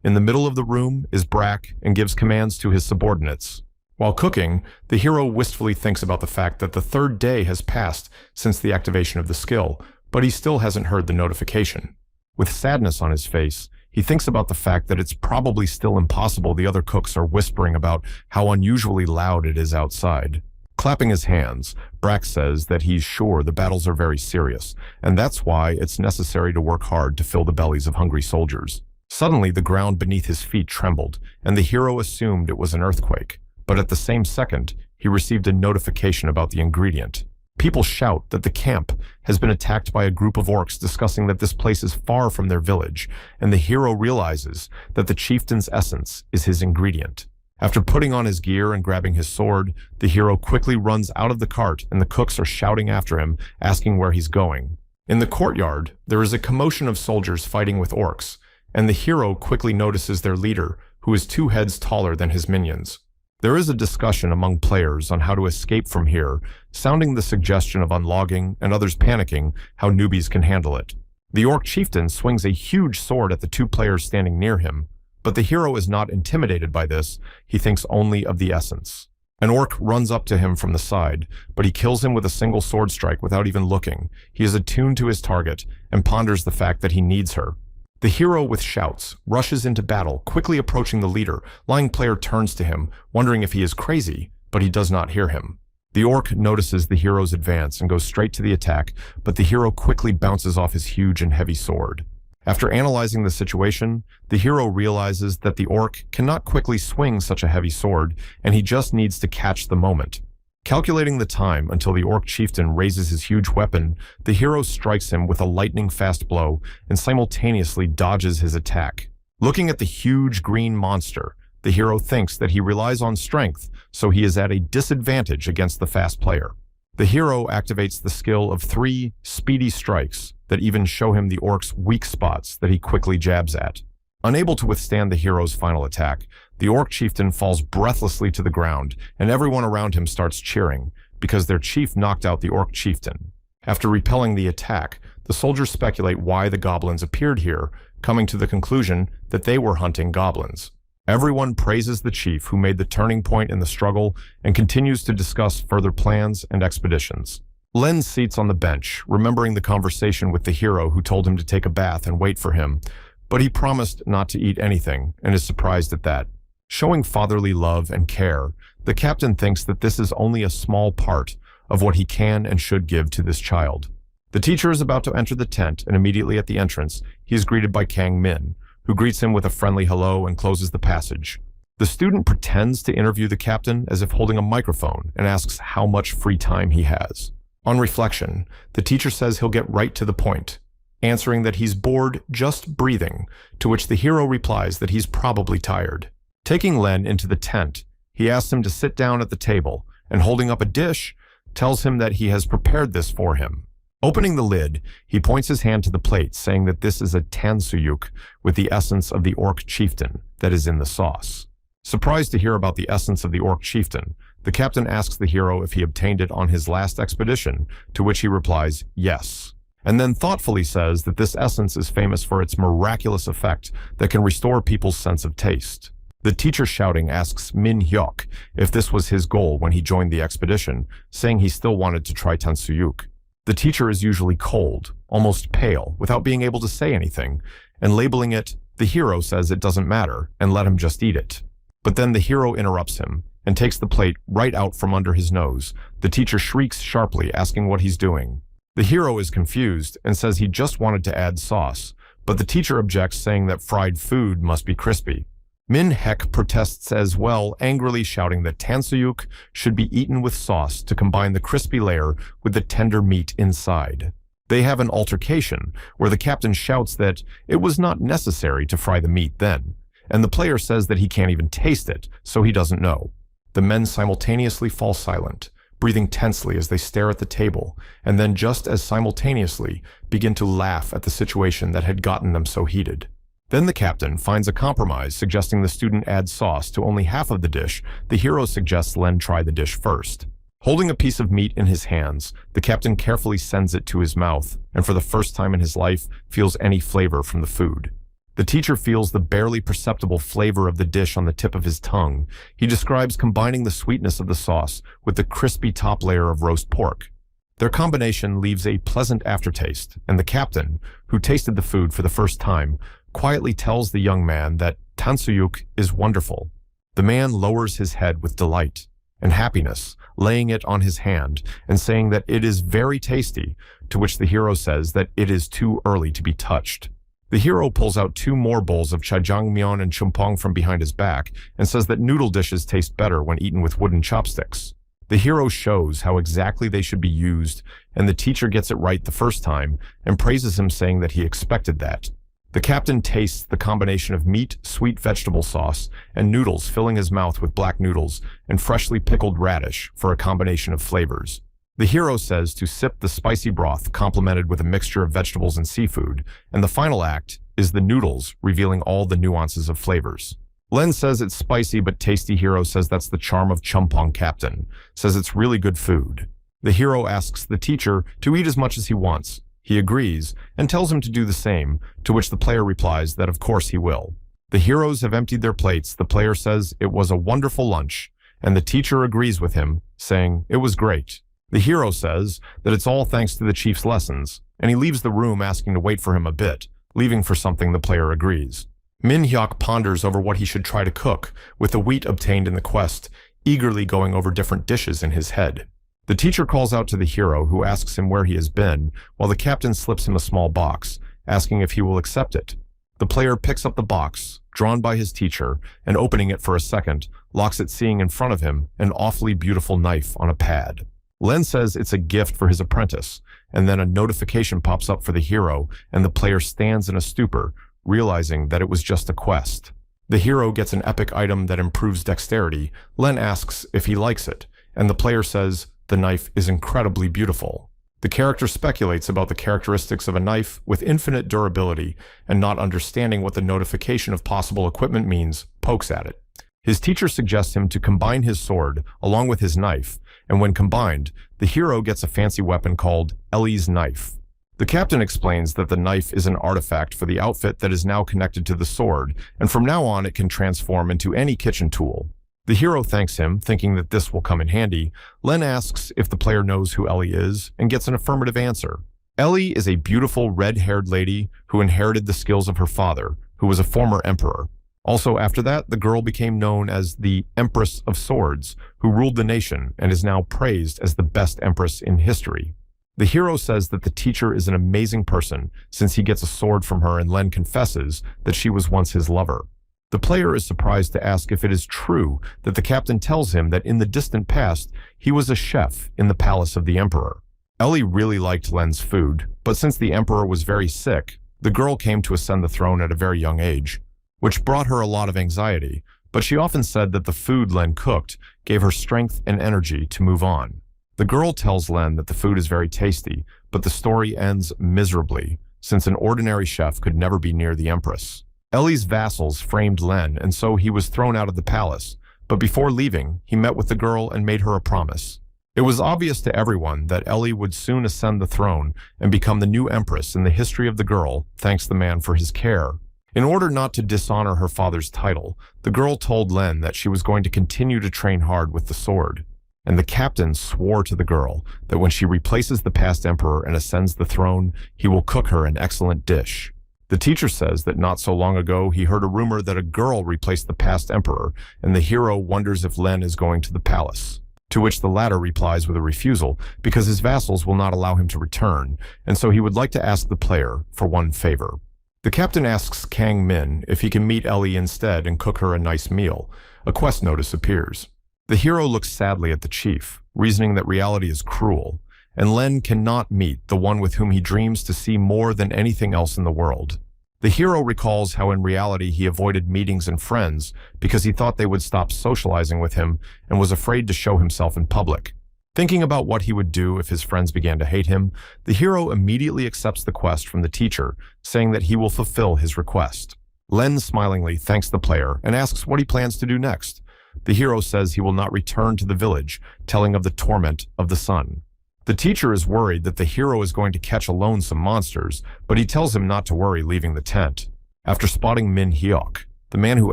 In the middle of the room is Brack and gives commands to his subordinates. While cooking, the hero wistfully thinks about the fact that the 3rd day has passed since the activation of the skill, but he still hasn't heard the notification. With sadness on his face, he thinks about the fact that it's probably still impossible the other cooks are whispering about how unusually loud it is outside. Clapping his hands, Brack says that he's sure the battles are very serious, and that's why it's necessary to work hard to fill the bellies of hungry soldiers. Suddenly, the ground beneath his feet trembled, and the hero assumed it was an earthquake. But at the same second, he received a notification about the ingredient. People shout that the camp has been attacked by a group of orcs discussing that this place is far from their village, and the hero realizes that the chieftain's essence is his ingredient. After putting on his gear and grabbing his sword, the hero quickly runs out of the cart and the cooks are shouting after him, asking where he's going. In the courtyard, there is a commotion of soldiers fighting with orcs, and the hero quickly notices their leader, who is 2 heads taller than his minions. There is a discussion among players on how to escape from here, sounding the suggestion of unlogging and others panicking how newbies can handle it. The orc chieftain swings a huge sword at the 2 players standing near him, but the hero is not intimidated by this, he thinks only of the essence. An orc runs up to him from the side, but he kills him with a single sword strike without even looking. He is attuned to his target and ponders the fact that he needs her. The hero, with shouts, rushes into battle, quickly approaching the leader. Lying player turns to him, wondering if he is crazy, but he does not hear him. The orc notices the hero's advance and goes straight to the attack, but the hero quickly bounces off his huge and heavy sword. After analyzing the situation, the hero realizes that the orc cannot quickly swing such a heavy sword, and he just needs to catch the moment. Calculating the time until the orc chieftain raises his huge weapon, the hero strikes him with a lightning-fast blow and simultaneously dodges his attack. Looking at the huge green monster, the hero thinks that he relies on strength, so he is at a disadvantage against the fast player. The hero activates the skill of 3 speedy strikes that even show him the orc's weak spots that he quickly jabs at. Unable to withstand the hero's final attack, the orc chieftain falls breathlessly to the ground, and everyone around him starts cheering, because their chief knocked out the orc chieftain. After repelling the attack, the soldiers speculate why the goblins appeared here, coming to the conclusion that they were hunting goblins. Everyone praises the chief who made the turning point in the struggle and continues to discuss further plans and expeditions. Len seats on the bench, remembering the conversation with the hero who told him to take a bath and wait for him, but he promised not to eat anything and is surprised at that. Showing fatherly love and care, the captain thinks that this is only a small part of what he can and should give to this child. The teacher is about to enter the tent, and immediately at the entrance, he is greeted by Kang Min, who greets him with a friendly hello and closes the passage. The student pretends to interview the captain as if holding a microphone and asks how much free time he has. On reflection, the teacher says he'll get right to the point, answering that he's bored just breathing, to which the hero replies that he's probably tired. Taking Len into the tent, he asks him to sit down at the table, and holding up a dish, tells him that he has prepared this for him. Opening the lid, he points his hand to the plate, saying that this is a tansuyuk with the essence of the orc chieftain that is in the sauce. Surprised to hear about the essence of the orc chieftain, the captain asks the hero if he obtained it on his last expedition, to which he replies, yes, and then thoughtfully says that this essence is famous for its miraculous effect that can restore people's sense of taste. The teacher shouting asks Min Hyuk if this was his goal when he joined the expedition, saying he still wanted to try tansuyuk. The teacher is usually cold, almost pale, without being able to say anything, and labeling it, the hero says it doesn't matter, and let him just eat it. But then the hero interrupts him, and takes the plate right out from under his nose. The teacher shrieks sharply, asking what he's doing. The hero is confused, and says he just wanted to add sauce, but the teacher objects, saying that fried food must be crispy. Min Hek protests as well, angrily shouting that tansuyuk should be eaten with sauce to combine the crispy layer with the tender meat inside. They have an altercation, where the captain shouts that it was not necessary to fry the meat then, and the player says that he can't even taste it, so he doesn't know. The men simultaneously fall silent, breathing tensely as they stare at the table, and then just as simultaneously begin to laugh at the situation that had gotten them so heated. Then the captain finds a compromise, suggesting the student add sauce to only half of the dish. The hero suggests Len try the dish first. Holding a piece of meat in his hands, the captain carefully sends it to his mouth, and for the first time in his life, feels any flavor from the food. The teacher feels the barely perceptible flavor of the dish on the tip of his tongue. He describes combining the sweetness of the sauce with the crispy top layer of roast pork. Their combination leaves a pleasant aftertaste, and the captain, who tasted the food for the first time, quietly tells the young man that tansuyuk is wonderful. The man lowers his head with delight and happiness, laying it on his hand and saying that it is very tasty, to which the hero says that it is too early to be touched. The hero pulls out 2 more bowls of jjajangmyeon and chumpong from behind his back and says that noodle dishes taste better when eaten with wooden chopsticks. The hero shows how exactly they should be used, and the teacher gets it right the first time and praises him, saying that he expected that. The captain tastes the combination of meat, sweet vegetable sauce, and noodles, filling his mouth with black noodles and freshly pickled radish for a combination of flavors. The hero says to sip the spicy broth complemented with a mixture of vegetables and seafood, and the final act is the noodles, revealing all the nuances of flavors. Len says it's spicy but tasty. Hero says that's the charm of chumpong. Captain says it's really good food. The hero asks the teacher to eat as much as he wants. He agrees and tells him to do the same, to which the player replies that of course he will. The heroes have emptied their plates. The player says it was a wonderful lunch, and the teacher agrees with him, saying it was great. The hero says that it's all thanks to the chief's lessons, and he leaves the room asking to wait for him a bit, leaving for something. The player agrees. Min Hyuk ponders over what he should try to cook, with the wheat obtained in the quest, eagerly going over different dishes in his head. The teacher calls out to the hero, who asks him where he has been, while the captain slips him a small box, asking if he will accept it. The player picks up the box, drawn by his teacher, and opening it for a second, locks it seeing in front of him an awfully beautiful knife on a pad. Len says it's a gift for his apprentice, and then a notification pops up for the hero, and the player stands in a stupor, realizing that it was just a quest. The hero gets an epic item that improves dexterity. Len asks if he likes it, and the player says the knife is incredibly beautiful. The character speculates about the characteristics of a knife with infinite durability, and not understanding what the notification of possible equipment means, pokes at it. His teacher suggests him to combine his sword along with his knife, and when combined, the hero gets a fancy weapon called Ellie's knife. The captain explains that the knife is an artifact for the outfit that is now connected to the sword, and from now on it can transform into any kitchen tool. The hero thanks him, thinking that this will come in handy. Len asks if the player knows who Ellie is, and gets an affirmative answer. Ellie is a beautiful red-haired lady who inherited the skills of her father, who was a former emperor. Also after that, the girl became known as the Empress of Swords, who ruled the nation and is now praised as the best empress in history. The hero says that the teacher is an amazing person since he gets a sword from her, and Len confesses that she was once his lover. The player is surprised to ask if it is true that the captain tells him that in the distant past, he was a chef in the palace of the emperor. Ellie really liked Len's food, but since the emperor was very sick, the girl came to ascend the throne at a very young age, which brought her a lot of anxiety, but she often said that the food Len cooked gave her strength and energy to move on. The girl tells Len that the food is very tasty, but the story ends miserably, since an ordinary chef could never be near the empress. Ellie's vassals framed Len, and so he was thrown out of the palace, but before leaving, he met with the girl and made her a promise. It was obvious to everyone that Ellie would soon ascend the throne and become the new empress in the history of the girl, thanks the man for his care. In order not to dishonor her father's title, the girl told Len that she was going to continue to train hard with the sword. And the captain swore to the girl that when she replaces the past emperor and ascends the throne, he will cook her an excellent dish. The teacher says that not so long ago he heard a rumor that a girl replaced the past emperor, and the hero wonders if Len is going to the palace. To which the latter replies with a refusal, because his vassals will not allow him to return, and so he would like to ask the player for one favor. The captain asks Kang Min if he can meet Ellie instead and cook her a nice meal. A quest notice appears. The hero looks sadly at the chief, reasoning that reality is cruel, and Len cannot meet the one with whom he dreams to see more than anything else in the world. The hero recalls how in reality he avoided meetings and friends because he thought they would stop socializing with him and was afraid to show himself in public. Thinking about what he would do if his friends began to hate him, the hero immediately accepts the quest from the teacher, saying that he will fulfill his request. Len smilingly thanks the player and asks what he plans to do next. The hero says he will not return to the village, telling of the torment of the sun. The teacher is worried that the hero is going to catch alone some monsters, but he tells him not to worry, leaving the tent. After spotting Min Hyuk, the man who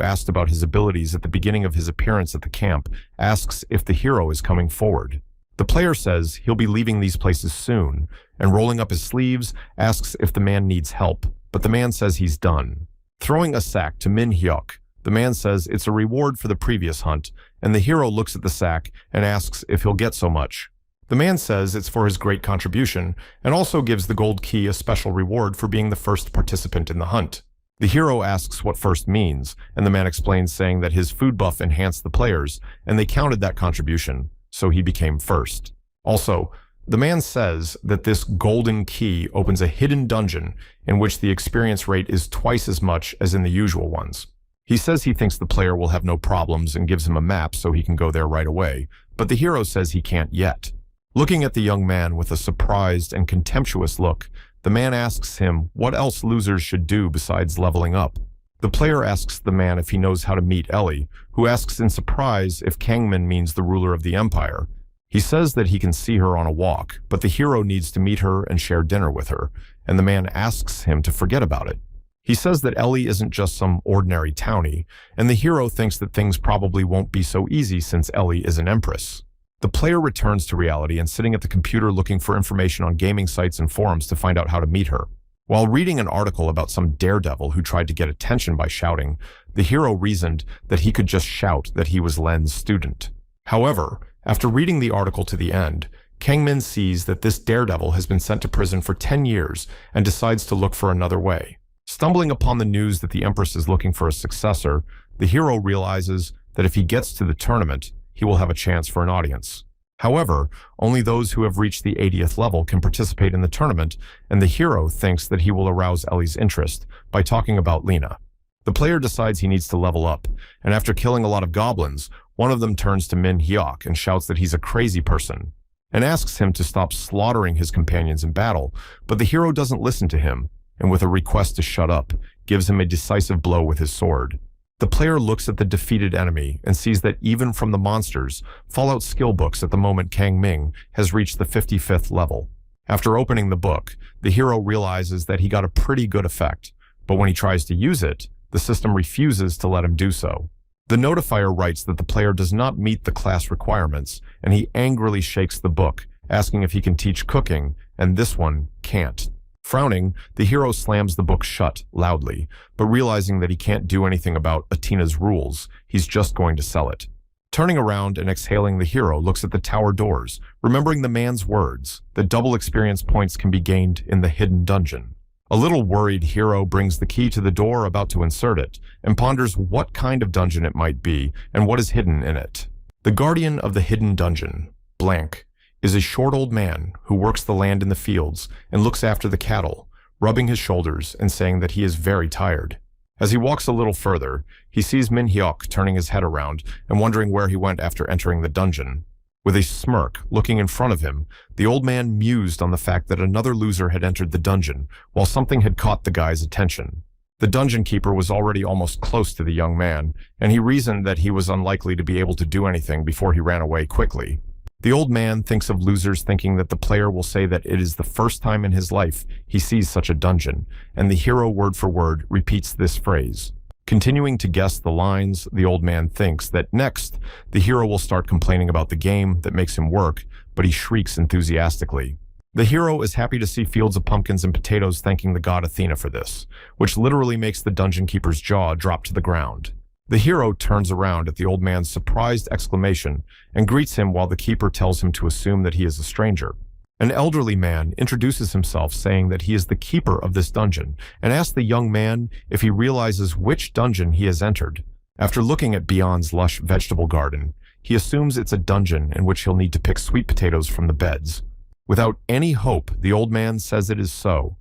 asked about his abilities at the beginning of his appearance at the camp, asks if the hero is coming forward. The player says he'll be leaving these places soon, and rolling up his sleeves, asks if the man needs help, but the man says he's done. Throwing a sack to Min Hyuk, the man says it's a reward for the previous hunt, and the hero looks at the sack and asks if he'll get so much. The man says it's for his great contribution, and also gives the gold key a special reward for being the first participant in the hunt. The hero asks what first means, and the man explains, saying that his food buff enhanced the players, and they counted that contribution, so he became first. Also, the man says that this golden key opens a hidden dungeon in which the experience rate is twice as much as in the usual ones. He says he thinks the player will have no problems and gives him a map so he can go there right away, but the hero says he can't yet. Looking at the young man with a surprised and contemptuous look, the man asks him what else losers should do besides leveling up. The player asks the man if he knows how to meet Ellie, who asks in surprise if Kangmin means the ruler of the empire. He says that he can see her on a walk, but the hero needs to meet her and share dinner with her, and the man asks him to forget about it. He says that Ellie isn't just some ordinary townie, and the hero thinks that things probably won't be so easy since Ellie is an empress. The player returns to reality and sitting at the computer looking for information on gaming sites and forums to find out how to meet her. While reading an article about some daredevil who tried to get attention by shouting, the hero reasoned that he could just shout that he was Len's student. However, after reading the article to the end, Kangmin sees that this daredevil has been sent to prison for 10 years and decides to look for another way. Stumbling upon the news that the Empress is looking for a successor, the hero realizes that if he gets to the tournament, he will have a chance for an audience. However, only those who have reached the 80th level can participate in the tournament, and the hero thinks that he will arouse Ellie's interest by talking about Lena. The player decides he needs to level up, and after killing a lot of goblins, one of them turns to Min Hyuk and shouts that he's a crazy person, and asks him to stop slaughtering his companions in battle, but the hero doesn't listen to him, and with a request to shut up, gives him a decisive blow with his sword. The player looks at the defeated enemy and sees that even from the monsters, Fallout skill books at the moment Kang Ming has reached the 55th level. After opening the book, the hero realizes that he got a pretty good effect, but when he tries to use it, the system refuses to let him do so. The notifier writes that the player does not meet the class requirements, and he angrily shakes the book, asking if he can teach cooking, and this one can't. Frowning, the hero slams the book shut loudly, but realizing that he can't do anything about Atina's rules, he's just going to sell it. Turning around and exhaling, the hero looks at the tower doors, remembering the man's words that double experience points can be gained in the hidden dungeon. A little worried hero brings the key to the door about to insert it, and ponders what kind of dungeon it might be and what is hidden in it. The guardian of the hidden dungeon, blank, is a short old man who works the land in the fields and looks after the cattle, rubbing his shoulders and saying that he is very tired. As he walks a little further, he sees Min Hyuk turning his head around and wondering where he went after entering the dungeon. With a smirk looking in front of him, the old man mused on the fact that another loser had entered the dungeon, while something had caught the guy's attention. The dungeon keeper was already almost close to the young man, and he reasoned that he was unlikely to be able to do anything before he ran away quickly. The old man thinks of losers, thinking that the player will say that it is the first time in his life he sees such a dungeon, and the hero word for word repeats this phrase. Continuing to guess the lines, the old man thinks that next, the hero will start complaining about the game that makes him work, but he shrieks enthusiastically. The hero is happy to see fields of pumpkins and potatoes, thanking the god Athena for this, which literally makes the dungeon keeper's jaw drop to the ground. The hero turns around at the old man's surprised exclamation and greets him while the keeper tells him to assume that he is a stranger. An elderly man introduces himself, saying that he is the keeper of this dungeon, and asks the young man if he realizes which dungeon he has entered. After looking at Beyond's lush vegetable garden, he assumes it's a dungeon in which he'll need to pick sweet potatoes from the beds. Without any hope, the old man says it is so,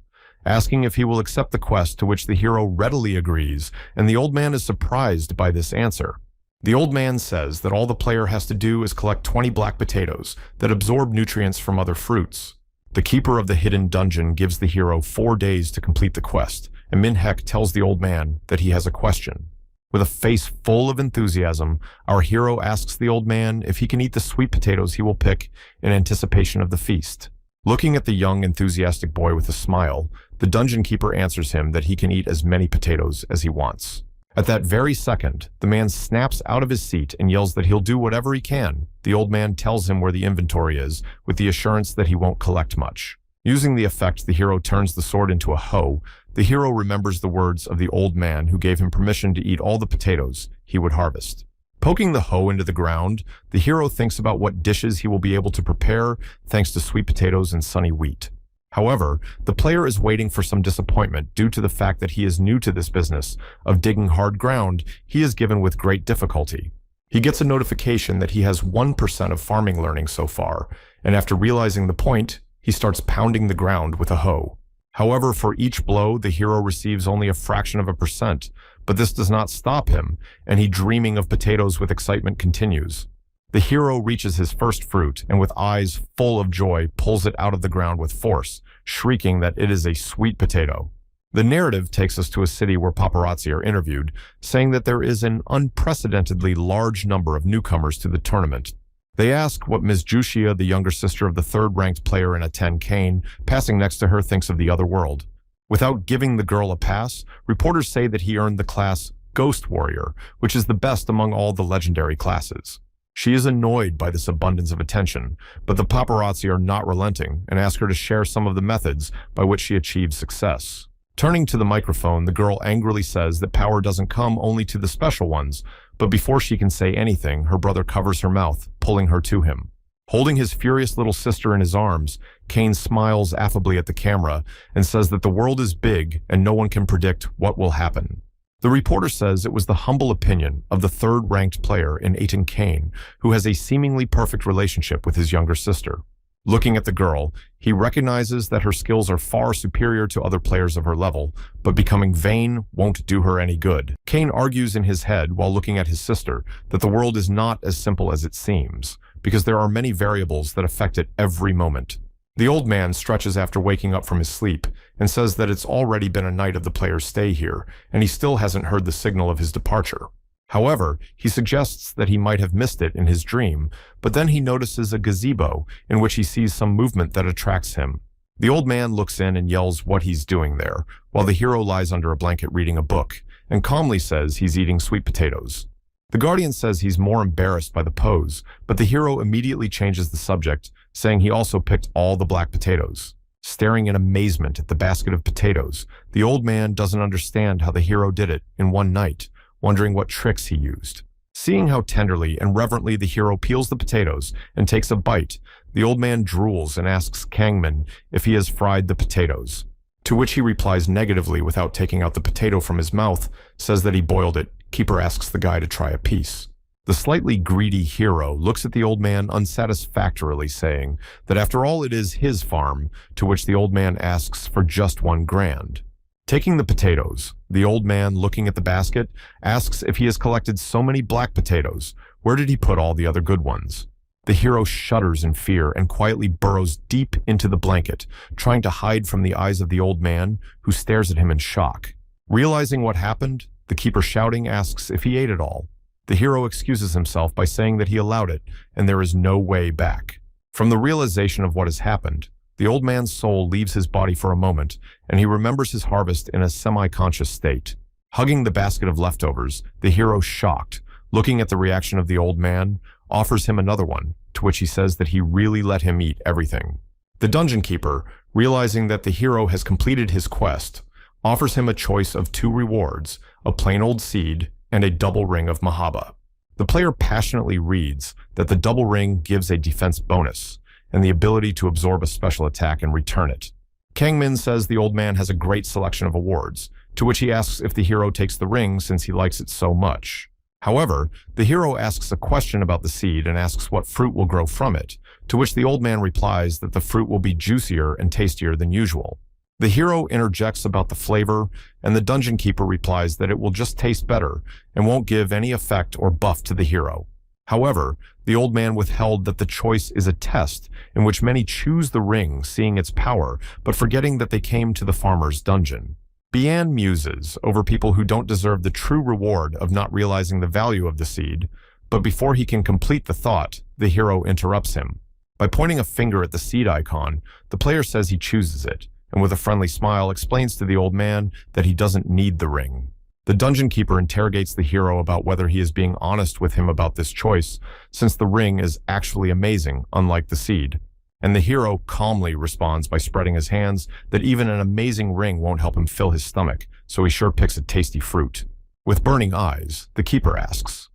asking if he will accept the quest, to which the hero readily agrees, and the old man is surprised by this answer. The old man says that all the player has to do is collect 20 black potatoes that absorb nutrients from other fruits. The keeper of the hidden dungeon gives the hero 4 days to complete the quest, and Min Hyuk tells the old man that he has a question. With a face full of enthusiasm, our hero asks the old man if he can eat the sweet potatoes he will pick in anticipation of the feast. Looking at the young, enthusiastic boy with a smile, the dungeon keeper answers him that he can eat as many potatoes as he wants. At that very second, the man snaps out of his seat and yells that he'll do whatever he can. The old man tells him where the inventory is, with the assurance that he won't collect much. Using the effect, the hero turns the sword into a hoe. The hero remembers the words of the old man who gave him permission to eat all the potatoes he would harvest. Poking the hoe into the ground, the hero thinks about what dishes he will be able to prepare thanks to sweet potatoes and sunny wheat. However, the player is waiting for some disappointment due to the fact that he is new to this business of digging hard ground he is given with great difficulty. He gets a notification that he has 1% of farming learning so far, and after realizing the point, he starts pounding the ground with a hoe. However, for each blow, the hero receives only a fraction of a percent, but this does not stop him, and he, dreaming of potatoes with excitement, continues. The hero reaches his first fruit, and with eyes full of joy, pulls it out of the ground with force, shrieking that it is a sweet potato. The narrative takes us to a city where paparazzi are interviewed, saying that there is an unprecedentedly large number of newcomers to the tournament. They ask what Ms. Jushia, the younger sister of the third-ranked player in a 10 Kane, passing next to her, thinks of the other world. Without giving the girl a pass, reporters say that he earned the class Ghost Warrior, which is the best among all the legendary classes. She is annoyed by this abundance of attention, but the paparazzi are not relenting and ask her to share some of the methods by which she achieves success. Turning to the microphone, the girl angrily says that power doesn't come only to the special ones, but before she can say anything, her brother covers her mouth, pulling her to him. Holding his furious little sister in his arms, Kane smiles affably at the camera and says that the world is big and no one can predict what will happen. The reporter says it was the humble opinion of the third-ranked player in Aiton Kane, who has a seemingly perfect relationship with his younger sister. Looking at the girl, he recognizes that her skills are far superior to other players of her level, but becoming vain won't do her any good. Kane argues in his head while looking at his sister that the world is not as simple as it seems, because there are many variables that affect it every moment. The old man stretches after waking up from his sleep and says that it's already been a night of the player's stay here, and he still hasn't heard the signal of his departure. However, he suggests that he might have missed it in his dream, but then he notices a gazebo in which he sees some movement that attracts him. The old man looks in and yells what he's doing there, while the hero lies under a blanket reading a book, and calmly says he's eating sweet potatoes. The Guardian says he's more embarrassed by the pose, but the hero immediately changes the subject, saying he also picked all the black potatoes. Staring in amazement at the basket of potatoes, the old man doesn't understand how the hero did it in one night, wondering what tricks he used. Seeing how tenderly and reverently the hero peels the potatoes and takes a bite, the old man drools and asks Kangman if he has fried the potatoes. To which he replies negatively without taking out the potato from his mouth, says that he boiled it. Keeper asks the guy to try a piece. The slightly greedy hero looks at the old man unsatisfactorily, saying that after all it is his farm, to which the old man asks for just $1,000. Taking the potatoes, the old man, looking at the basket, asks if he has collected so many black potatoes, where did he put all the other good ones? The hero shudders in fear and quietly burrows deep into the blanket, trying to hide from the eyes of the old man, who stares at him in shock. Realizing what happened, the keeper shouting asks if he ate it all. The hero excuses himself by saying that he allowed it, and there is no way back. From the realization of what has happened, the old man's soul leaves his body for a moment, and he remembers his harvest in a semi-conscious state. Hugging the basket of leftovers, the hero, shocked, looking at the reaction of the old man, offers him another one, to which he says that he really let him eat everything. The dungeon keeper, realizing that the hero has completed his quest, offers him a choice of 2 rewards, a plain old seed and a double ring of Mahaba. The player passionately reads that the double ring gives a defense bonus and the ability to absorb a special attack and return it. Kangmin says the old man has a great selection of awards, to which he asks if the hero takes the ring since he likes it so much. However, the hero asks a question about the seed and asks what fruit will grow from it, to which the old man replies that the fruit will be juicier and tastier than usual. The hero interjects about the flavor, and the dungeon keeper replies that it will just taste better and won't give any effect or buff to the hero. However, the old man withheld that the choice is a test in which many choose the ring, seeing its power, but forgetting that they came to the farmer's dungeon. Bian muses over people who don't deserve the true reward of not realizing the value of the seed, but before he can complete the thought, the hero interrupts him. By pointing a finger at the seed icon, the player says he chooses it, and with a friendly smile explains to the old man that he doesn't need the ring. The dungeon keeper interrogates the hero about whether he is being honest with him about this choice, since the ring is actually amazing, unlike the seed. And the hero calmly responds by spreading his hands that even an amazing ring won't help him fill his stomach, so he sure picks a tasty fruit. With burning eyes, the keeper asks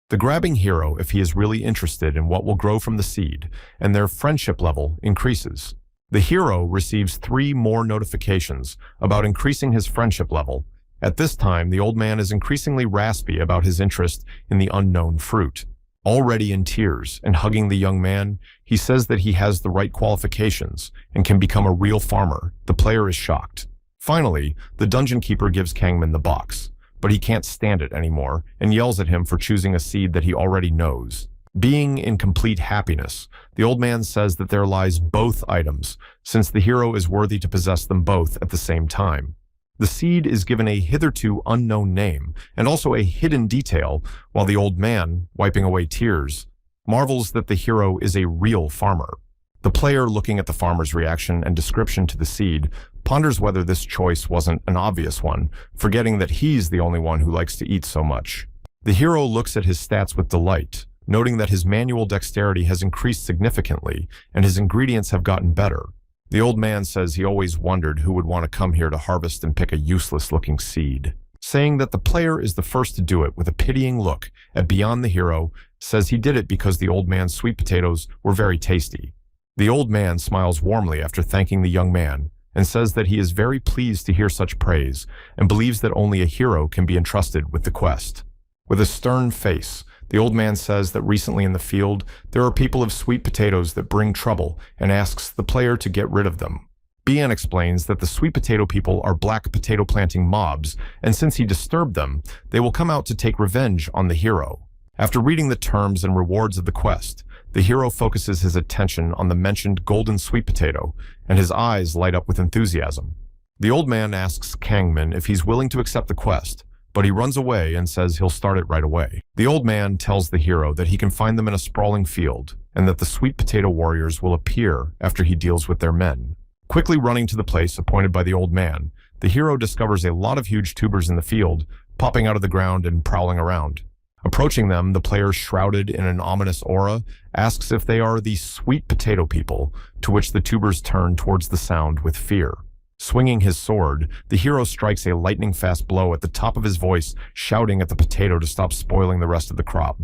the grabbing hero if he is really interested in what will grow from the seed, and their friendship level increases. The hero receives 3 more notifications about increasing his friendship level. At this time, the old man is increasingly raspy about his interest in the unknown fruit. Already in tears and hugging the young man, he says that he has the right qualifications and can become a real farmer. The player is shocked. Finally, the dungeon keeper gives Kangman the box, but he can't stand it anymore and yells at him for choosing a seed that he already knows. Being in complete happiness, the old man says that there lies both items, since the hero is worthy to possess them both at the same time. The seed is given a hitherto unknown name and also a hidden detail, while the old man, wiping away tears, marvels that the hero is a real farmer. The player, looking at the farmer's reaction and description to the seed, ponders whether this choice wasn't an obvious one, forgetting that he's the only one who likes to eat so much. The hero looks at his stats with delight, noting that his manual dexterity has increased significantly and his ingredients have gotten better. The old man says he always wondered who would want to come here to harvest and pick a useless-looking seed. saying that the player is the first to do it with a pitying look at Beyond. The hero says he did it because the old man's sweet potatoes were very tasty. The old man smiles warmly after thanking the young man and says that he is very pleased to hear such praise and believes that only a hero can be entrusted with the quest. With a stern face, the old man says that recently in the field, there are people of sweet potatoes that bring trouble and asks the player to get rid of them. Bian explains that the sweet potato people are black potato planting mobs, and since he disturbed them, they will come out to take revenge on the hero. After reading the terms and rewards of the quest, the hero focuses his attention on the mentioned golden sweet potato, and his eyes light up with enthusiasm. The old man asks Kangmin if he's willing to accept the quest, but he runs away and says he'll start it right away. The old man tells the hero that he can find them in a sprawling field, and that the sweet potato warriors will appear after he deals with their men. Quickly running to the place appointed by the old man, the hero discovers a lot of huge tubers in the field, popping out of the ground and prowling around. Approaching them, the player, shrouded in an ominous aura, asks if they are the sweet potato people, to which the tubers turn towards the sound with fear. Swinging his sword, the hero strikes a lightning-fast blow at the top of his voice, shouting at the potato to stop spoiling the rest of the crop.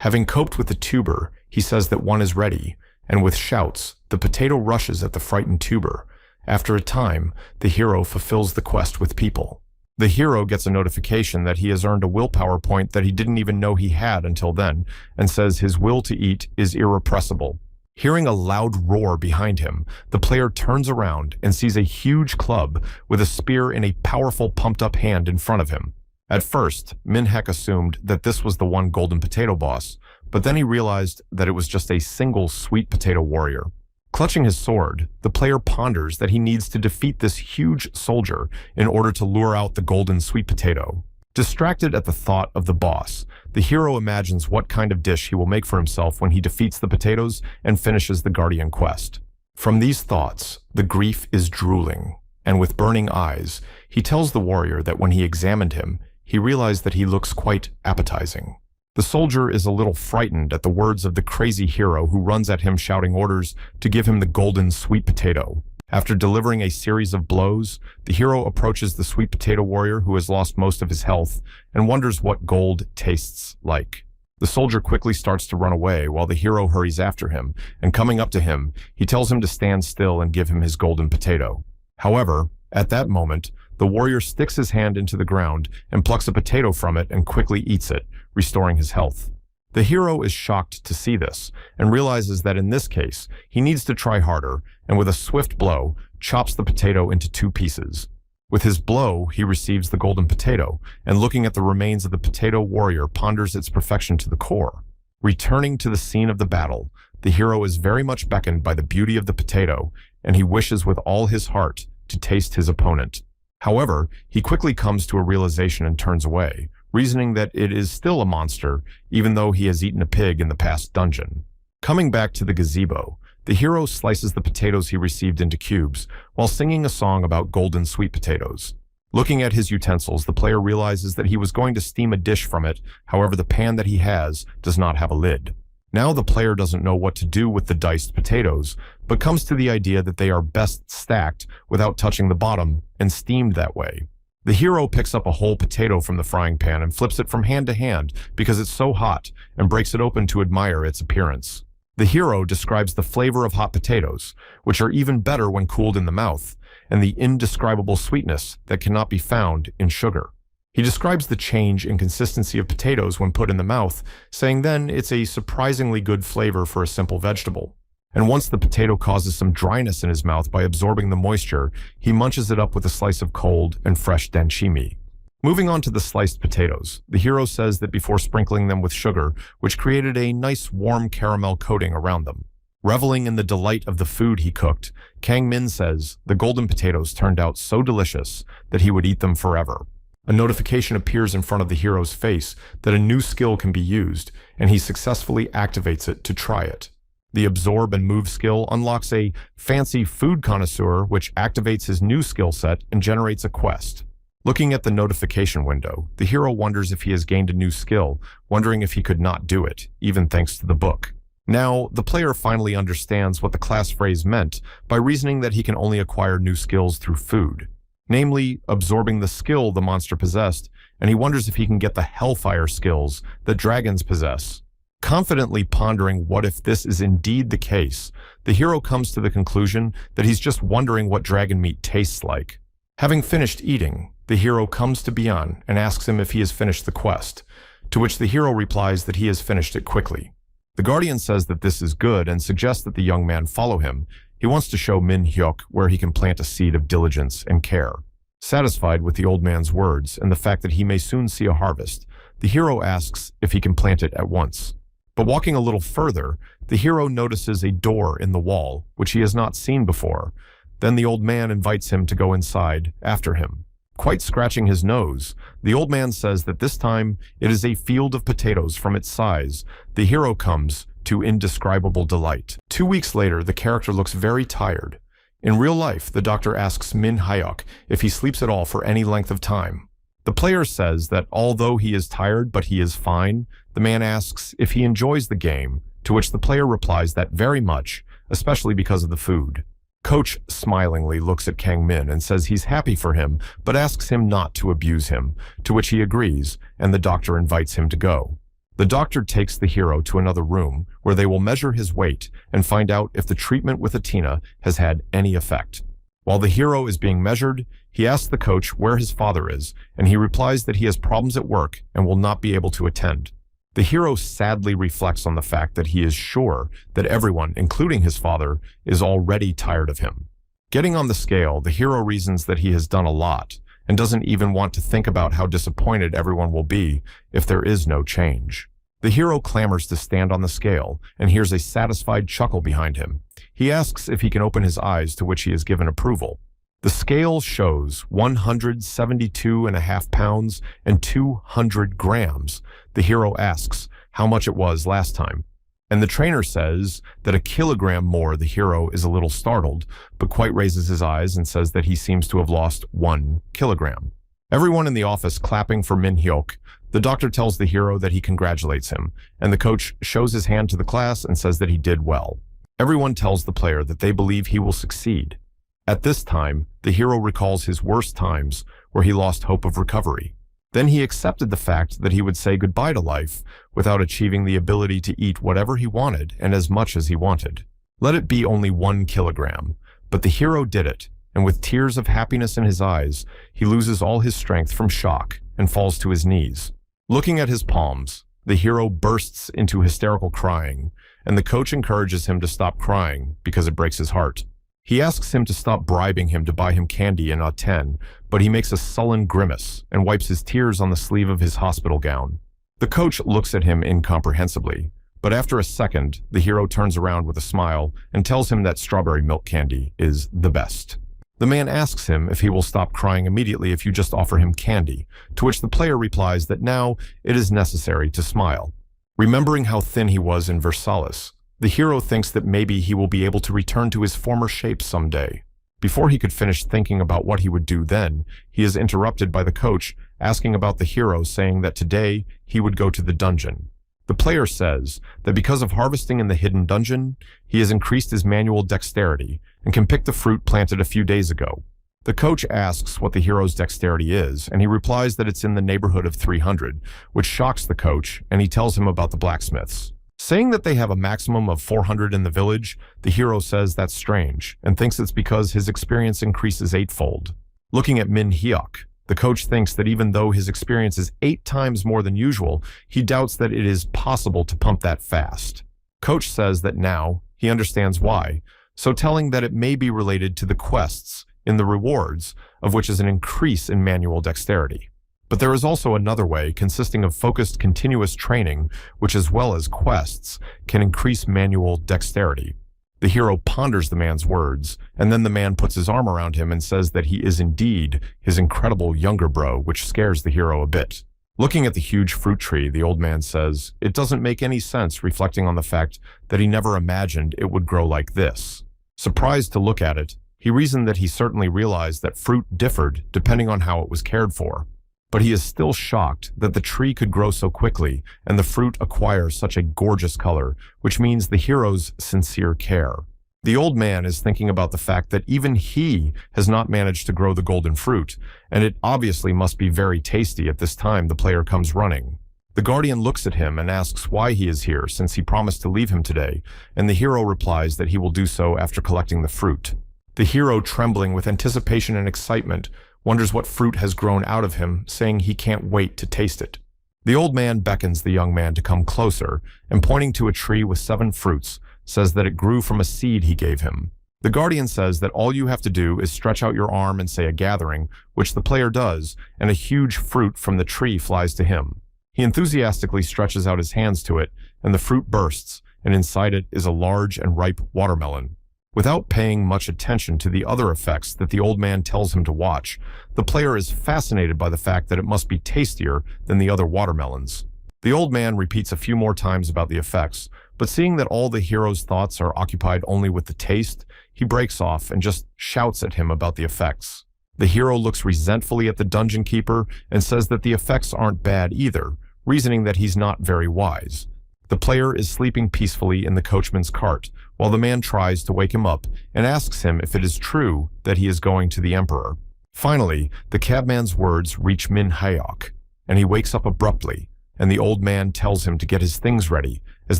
Having coped with the tuber, he says that one is ready, and with shouts, the potato rushes at the frightened tuber. After a time, the hero fulfills the quest with people. The hero gets a notification that he has earned a willpower point that he didn't even know he had until then, and says his will to eat is irrepressible. Hearing a loud roar behind him, the player turns around and sees a huge club with a spear in a powerful pumped-up hand in front of him. At first, Minhek assumed that this was the one golden potato boss, but then he realized that it was just a single sweet potato warrior. Clutching his sword, the player ponders that he needs to defeat this huge soldier in order to lure out the golden sweet potato. Distracted at the thought of the boss, the hero imagines what kind of dish he will make for himself when he defeats the potatoes and finishes the Guardian quest. From these thoughts, the grief is drooling, and with burning eyes, he tells the warrior that when he examined him, he realized that he looks quite appetizing. The soldier is a little frightened at the words of the crazy hero who runs at him shouting orders to give him the golden sweet potato. After delivering a series of blows, the hero approaches the sweet potato warrior who has lost most of his health and wonders what gold tastes like. The soldier quickly starts to run away while the hero hurries after him, and coming up to him, he tells him to stand still and give him his golden potato. However, at that moment, the warrior sticks his hand into the ground and plucks a potato from it and quickly eats it, restoring his health. The hero is shocked to see this and realizes that in this case, he needs to try harder, and with a swift blow, chops the potato into 2 pieces. With his blow, he receives the golden potato, and looking at the remains of the potato warrior, ponders its perfection to the core. Returning to the scene of the battle, the hero is very much beckoned by the beauty of the potato, and he wishes with all his heart to taste his opponent. However, he quickly comes to a realization and turns away, reasoning that it is still a monster, even though he has eaten a pig in the past dungeon. Coming back to the gazebo, the hero slices the potatoes he received into cubes, while singing a song about golden sweet potatoes. Looking at his utensils, the player realizes that he was going to steam a dish from it, however the pan that he has does not have a lid. Now the player doesn't know what to do with the diced potatoes, but comes to the idea that they are best stacked without touching the bottom and steamed that way. The hero picks up a whole potato from the frying pan and flips it from hand to hand because it's so hot, and breaks it open to admire its appearance. The hero describes the flavor of hot potatoes, which are even better when cooled in the mouth, and the indescribable sweetness that cannot be found in sugar. He describes the change in consistency of potatoes when put in the mouth, saying then it's a surprisingly good flavor for a simple vegetable. And once the potato causes some dryness in his mouth by absorbing the moisture, he munches it up with a slice of cold and fresh danshimi. Moving on to the sliced potatoes, the hero says that before sprinkling them with sugar, which created a nice warm caramel coating around them. Reveling in the delight of the food he cooked, Kang Min says the golden potatoes turned out so delicious that he would eat them forever. A notification appears in front of the hero's face that a new skill can be used, and he successfully activates it to try it. The Absorb and Move skill unlocks a fancy food connoisseur, which activates his new skill set and generates a quest. Looking at the notification window, the hero wonders if he has gained a new skill, wondering if he could not do it, even thanks to the book. Now, the player finally understands what the class phrase meant by reasoning that he can only acquire new skills through food. namely absorbing the skill the monster possessed, and he wonders if he can get the hellfire skills that dragons possess. Confidently pondering what if this is indeed the case, the hero comes to the conclusion that he's just wondering what dragon meat tastes like. Having finished eating, the hero comes to Bian and asks him if he has finished the quest, to which the hero replies that he has finished it quickly. The guardian says that this is good and suggests that the young man follow him. He wants to show Min Hyuk where he can plant a seed of diligence and care. Satisfied with the old man's words and the fact that he may soon see a harvest, the hero asks if he can plant it at once. But walking a little further, the hero notices a door in the wall, which he has not seen before. Then the old man invites him to go inside after him. Quite scratching his nose, the old man says that this time it is a field of potatoes from its size. The hero comes to indescribable delight. 2 weeks later, the character looks very tired. In real life, the doctor asks Min Hyuk if he sleeps at all for any length of time. The player says that although he is tired but he is fine, the man asks if he enjoys the game, to which the player replies that very much, especially because of the food. Coach smilingly looks at Kang Min and says he's happy for him, but asks him not to abuse him, to which he agrees, and the doctor invites him to go. The doctor takes the hero to another room, where they will measure his weight and find out if the treatment with Atina has had any effect. While the hero is being measured, he asks the coach where his father is, and he replies that he has problems at work and will not be able to attend. The hero sadly reflects on the fact that he is sure that everyone, including his father, is already tired of him. Getting on the scale, the hero reasons that he has done a lot and doesn't even want to think about how disappointed everyone will be if there is no change. The hero clamors to stand on the scale and hears a satisfied chuckle behind him. He asks if he can open his eyes, to which he is given approval. The scale shows 172.5 pounds and 200 grams. The hero asks how much it was last time, and the trainer says that a kilogram more. The hero is a little startled, but quite raises his eyes and says that he seems to have lost 1 kilogram. Everyone in the office clapping for Min Hyuk. The doctor tells the hero that he congratulates him, and the coach shows his hand to the class and says that he did well. Everyone tells the player that they believe he will succeed. At this time, the hero recalls his worst times where he lost hope of recovery. Then he accepted the fact that he would say goodbye to life without achieving the ability to eat whatever he wanted and as much as he wanted. Let it be only 1 kilogram, but the hero did it, and with tears of happiness in his eyes, he loses all his strength from shock and falls to his knees. Looking at his palms, the hero bursts into hysterical crying, and the coach encourages him to stop crying because it breaks his heart. He asks him to stop bribing him to buy him candy in A10, but he makes a sullen grimace and wipes his tears on the sleeve of his hospital gown. The coach looks at him incomprehensibly, but after a second, the hero turns around with a smile and tells him that strawberry milk candy is the best. The man asks him if he will stop crying immediately if you just offer him candy, to which the player replies that now it is necessary to smile. Remembering how thin he was in Versailles, the hero thinks that maybe he will be able to return to his former shape someday. Before he could finish thinking about what he would do then, he is interrupted by the coach asking about the hero, saying that today he would go to the dungeon. The player says that because of harvesting in the hidden dungeon, he has increased his manual dexterity and can pick the fruit planted a few days ago. The coach asks what the hero's dexterity is, and he replies that it's in the neighborhood of 300, which shocks the coach, and he tells him about the blacksmiths. Saying that they have a maximum of 400 in the village, the hero says that's strange, and thinks it's because his experience increases 8-fold. Looking at Min Hyuk, the coach thinks that even though his experience is 8 times more than usual, he doubts that it is possible to pump that fast. Coach says that now he understands why, so telling that it may be related to the quests in the rewards, of which is an increase in manual dexterity. But there is also another way, consisting of focused continuous training, which as well as quests, can increase manual dexterity. The hero ponders the man's words, and then the man puts his arm around him and says that he is indeed his incredible younger bro, which scares the hero a bit. Looking at the huge fruit tree, the old man says, it doesn't make any sense, reflecting on the fact that he never imagined it would grow like this. Surprised to look at it, he reasoned that he certainly realized that fruit differed depending on how it was cared for. But he is still shocked that the tree could grow so quickly and the fruit acquire such a gorgeous color, which means the hero's sincere care. The old man is thinking about the fact that even he has not managed to grow the golden fruit, and it obviously must be very tasty at this time the player comes running. The guardian looks at him and asks why he is here since he promised to leave him today, and the hero replies that he will do so after collecting the fruit. The hero, trembling with anticipation and excitement, wonders what fruit has grown out of him, saying he can't wait to taste it. The old man beckons the young man to come closer, and pointing to a tree with 7 fruits, says that it grew from a seed he gave him. The guardian says that all you have to do is stretch out your arm and say a gathering, which the player does, and a huge fruit from the tree flies to him. He enthusiastically stretches out his hands to it, and the fruit bursts, and inside it is a large and ripe watermelon. Without paying much attention to the other effects that the old man tells him to watch, the player is fascinated by the fact that it must be tastier than the other watermelons. The old man repeats a few more times about the effects, but seeing that all the hero's thoughts are occupied only with the taste, he breaks off and just shouts at him about the effects. The hero looks resentfully at the dungeon keeper and says that the effects aren't bad either, reasoning that he's not very wise. The player is sleeping peacefully in the coachman's cart, while the man tries to wake him up and asks him if it is true that he is going to the emperor. Finally, the cabman's words reach Min Hayok, and he wakes up abruptly, and the old man tells him to get his things ready, as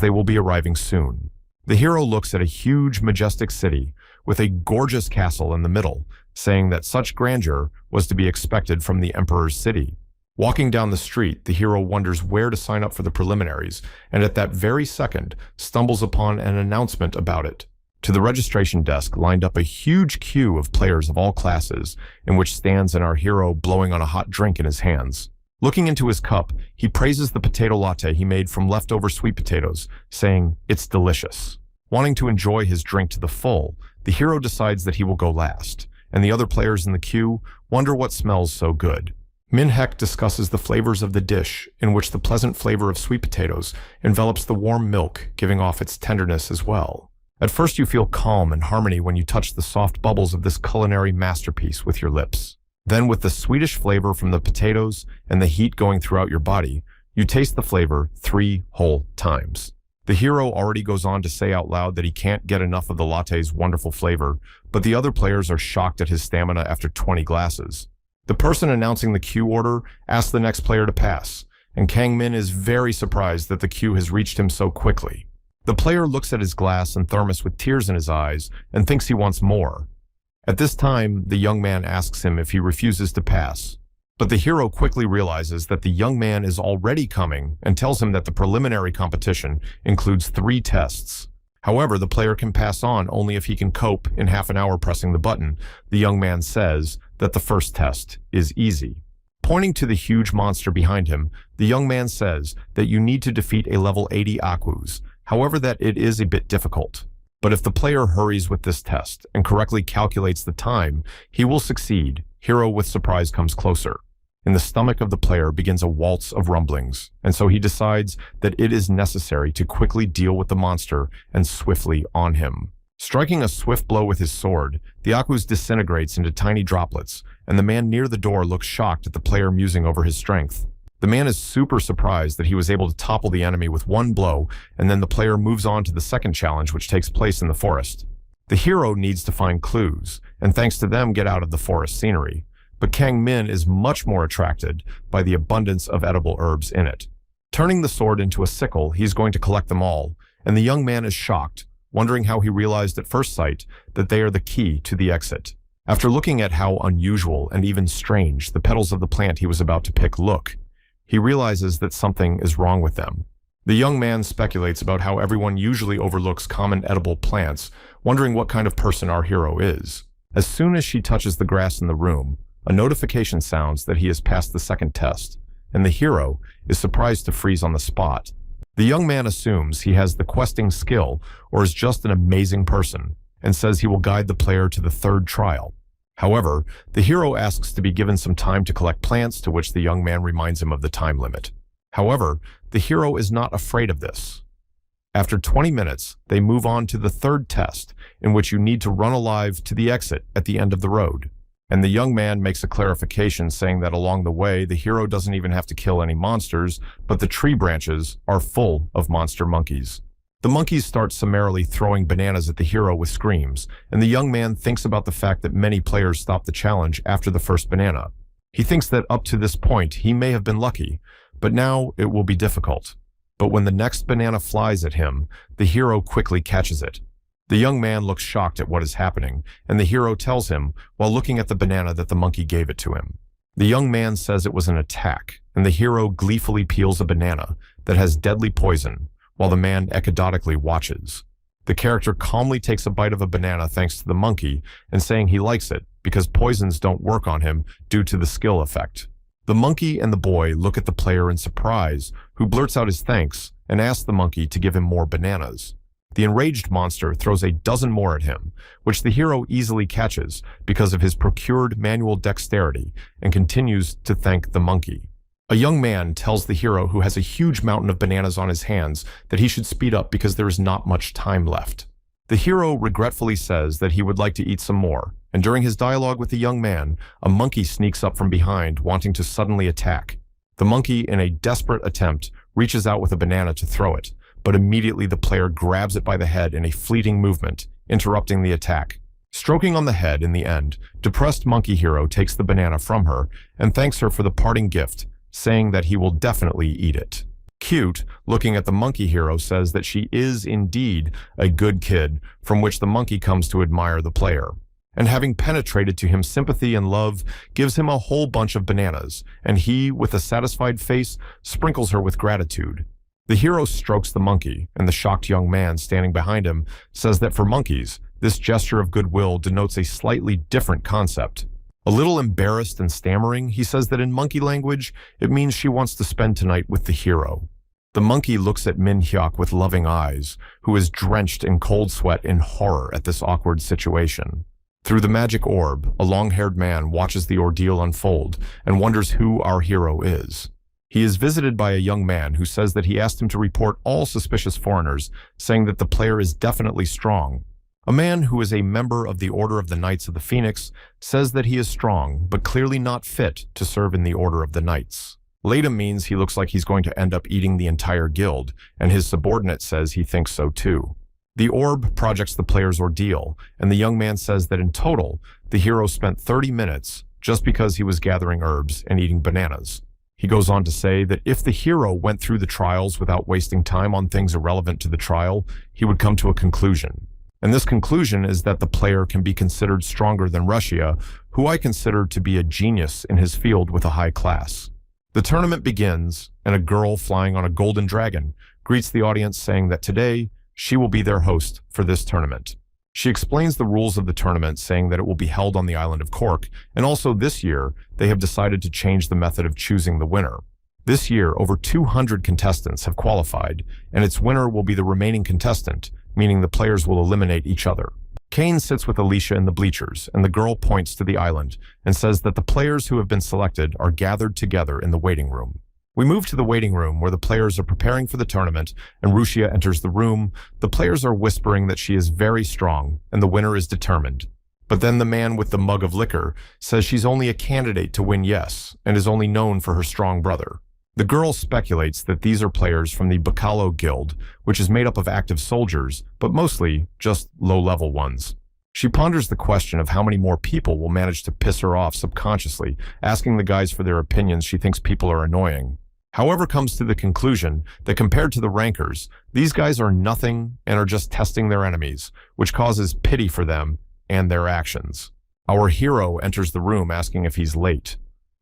they will be arriving soon. The hero looks at a huge, majestic city, with a gorgeous castle in the middle, saying that such grandeur was to be expected from the emperor's city. Walking down the street, the hero wonders where to sign up for the preliminaries, and at that very second, stumbles upon an announcement about it. To the registration desk lined up a huge queue of players of all classes, in which stands our hero blowing on a hot drink in his hands. Looking into his cup, he praises the potato latte he made from leftover sweet potatoes, saying, "It's delicious." Wanting to enjoy his drink to the full, the hero decides that he will go last, and the other players in the queue wonder what smells so good. Minhek discusses the flavors of the dish, in which the pleasant flavor of sweet potatoes envelops the warm milk, giving off its tenderness as well. At first you feel calm and harmony when you touch the soft bubbles of this culinary masterpiece with your lips. Then with the sweetish flavor from the potatoes and the heat going throughout your body, you taste the flavor 3 whole times. The hero already goes on to say out loud that he can't get enough of the latte's wonderful flavor, but the other players are shocked at his stamina after 20 glasses. The person announcing the queue order asks the next player to pass, and Kang Min is very surprised that the queue has reached him so quickly. The player looks at his glass and thermos with tears in his eyes and thinks he wants more. At this time, the young man asks him if he refuses to pass. But the hero quickly realizes that the young man is already coming and tells him that the preliminary competition includes 3 tests. However, the player can pass on only if he can cope in half an hour pressing the button. The young man says that the first test is easy. Pointing to the huge monster behind him, the young man says that you need to defeat a level 80 Akus, however that it is a bit difficult. But if the player hurries with this test and correctly calculates the time, he will succeed. Hero with surprise comes closer. In the stomach of the player begins a waltz of rumblings, and so he decides that it is necessary to quickly deal with the monster and swiftly on him. Striking a swift blow with his sword, the Akus disintegrates into tiny droplets, and the man near the door looks shocked at the player musing over his strength. The man is super surprised that he was able to topple the enemy with 1 blow, and then the player moves on to the second challenge, which takes place in the forest. The hero needs to find clues, and thanks to them get out of the forest scenery. But Kang Min is much more attracted by the abundance of edible herbs in it. Turning the sword into a sickle, he's going to collect them all, and the young man is shocked, wondering how he realized at first sight that they are the key to the exit. After looking at how unusual and even strange the petals of the plant he was about to pick look, he realizes that something is wrong with them. The young man speculates about how everyone usually overlooks common edible plants, wondering what kind of person our hero is. As soon as she touches the grass in the room, a notification sounds that he has passed the second test, and the hero is surprised to freeze on the spot. The young man assumes he has the questing skill or is just an amazing person, and says he will guide the player to the 3rd trial. However, the hero asks to be given some time to collect plants, to which the young man reminds him of the time limit. However, the hero is not afraid of this. After 20 minutes, they move on to the 3rd test, in which you need to run alive to the exit at the end of the road. And the young man makes a clarification saying that along the way, the hero doesn't even have to kill any monsters, but the tree branches are full of monster monkeys. The monkeys start summarily throwing bananas at the hero with screams, and the young man thinks about the fact that many players stop the challenge after the first banana. He thinks that up to this point he may have been lucky, but now it will be difficult. But when the next banana flies at him, the hero quickly catches it. The young man looks shocked at what is happening, and the hero tells him, while looking at the banana, that the monkey gave it to him. The young man says it was an attack, and the hero gleefully peels a banana that has deadly poison, while the man ecodically watches. The character calmly takes a bite of a banana thanks to the monkey, and saying he likes it because poisons don't work on him due to the skill effect. The monkey and the boy look at the player in surprise, who blurts out his thanks and asks the monkey to give him more bananas. The enraged monster throws a dozen more at him, which the hero easily catches because of his procured manual dexterity, and continues to thank the monkey. A young man tells the hero, who has a huge mountain of bananas on his hands, that he should speed up because there is not much time left. The hero regretfully says that he would like to eat some more, and during his dialogue with the young man, a monkey sneaks up from behind, wanting to suddenly attack. The monkey, in a desperate attempt, reaches out with a banana to throw it, but immediately the player grabs it by the head in a fleeting movement, interrupting the attack. Stroking on the head in the end, depressed monkey hero takes the banana from her and thanks her for the parting gift, saying that he will definitely eat it. Cute, looking at the monkey hero, says that she is indeed a good kid, from which the monkey comes to admire the player. And having penetrated to him sympathy and love, gives him a whole bunch of bananas, and he, with a satisfied face, sprinkles her with gratitude. The hero strokes the monkey, and the shocked young man standing behind him says that for monkeys, this gesture of goodwill denotes a slightly different concept. A little embarrassed and stammering, he says that in monkey language, it means she wants to spend tonight with the hero. The monkey looks at Min Hyuk with loving eyes, who is drenched in cold sweat in horror at this awkward situation. Through the magic orb, a long-haired man watches the ordeal unfold and wonders who our hero is. He is visited by a young man who says that he asked him to report all suspicious foreigners, saying that the player is definitely strong. A man who is a member of the Order of the Knights of the Phoenix says that he is strong, but clearly not fit to serve in the Order of the Knights. Later means he looks like he's going to end up eating the entire guild, and his subordinate says he thinks so too. The orb projects the player's ordeal, and the young man says that in total, the hero spent 30 minutes just because he was gathering herbs and eating bananas. He goes on to say that if the hero went through the trials without wasting time on things irrelevant to the trial, he would come to a conclusion. And this conclusion is that the player can be considered stronger than Russia, who I consider to be a genius in his field with a high class. The tournament begins, and a girl flying on a golden dragon greets the audience saying that today she will be their host for this tournament. She explains the rules of the tournament, saying that it will be held on the island of Cork, and also this year they have decided to change the method of choosing the winner. This year, over 200 contestants have qualified, and its winner will be the remaining contestant, meaning the players will eliminate each other. Kane sits with Alicia in the bleachers, and the girl points to the island and says that the players who have been selected are gathered together in the waiting room. We move to the waiting room where the players are preparing for the tournament, and Rushia enters the room. The players are whispering that she is very strong, and the winner is determined. But then the man with the mug of liquor says she's only a candidate to win yes, and is only known for her strong brother. The girl speculates that these are players from the Bacalo Guild, which is made up of active soldiers, but mostly just low-level ones. She ponders the question of how many more people will manage to piss her off subconsciously, asking the guys for their opinions. She thinks people are annoying. However, comes to the conclusion that compared to the rankers, these guys are nothing and are just testing their enemies, which causes pity for them and their actions. Our hero enters the room asking if he's late.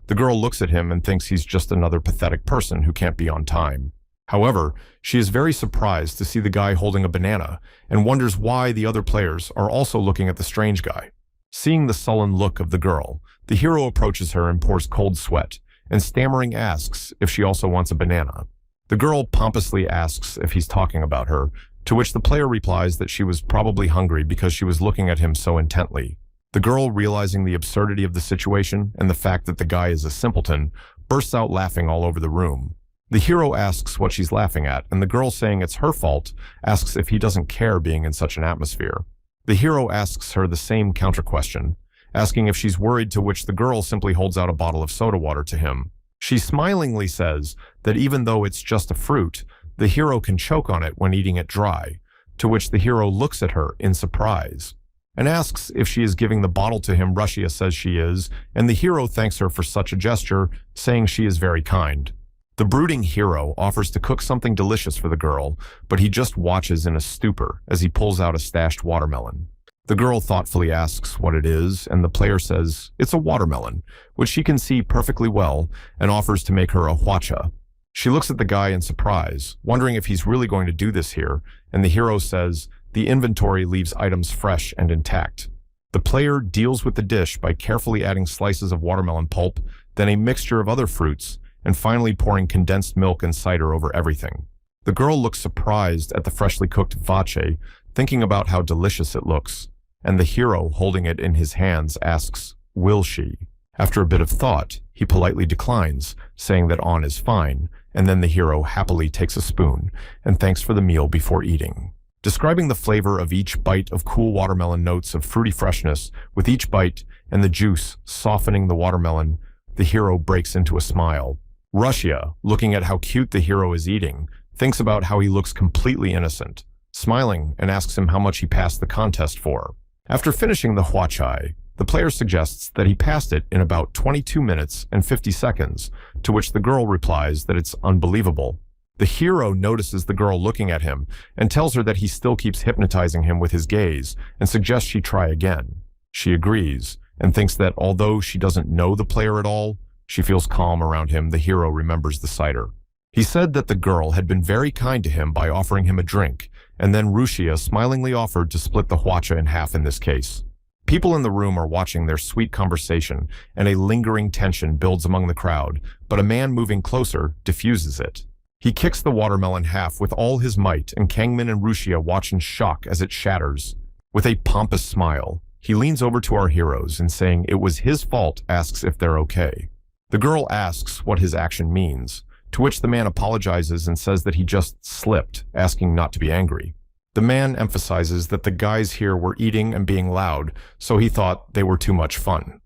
The girl looks at him and thinks he's just another pathetic person who can't be on time. However, she is very surprised to see the guy holding a banana and wonders why the other players are also looking at the strange guy. Seeing the sullen look of the girl, the hero approaches her and pours cold sweat, and stammering asks if she also wants a banana. The girl pompously asks if he's talking about her, to which the player replies that she was probably hungry because she was looking at him so intently. The girl, realizing the absurdity of the situation and the fact that the guy is a simpleton, bursts out laughing all over the room. The hero asks what she's laughing at, and the girl, saying it's her fault, asks if he doesn't care being in such an atmosphere. The hero asks her the same counter-question, asking if she's worried, to which the girl simply holds out a bottle of soda water to him. She smilingly says that even though it's just a fruit, the hero can choke on it when eating it dry, to which the hero looks at her in surprise and asks if she is giving the bottle to him. Russia says she is, and the hero thanks her for such a gesture, saying she is very kind. The brooding hero offers to cook something delicious for the girl, but he just watches in a stupor as he pulls out a stashed watermelon. The girl thoughtfully asks what it is, and the player says it's a watermelon, which she can see perfectly well, and offers to make her a hwacha. She looks at the guy in surprise, wondering if he's really going to do this here, and the hero says the inventory leaves items fresh and intact. The player deals with the dish by carefully adding slices of watermelon pulp, then a mixture of other fruits, and finally pouring condensed milk and cider over everything. The girl looks surprised at the freshly cooked vache, thinking about how delicious it looks, and the hero, holding it in his hands, asks, "Will she?" After a bit of thought, he politely declines, saying that on is fine, and then the hero happily takes a spoon and thanks for the meal before eating. Describing the flavor of each bite of cool watermelon notes of fruity freshness with each bite and the juice softening the watermelon, the hero breaks into a smile. Russia, looking at how cute the hero is eating, thinks about how he looks completely innocent, smiling, and asks him how much he passed the contest for. After finishing the hwachai, the player suggests that he passed it in about 22 minutes and 50 seconds, to which the girl replies that it's unbelievable. The hero notices the girl looking at him and tells her that he still keeps hypnotizing him with his gaze and suggests she try again. She agrees and thinks that although she doesn't know the player at all, she feels calm around him. The hero remembers the cider. He said that the girl had been very kind to him by offering him a drink, and then Rushia smilingly offered to split the hwacha in half in this case. People in the room are watching their sweet conversation, and a lingering tension builds among the crowd, but a man moving closer diffuses it. He kicks the watermelon half with all his might, and Kangmin and Rushia watch in shock as it shatters. With a pompous smile, he leans over to our heroes and, saying it was his fault, asks if they're okay. The girl asks what his action means, to which the man apologizes and says that he just slipped, asking not to be angry. The man emphasizes that the guys here were eating and being loud, so he thought they were too much fun.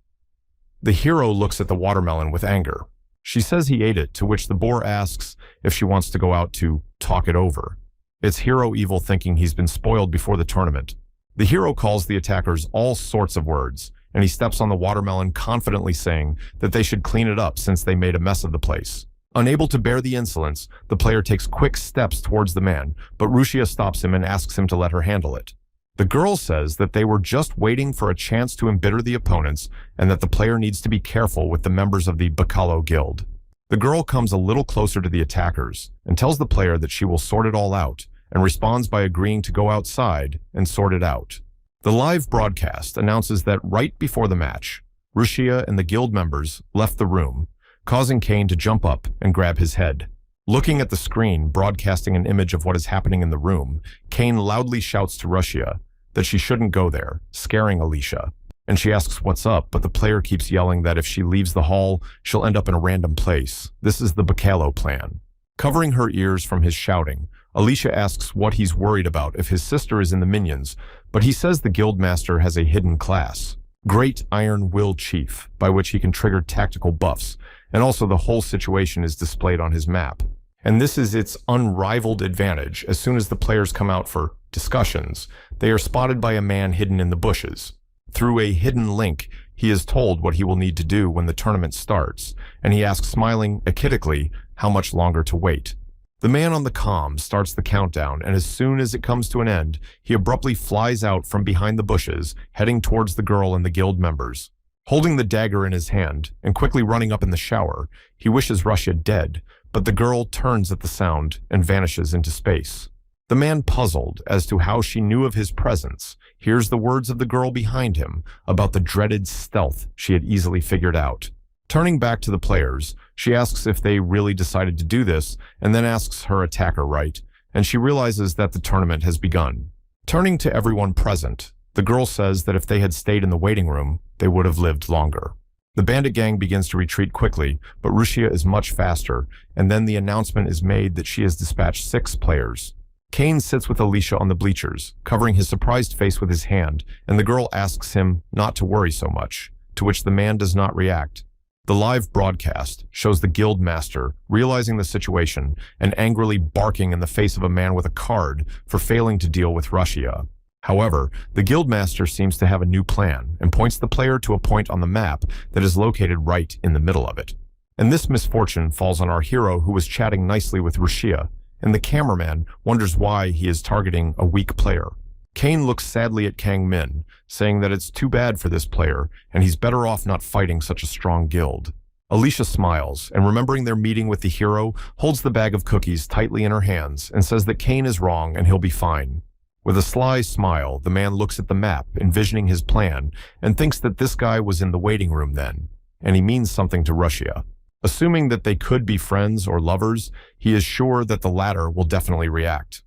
The hero looks at the watermelon with anger. She says he ate it, to which the boar asks if she wants to go out to talk it over. It's hero evil, thinking he's been spoiled before the tournament. The hero calls the attackers all sorts of words, and he steps on the watermelon, confidently saying that they should clean it up since they made a mess of the place. Unable to bear the insolence, the player takes quick steps towards the man, but Rushia stops him and asks him to let her handle it. The girl says that they were just waiting for a chance to embitter the opponents and that the player needs to be careful with the members of the Bacalo Guild. The girl comes a little closer to the attackers and tells the player that she will sort it all out, and responds by agreeing to go outside and sort it out. The live broadcast announces that right before the match, Rushia and the guild members left the room, causing Kane to jump up and grab his head. Looking at the screen broadcasting an image of what is happening in the room, Kane loudly shouts to Rushia that she shouldn't go there, scaring Alicia. And she asks what's up, but the player keeps yelling that if she leaves the hall, she'll end up in a random place. This is the Bacalo plan. Covering her ears from his shouting, Alicia asks what he's worried about if his sister is in the minions, but he says the guildmaster has a hidden class, Great Iron Will Chief, by which he can trigger tactical buffs, and also the whole situation is displayed on his map. And this is its unrivaled advantage. As soon as the players come out for discussions, they are spotted by a man hidden in the bushes. Through a hidden link, he is told what he will need to do when the tournament starts, and he asks, smiling achidically, how much longer to wait. The man on the comm starts the countdown, and as soon as it comes to an end, he abruptly flies out from behind the bushes, heading towards the girl and the guild members. Holding the dagger in his hand and quickly running up in the shower, he wishes Russia dead, but the girl turns at the sound and vanishes into space. The man, puzzled as to how she knew of his presence, hears the words of the girl behind him about the dreaded stealth she had easily figured out. Turning back to the players, she asks if they really decided to do this, and then asks her attacker right, and she realizes that the tournament has begun. Turning to everyone present, the girl says that if they had stayed in the waiting room, they would have lived longer. The bandit gang begins to retreat quickly, but Rushia is much faster, and then the announcement is made that she has dispatched 6 players. Kane sits with Alicia on the bleachers, covering his surprised face with his hand, and the girl asks him not to worry so much, to which the man does not react. The live broadcast shows the guild master realizing the situation and angrily barking in the face of a man with a card for failing to deal with Russia. However, the guild master seems to have a new plan and points the player to a point on the map that is located right in the middle of it. And this misfortune falls on our hero who was chatting nicely with Russia, and the cameraman wonders why he is targeting a weak player. Kane looks sadly at Kang Min, saying that it's too bad for this player and he's better off not fighting such a strong guild. Alicia smiles and, remembering their meeting with the hero, holds the bag of cookies tightly in her hands and says that Kane is wrong and he'll be fine. With a sly smile, the man looks at the map, envisioning his plan, and thinks that this guy was in the waiting room then, and he means something to Russia. Assuming that they could be friends or lovers, he is sure that the latter will definitely react.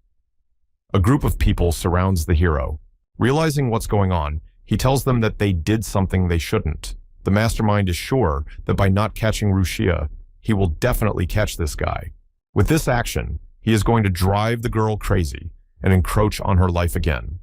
A group of people surrounds the hero. Realizing what's going on, he tells them that they did something they shouldn't. The mastermind is sure that by not catching Russia, he will definitely catch this guy. With this action, he is going to drive the girl crazy and encroach on her life again.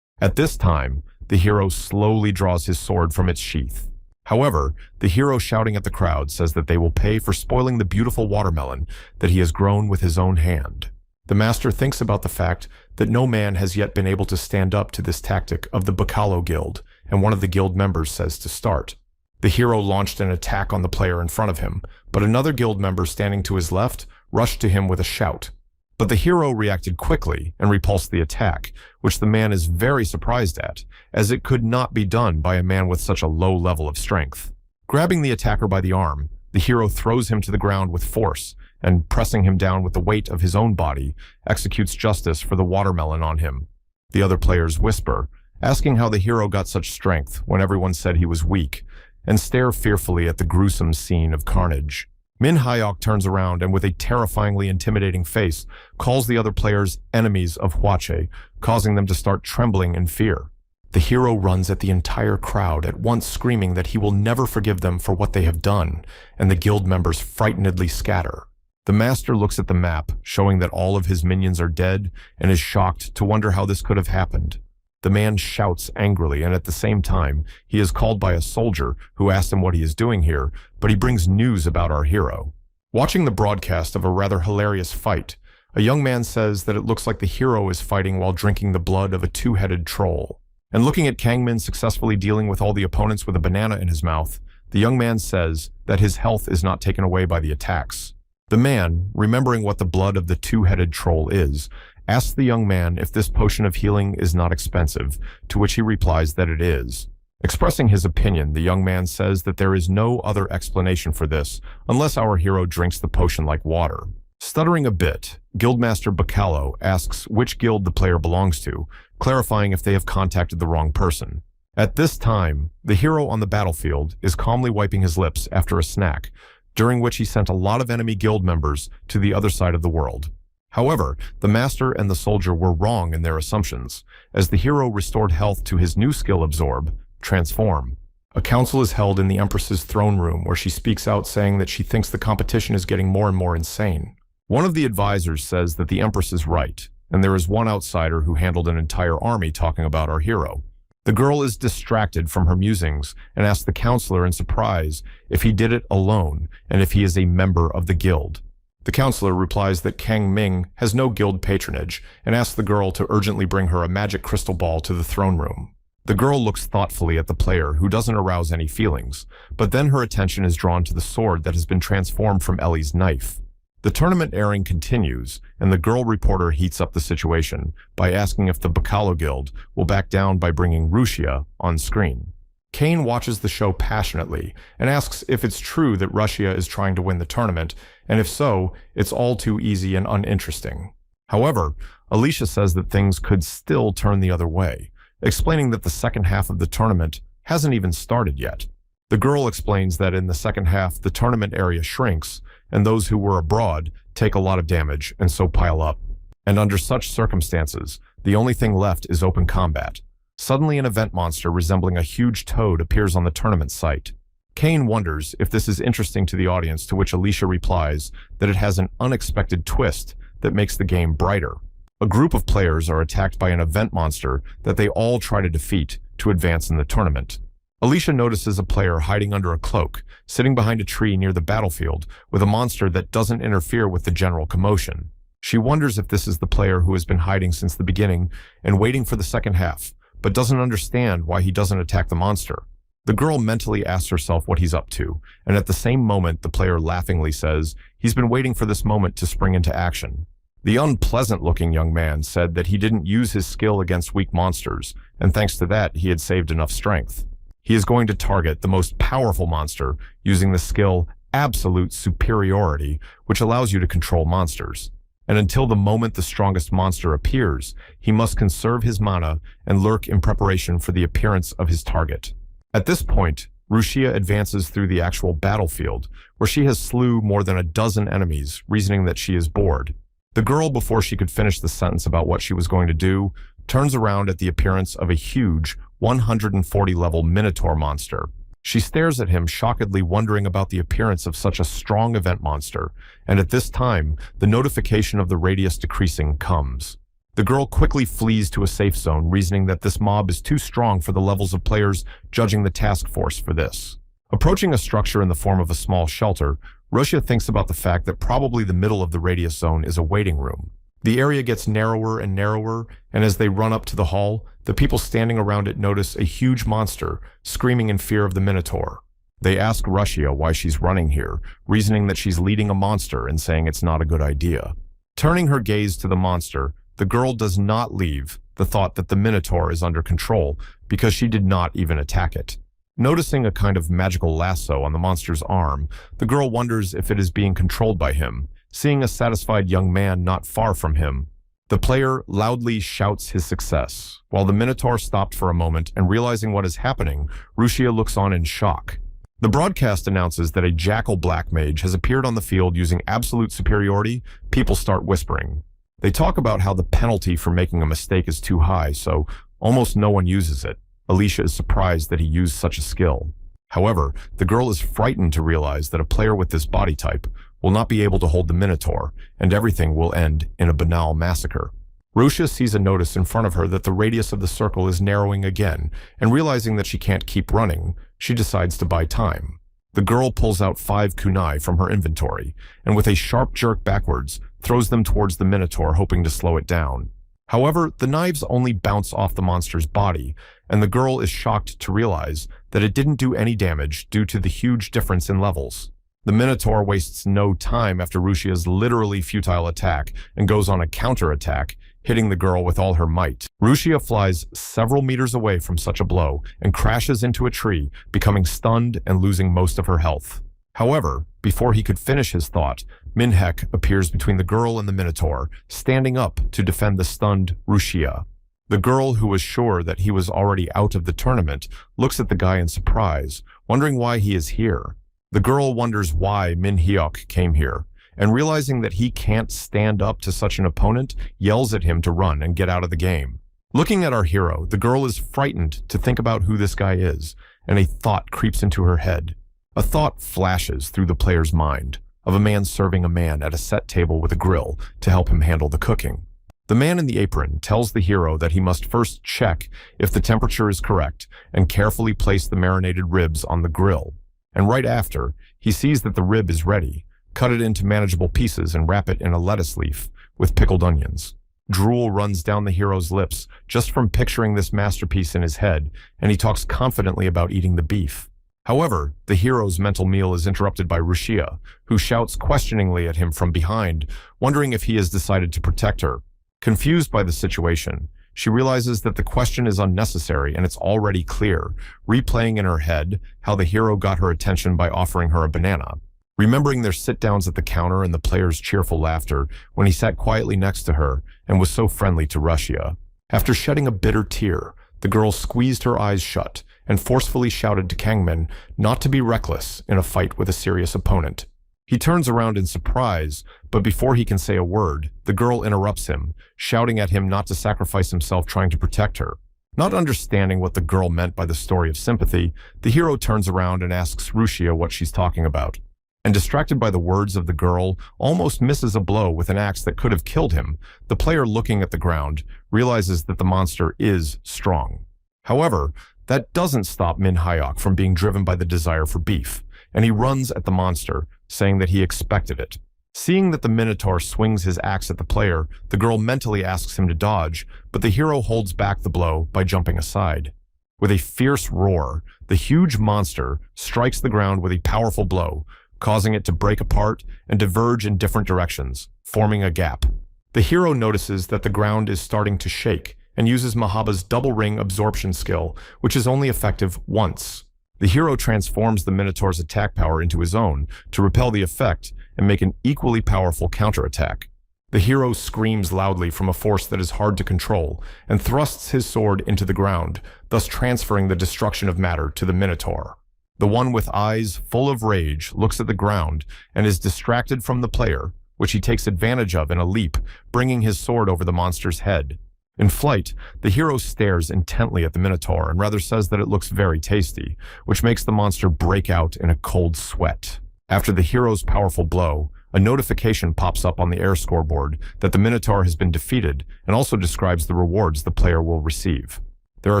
At this time, the hero slowly draws his sword from its sheath. However, the hero shouting at the crowd says that they will pay for spoiling the beautiful watermelon that he has grown with his own hand. The master thinks about the fact that no man has yet been able to stand up to this tactic of the Bacalo Guild, and one of the guild members says to start. The hero launched an attack on the player in front of him, but another guild member standing to his left rushed to him with a shout. But the hero reacted quickly and repulsed the attack, which the man is very surprised at, as it could not be done by a man with such a low level of strength. Grabbing the attacker by the arm, the hero throws him to the ground with force, and pressing him down with the weight of his own body, executes justice for the watermelon on him. The other players whisper, asking how the hero got such strength when everyone said he was weak, and stare fearfully at the gruesome scene of carnage. Min Hyok turns around and with a terrifyingly intimidating face calls the other players enemies of Hwache, causing them to start trembling in fear. The hero runs at the entire crowd, at once screaming that he will never forgive them for what they have done, and the guild members frightenedly scatter. The master looks at the map, showing that all of his minions are dead, and is shocked to wonder how this could have happened. The man shouts angrily, and at the same time, he is called by a soldier who asks him what he is doing here, but he brings news about our hero. Watching the broadcast of a rather hilarious fight, a young man says that it looks like the hero is fighting while drinking the blood of a two-headed troll. And looking at Kangmin successfully dealing with all the opponents with a banana in his mouth, the young man says that his health is not taken away by the attacks. The man, remembering what the blood of the two-headed troll is, asks the young man if this potion of healing is not expensive, to which he replies that it is. Expressing his opinion, the young man says that there is no other explanation for this, unless our hero drinks the potion like water. Stuttering a bit, Guildmaster Bacalo asks which guild the player belongs to, clarifying if they have contacted the wrong person. At this time, the hero on the battlefield is calmly wiping his lips after a snack, during which he sent a lot of enemy guild members to the other side of the world. However, the master and the soldier were wrong in their assumptions, as the hero restored health to his new skill absorb, transform. A council is held in the Empress's throne room where she speaks out saying that she thinks the competition is getting more and more insane. One of the advisors says that the Empress is right, and there is one outsider who handled an entire army talking about our hero. The girl is distracted from her musings and asks the counselor in surprise if he did it alone and if he is a member of the guild. The counselor replies that Kang Ming has no guild patronage and asks the girl to urgently bring her a magic crystal ball to the throne room. The girl looks thoughtfully at the player who doesn't arouse any feelings, but then her attention is drawn to the sword that has been transformed from Ellie's knife. The tournament airing continues, and the girl reporter heats up the situation by asking if the Bacalo Guild will back down by bringing Russia on screen. Kane watches the show passionately and asks if it's true that Russia is trying to win the tournament, and if so, it's all too easy and uninteresting. However, Alicia says that things could still turn the other way, explaining that the second half of the tournament hasn't even started yet. The girl explains that in the second half, the tournament area shrinks, and those who were abroad take a lot of damage and so pile up. And under such circumstances, the only thing left is open combat. Suddenly an event monster resembling a huge toad appears on the tournament site. Kane wonders if this is interesting to the audience, to which Alicia replies that it has an unexpected twist that makes the game brighter. A group of players are attacked by an event monster that they all try to defeat to advance in the tournament. Alicia notices a player hiding under a cloak, sitting behind a tree near the battlefield, with a monster that doesn't interfere with the general commotion. She wonders if this is the player who has been hiding since the beginning and waiting for the second half, but doesn't understand why he doesn't attack the monster. The girl mentally asks herself what he's up to, and at the same moment the player laughingly says he's been waiting for this moment to spring into action. The unpleasant-looking young man said that he didn't use his skill against weak monsters, and thanks to that he had saved enough strength. He is going to target the most powerful monster using the skill Absolute Superiority, which allows you to control monsters. And until the moment the strongest monster appears, he must conserve his mana and lurk in preparation for the appearance of his target. At this point, Rushia advances through the actual battlefield, where she has slew more than a dozen enemies, reasoning that she is bored. The girl, before she could finish the sentence about what she was going to do, turns around at the appearance of a huge 140-level Minotaur monster. She stares at him shockedly, wondering about the appearance of such a strong event monster, and at this time, the notification of the radius decreasing comes. The girl quickly flees to a safe zone, reasoning that this mob is too strong for the levels of players judging the task force for this. Approaching a structure in the form of a small shelter, Russia thinks about the fact that probably the middle of the radius zone is a waiting room. The area gets narrower and narrower, and as they run up to the hall, the people standing around it notice a huge monster, screaming in fear of the Minotaur. They ask Russia why she's running here, reasoning that she's leading a monster and saying it's not a good idea. Turning her gaze to the monster, the girl does not leave the thought that the Minotaur is under control because she did not even attack it. Noticing a kind of magical lasso on the monster's arm, the girl wonders if it is being controlled by him, seeing a satisfied young man not far from him. The player loudly shouts his success. While the Minotaur stopped for a moment and realizing what is happening, Rushia looks on in shock. The broadcast announces that a jackal black mage has appeared on the field using absolute superiority. People start whispering. They talk about how the penalty for making a mistake is too high, so almost no one uses it. Alicia is surprised that he used such a skill. However, the girl is frightened to realize that a player with this body type will not be able to hold the Minotaur, and everything will end in a banal massacre. Rusha sees a notice in front of her that the radius of the circle is narrowing again, and realizing that she can't keep running, she decides to buy time. The girl pulls out 5 kunai from her inventory, and with a sharp jerk backwards, throws them towards the Minotaur, hoping to slow it down. However, the knives only bounce off the monster's body, and the girl is shocked to realize that it didn't do any damage due to the huge difference in levels. The Minotaur wastes no time after Rushia's literally futile attack and goes on a counter-attack, hitting the girl with all her might. Rushia flies several meters away from such a blow and crashes into a tree, becoming stunned and losing most of her health. However, before he could finish his thought, Minhek appears between the girl and the Minotaur, standing up to defend the stunned Rushia. The girl, who was sure that he was already out of the tournament, looks at the guy in surprise, wondering why he is here. The girl wonders why Min Hyuk came here, and realizing that he can't stand up to such an opponent, yells at him to run and get out of the game. Looking at our hero, the girl is frightened to think about who this guy is, and a thought creeps into her head. A thought flashes through the player's mind of a man serving a man at a set table with a grill to help him handle the cooking. The man in the apron tells the hero that he must first check if the temperature is correct and carefully place the marinated ribs on the grill. And right after, he sees that the rib is ready, cut it into manageable pieces and wrap it in a lettuce leaf with pickled onions. Drool runs down the hero's lips just from picturing this masterpiece in his head, and he talks confidently about eating the beef. However, the hero's mental meal is interrupted by Rushia, who shouts questioningly at him from behind, wondering if he has decided to protect her. Confused by the situation, she realizes that the question is unnecessary and it's already clear, replaying in her head how the hero got her attention by offering her a banana. Remembering their sit-downs at the counter and the player's cheerful laughter when he sat quietly next to her and was so friendly to Russia. After shedding a bitter tear, the girl squeezed her eyes shut and forcefully shouted to Kangmin not to be reckless in a fight with a serious opponent. He turns around in surprise, but before he can say a word, the girl interrupts him, shouting at him not to sacrifice himself trying to protect her. Not understanding what the girl meant by the story of sympathy, the hero turns around and asks Rushia what she's talking about. And distracted by the words of the girl, almost misses a blow with an axe that could have killed him. The player, looking at the ground, realizes that the monster is strong. However, That doesn't stop Min Hyok from being driven by the desire for beef, and he runs at the monster, saying that he expected it. Seeing that the Minotaur swings his axe at the player, the girl mentally asks him to dodge, but the hero holds back the blow by jumping aside. With a fierce roar, the huge monster strikes the ground with a powerful blow, causing it to break apart and diverge in different directions, forming a gap. The hero notices that the ground is starting to shake and uses Mahaba's double ring absorption skill, which is only effective once. The hero transforms the Minotaur's attack power into his own to repel the effect and make an equally powerful counterattack. The hero screams loudly from a force that is hard to control and thrusts his sword into the ground, thus transferring the destruction of matter to the Minotaur. The one with eyes full of rage looks at the ground and is distracted from the player, which he takes advantage of in a leap, bringing his sword over the monster's head. In flight, the hero stares intently at the Minotaur and rather says that it looks very tasty, which makes the monster break out in a cold sweat. After the hero's powerful blow, a notification pops up on the air scoreboard that the Minotaur has been defeated and also describes the rewards the player will receive. There are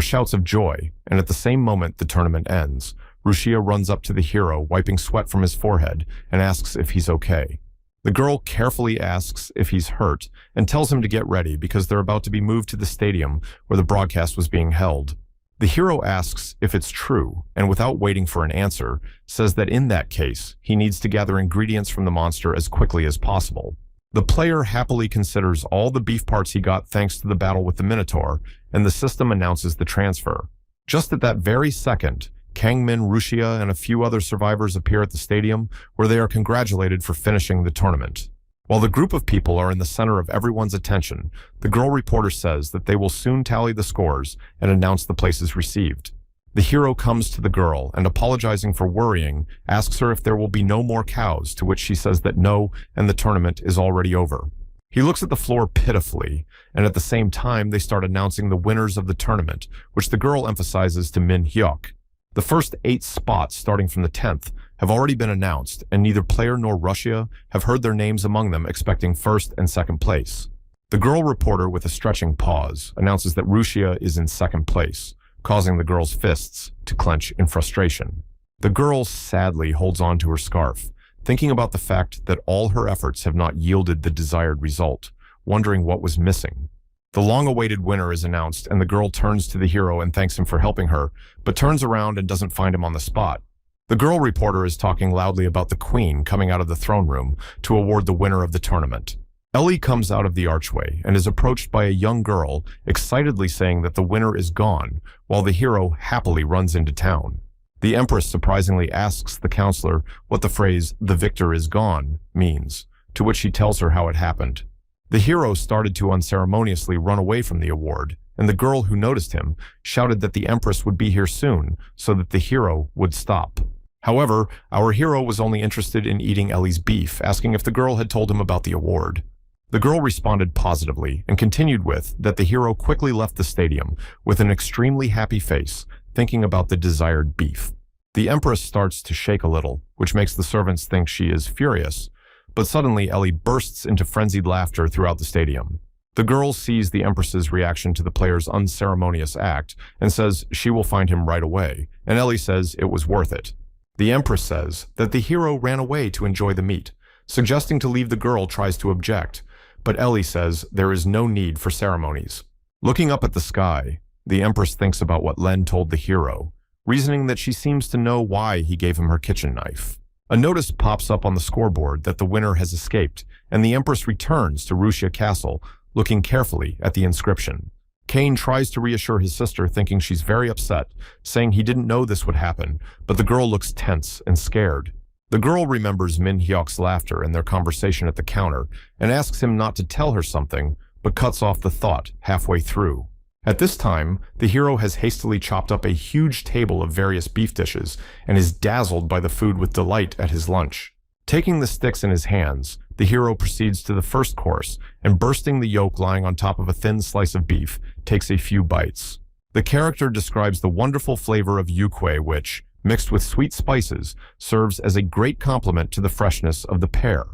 shouts of joy, and at the same moment the tournament ends, Rushia runs up to the hero, wiping sweat from his forehead, and asks if he's okay. The girl carefully asks if he's hurt and tells him to get ready because they're about to be moved to the stadium where the broadcast was being held. The hero asks if it's true, and without waiting for an answer, says that in that case, he needs to gather ingredients from the monster as quickly as possible. The player happily considers all the beef parts he got thanks to the battle with the Minotaur, and the system announces the transfer. Just at that very second, Kangmin, Rushia, and a few other survivors appear at the stadium, where they are congratulated for finishing the tournament. While the group of people are in the center of everyone's attention, the girl reporter says that they will soon tally the scores and announce the places received. The hero comes to the girl and, apologizing for worrying, asks her if there will be no more cows, to which she says that no, and the tournament is already over. He looks at the floor pitifully, and at the same time they start announcing the winners of the tournament, which the girl emphasizes to Min Hyuk. The first 8 spots, starting from the 10th, have already been announced, and neither player nor Russia have heard their names among them, expecting 1st and 2nd place. The girl reporter, with a stretching pause, announces that Rushia is in 2nd place, causing the girl's fists to clench in frustration. The girl sadly holds on to her scarf, thinking about the fact that all her efforts have not yielded the desired result, wondering what was missing. The long-awaited winner is announced, and the girl turns to the hero and thanks him for helping her, but turns around and doesn't find him on the spot. The girl reporter is talking loudly about the queen coming out of the throne room to award the winner of the tournament. Ellie comes out of the archway and is approached by a young girl, excitedly saying that the winner is gone, while the hero happily runs into town. The Empress surprisingly asks the counselor what the phrase, "the victor is gone," means, to which she tells her how it happened. The hero started to unceremoniously run away from the award, and the girl who noticed him shouted that the Empress would be here soon so that the hero would stop. However, our hero was only interested in eating Ellie's beef, asking if the girl had told him about the award. The girl responded positively and continued with that the hero quickly left the stadium with an extremely happy face, thinking about the desired beef. The Empress starts to shake a little, which makes the servants think she is furious, but suddenly Ellie bursts into frenzied laughter throughout the stadium. The girl sees the Empress's reaction to the player's unceremonious act and says she will find him right away, and Ellie says it was worth it. The Empress says that the hero ran away to enjoy the meat, suggesting to leave. The girl tries to object, but Ellie says there is no need for ceremonies. Looking up at the sky, the Empress thinks about what Len told the hero, reasoning that she seems to know why he gave him her kitchen knife. A notice pops up on the scoreboard that the winner has escaped, and the Empress returns to Rushia Castle, looking carefully at the inscription. Kane tries to reassure his sister, thinking she's very upset, saying he didn't know this would happen, but the girl looks tense and scared. The girl remembers Min Hyuk's laughter and their conversation at the counter, and asks him not to tell her something, but cuts off the thought halfway through. At this time, the hero has hastily chopped up a huge table of various beef dishes and is dazzled by the food with delight at his lunch. Taking the sticks in his hands, the hero proceeds to the first course and, bursting the yolk lying on top of a thin slice of beef, takes a few bites. The character describes the wonderful flavor of ukwe, which, mixed with sweet spices, serves as a great complement to the freshness of the pear.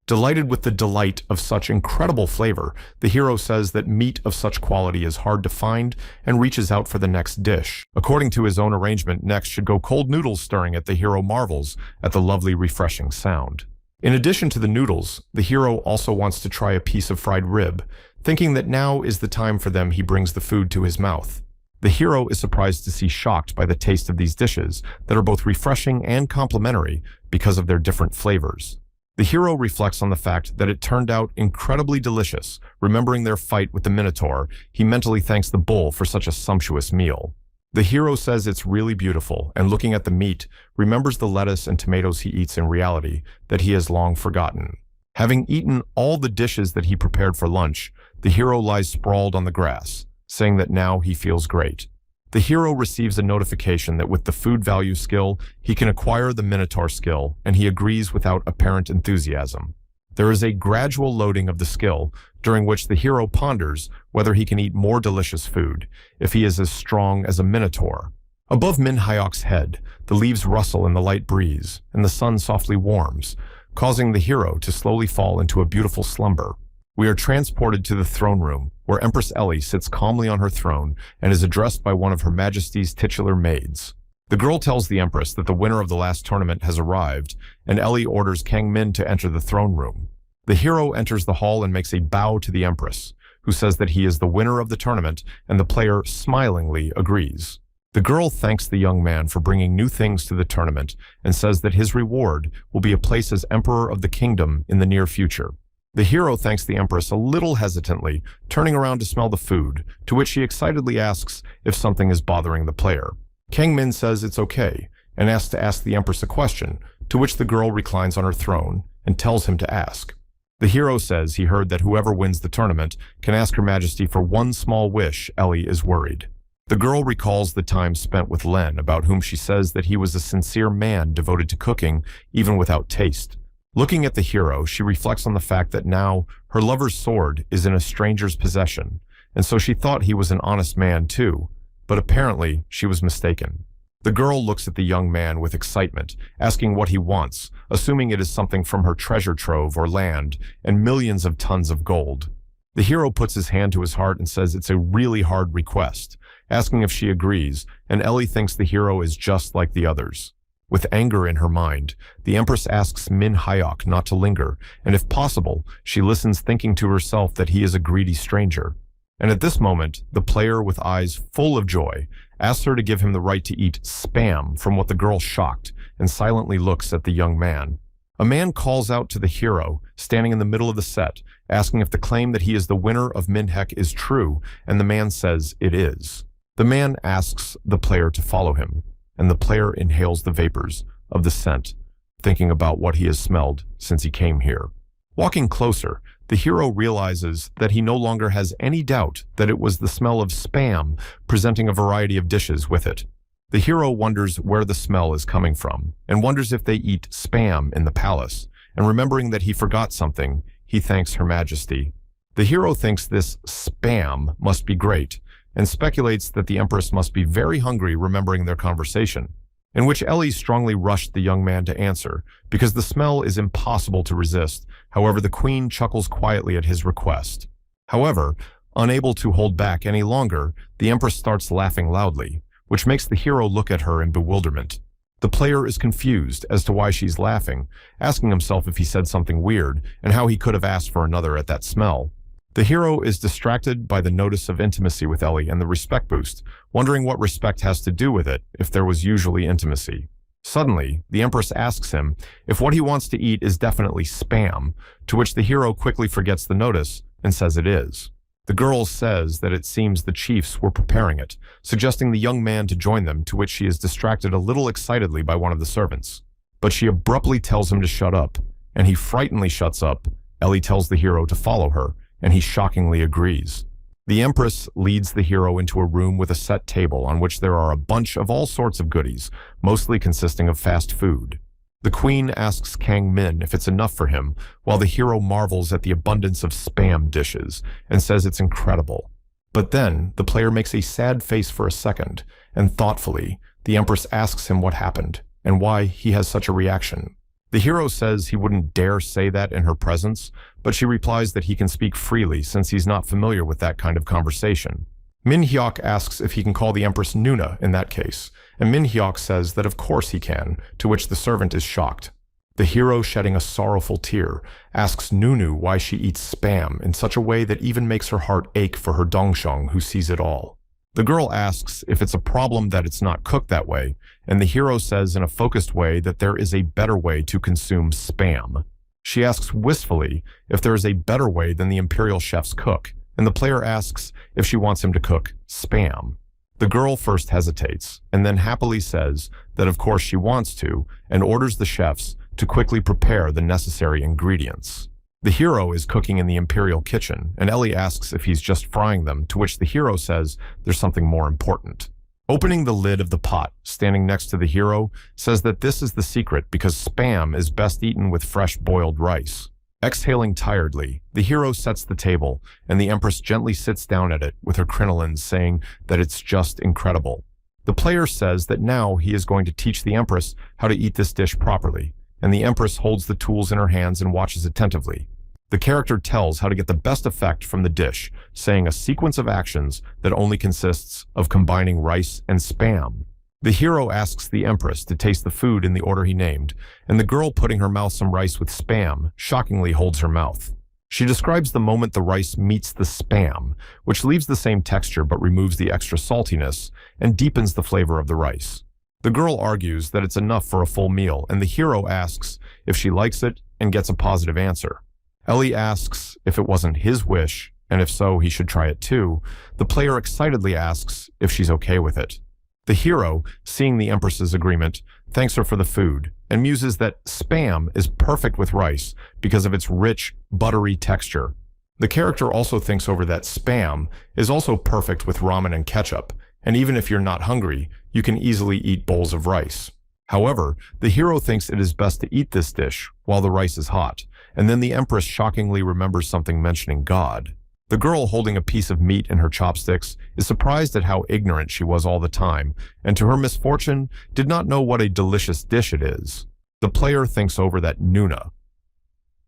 Delighted with the delight of such incredible flavor, the hero says that meat of such quality is hard to find and reaches out for the next dish. According to his own arrangement, next should go cold noodles stirring it. The hero marvels at the lovely, refreshing sound. In addition to the noodles, the hero also wants to try a piece of fried rib. Thinking that now is the time for them, he brings the food to his mouth. The hero is surprised to see shocked by the taste of these dishes that are both refreshing and complementary because of their different flavors. The hero reflects on the fact that it turned out incredibly delicious. Remembering their fight with the Minotaur, he mentally thanks the bull for such a sumptuous meal. The hero says it's really beautiful, and looking at the meat, remembers the lettuce and tomatoes he eats in reality that he has long forgotten. Having eaten all the dishes that he prepared for lunch, the hero lies sprawled on the grass, saying that now he feels great. The hero receives a notification that with the food value skill, he can acquire the Minotaur skill, and he agrees without apparent enthusiasm. There is a gradual loading of the skill, during which the hero ponders whether he can eat more delicious food, if he is as strong as a Minotaur. Above Min Hyok's head, the leaves rustle in the light breeze, and the sun softly warms, causing the hero to slowly fall into a beautiful slumber. We are transported to the throne room, where Empress Ellie sits calmly on her throne and is addressed by one of Her Majesty's titular maids. The girl tells the Empress that the winner of the last tournament has arrived, and Ellie orders Kang Min to enter the throne room. The hero enters the hall and makes a bow to the Empress, who says that he is the winner of the tournament, and the player smilingly agrees. The girl thanks the young man for bringing new things to the tournament and says that his reward will be a place as Emperor of the Kingdom in the near future. The hero thanks the Empress a little hesitantly, turning around to smell the food, to which she excitedly asks if something is bothering the player. Kang Min says it's okay, and asks to ask the Empress a question, to which the girl reclines on her throne and tells him to ask. The hero says he heard that whoever wins the tournament can ask Her Majesty for one small wish. Ellie is worried. The girl recalls the time spent with Len, about whom she says that he was a sincere man devoted to cooking, even without taste. Looking at the hero, she reflects on the fact that now her lover's sword is in a stranger's possession, and so she thought he was an honest man too, but apparently she was mistaken. The girl looks at the young man with excitement, asking what he wants, assuming it is something from her treasure trove or land and millions of tons of gold. The hero puts his hand to his heart and says it's a really hard request, asking if she agrees, and Ellie thinks the hero is just like the others. With anger in her mind, the Empress asks Min Hyok not to linger, and if possible, she listens thinking to herself that he is a greedy stranger. And at this moment, the player, with eyes full of joy, asks her to give him the right to eat spam, from what the girl shocked and silently looks at the young man. A man calls out to the hero, standing in the middle of the set, asking if the claim that he is the winner of Minhek is true, and the man says it is. The man asks the player to follow him, and the player inhales the vapors of the scent, thinking about what he has smelled since he came here. Walking closer, the hero realizes that he no longer has any doubt that it was the smell of spam, presenting a variety of dishes with it. The hero wonders where the smell is coming from, and wonders if they eat spam in the palace, and remembering that he forgot something, he thanks Her Majesty. The hero thinks this spam must be great, and speculates that the Empress must be very hungry, remembering their conversation, in which Ellie strongly rushed the young man to answer, because the smell is impossible to resist. However, the Queen chuckles quietly at his request. However, unable to hold back any longer, the Empress starts laughing loudly, which makes the hero look at her in bewilderment. The player is confused as to why she's laughing, asking himself if he said something weird, and how he could have asked for another at that smell. The hero is distracted by the notice of intimacy with Ellie and the respect boost, wondering what respect has to do with it if there was usually intimacy. Suddenly, the Empress asks him if what he wants to eat is definitely spam, to which the hero quickly forgets the notice and says it is. The girl says that it seems the chiefs were preparing it, suggesting the young man to join them, to which she is distracted a little excitedly by one of the servants. But she abruptly tells him to shut up, and he frighteningly shuts up. Ellie tells the hero to follow her, and he shockingly agrees. The Empress leads the hero into a room with a set table on which there are a bunch of all sorts of goodies, mostly consisting of fast food. The Queen asks Kang Min if it's enough for him, while the hero marvels at the abundance of spam dishes and says it's incredible. But then, the player makes a sad face for a second, and thoughtfully, the Empress asks him what happened and why he has such a reaction. The The hero says he wouldn't dare say that in her presence, but she replies that he can speak freely since he's not familiar with that kind of conversation. Min Hyuk asks if he can call the Empress Nuna in that case, and Min Hyuk says that of course he can, to which the servant is shocked. The hero, shedding a sorrowful tear, asks Nunu why she eats spam in such a way that even makes her heart ache for her Dongsheng who sees it all. The girl asks if it's a problem that it's not cooked that way, and the hero says in a focused way that there is a better way to consume spam. She asks wistfully if there is a better way than the imperial chefs cook, and the player asks if she wants him to cook spam. The girl first hesitates, and then happily says that of course she wants to, and orders the chefs to quickly prepare the necessary ingredients. The hero is cooking in the imperial kitchen, and Ellie asks if he's just frying them, to which the hero says there's something more important. Opening the lid of the pot, standing next to the hero, says that this is the secret because spam is best eaten with fresh boiled rice. Exhaling tiredly, the hero sets the table, and the Empress gently sits down at it with her crinolines, saying that it's just incredible. The player says that now he is going to teach the Empress how to eat this dish properly, and the Empress holds the tools in her hands and watches attentively. The character tells how to get the best effect from the dish, saying a sequence of actions that only consists of combining rice and spam. The hero asks the Empress to taste the food in the order he named, and the girl, putting her mouth some rice with spam, shockingly holds her mouth. She describes the moment the rice meets the spam, which leaves the same texture but removes the extra saltiness and deepens the flavor of the rice. The girl argues that it's enough for a full meal, and the hero asks if she likes it and gets a positive answer. Ellie asks if it wasn't his wish, and if so, he should try it too. The player excitedly asks if she's okay with it. The hero, seeing the Empress's agreement, thanks her for the food, and muses that spam is perfect with rice because of its rich, buttery texture. The character also thinks over that spam is also perfect with ramen and ketchup, and even if you're not hungry, you can easily eat bowls of rice. However, the hero thinks it is best to eat this dish while the rice is hot, and then the Empress shockingly remembers something mentioning God. The girl, holding a piece of meat in her chopsticks, is surprised at how ignorant she was all the time, and to her misfortune, did not know what a delicious dish it is. The player thinks over that Nuna,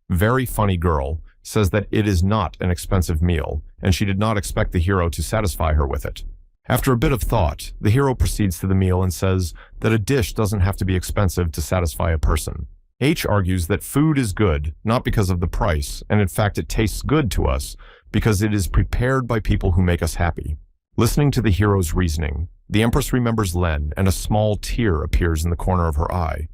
very funny girl, says that it is not an expensive meal, and she did not expect the hero to satisfy her with it. After a bit of thought, the hero proceeds to the meal and says that a dish doesn't have to be expensive to satisfy a person. H argues that food is good, not because of the price, and in fact it tastes good to us, because it is prepared by people who make us happy. Listening to the hero's reasoning, the Empress remembers Len, and a small tear appears in the corner of her eye,